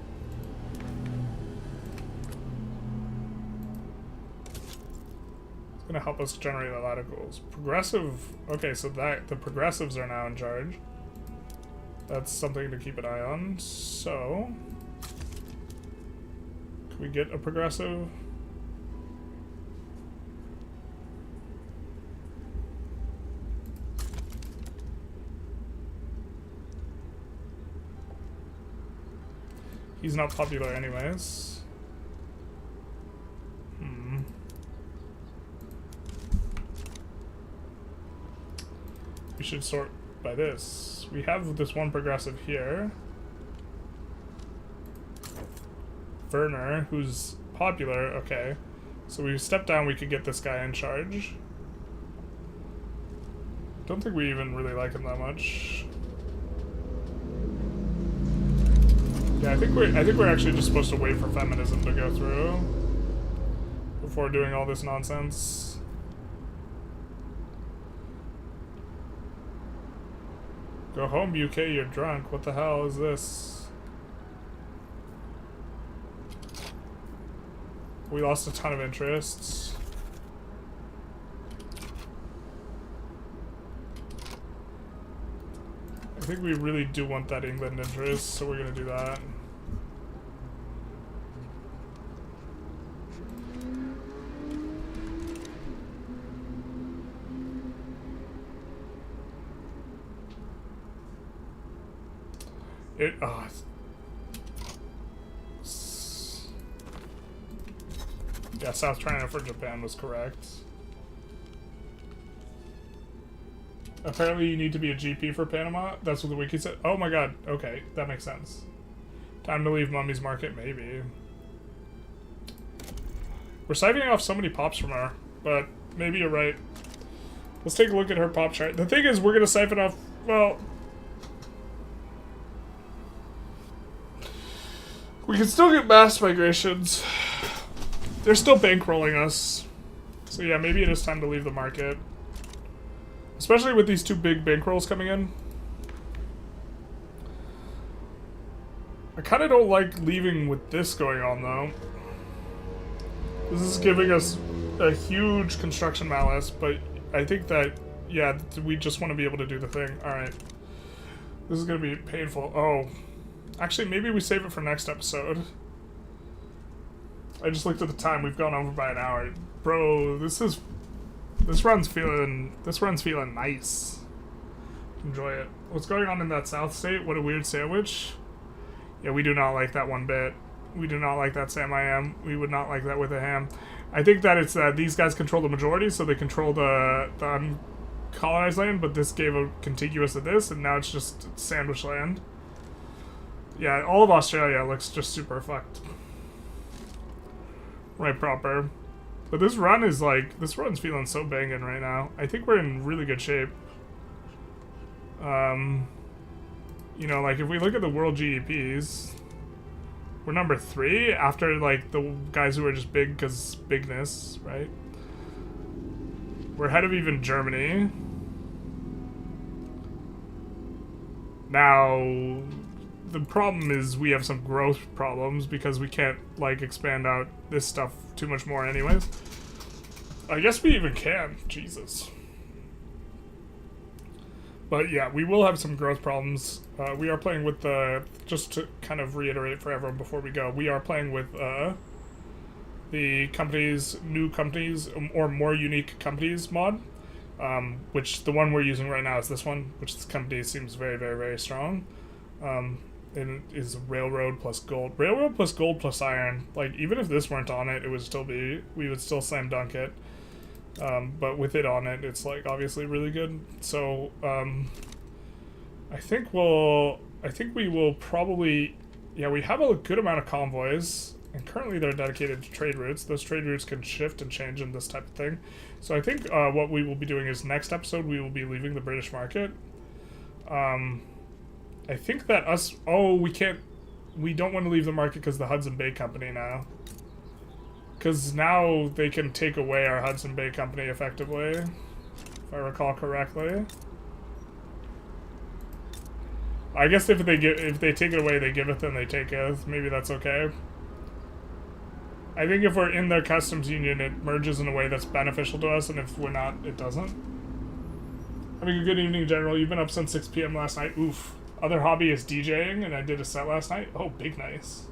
gonna help us generate a lot of goals. Progressive. Okay, so that the progressives are now in charge. That's something to keep an eye on. So, can we get a progressive? He's not popular anyways. We should sort by this. We have this one progressive here. Werner, who's popular. Okay. So we step down, we could get this guy in charge. Don't think we even really like him that much. Yeah, I think we're actually just supposed to wait for feminism to go through before doing all this nonsense. Go home, UK, you're drunk. What the hell is this? We lost a ton of interests. I think we really do want that England interest, so we're gonna do that. Yeah, South China for Japan was correct. Apparently you need to be a GP for Panama. That's what the wiki said. Oh my god. Okay, that makes sense. Time to leave Mummy's Market, maybe. We're siphoning off so many pops from her, but maybe you're right. Let's take a look at her pop chart. The thing is, we're gonna siphon off, well... We can still get mass migrations. They're still bankrolling us. So yeah, maybe it is time to leave the market. Especially with these two big bankrolls coming in. I kind of don't like leaving with this going on, though. This is giving us a huge construction malice, but I think that, yeah, we just want to be able to do the thing. Alright. This is going to be painful. Oh. Actually, maybe we save it for next episode. I just looked at the time. We've gone over by an hour. Bro, this run's feeling nice. Enjoy it. What's going on in that South state? What a weird sandwich. Yeah, we do not like that one bit. We do not like that Sam I Am. We would not like that with a ham. I think that it's that these guys control the majority, so they control the uncolonized land, but this gave a contiguous of this, and now it's just sandwich land. Yeah, all of Australia looks just super fucked. Right proper. But this run's feeling so banging right now. I think we're in really good shape. You know, like, if we look at the world GDPs, we're number 3 after, like, the guys who are just big because bigness, right? We're ahead of even Germany. Now, the problem is we have some growth problems because we can't, like, expand out this stuff too much more anyways. I guess we even can. Jesus. But yeah, we will have some growth problems. We are playing with just to kind of reiterate for everyone before we go, we are playing with the new companies, or more unique companies mod, which the one we're using right now is this one, which this company seems very, very, very strong. And it is railroad plus gold. Railroad plus gold plus iron. Like, even if this weren't on it, we would still slam dunk it. But with it on it, it's, like, obviously really good. So, I think we will probably, yeah, we have a good amount of convoys, and currently they're dedicated to trade routes. Those trade routes can shift and change in this type of thing. So I think, what we will be doing is next episode, we will be leaving the British market. I think that we don't want to leave the market because the Hudson Bay Company now. Because now they can take away our Hudson Bay Company effectively, if I recall correctly. I guess if they take it away, they give it, then they take it. Maybe that's okay. I think if we're in their customs union, it merges in a way that's beneficial to us, and if we're not, it doesn't. Having a good evening, General. You've been up since 6 p.m. last night. Oof. Other hobby is DJing, and I did a set last night. Oh, big nice.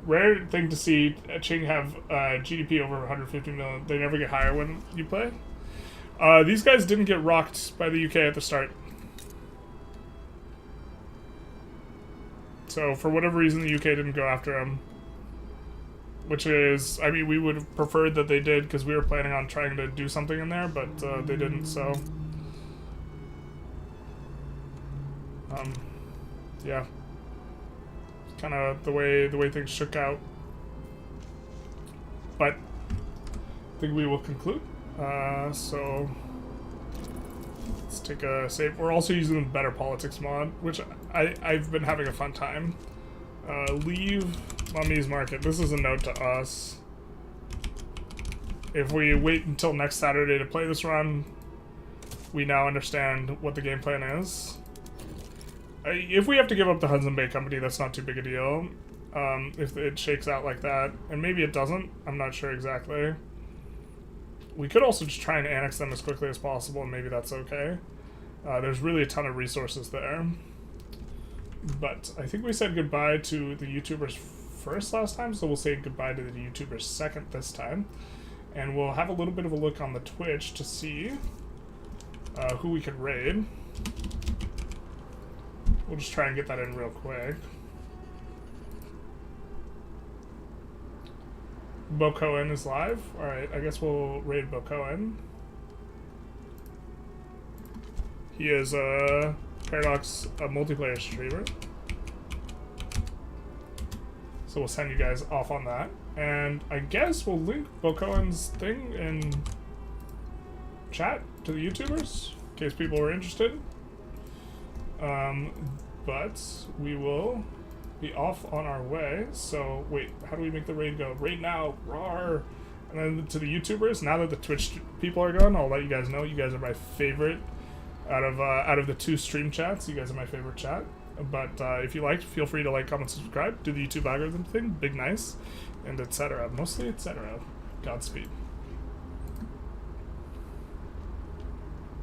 Rare thing to see Ching have GDP over 150 million. They never get higher when you play. These guys didn't get rocked by the UK at the start. So, for whatever reason, the UK didn't go after them. Which is, I mean, we would have preferred that they did, because we were planning on trying to do something in there, but they didn't, so... yeah. Kind of the way things shook out. But I think we will conclude. So let's take a save. We're also using the Better Politics mod, which I've been having a fun time. Leave Mummy's Market. This is a note to us. If we wait until next Saturday to play this run, we now understand what the game plan is. If we have to give up the Hudson Bay Company, that's not too big a deal. If it shakes out like that. And maybe it doesn't. I'm not sure exactly. We could also just try and annex them as quickly as possible, and maybe that's okay. There's really a ton of resources there. But I think we said goodbye to the YouTubers first last time, so we'll say goodbye to the YouTubers second this time. And we'll have a little bit of a look on the Twitch to see who we could raid. We'll just try and get that in real quick. Bo Cohen is live. Alright, I guess we'll raid Bo Cohen. He is a Paradox, a multiplayer streamer. So we'll send you guys off on that. And I guess we'll link Bo Cohen's thing in chat to the YouTubers, in case people are interested. But we will be off on our way. So wait, how do we make the raid go? Raid now, rawr! And then to the YouTubers, now that the Twitch people are gone, I'll let you guys know you guys are my favorite out of the 2 stream chats. You guys are my favorite chat. But if you liked, feel free to like, comment, subscribe, do the YouTube algorithm thing, big nice, and etc. Mostly etc. Godspeed.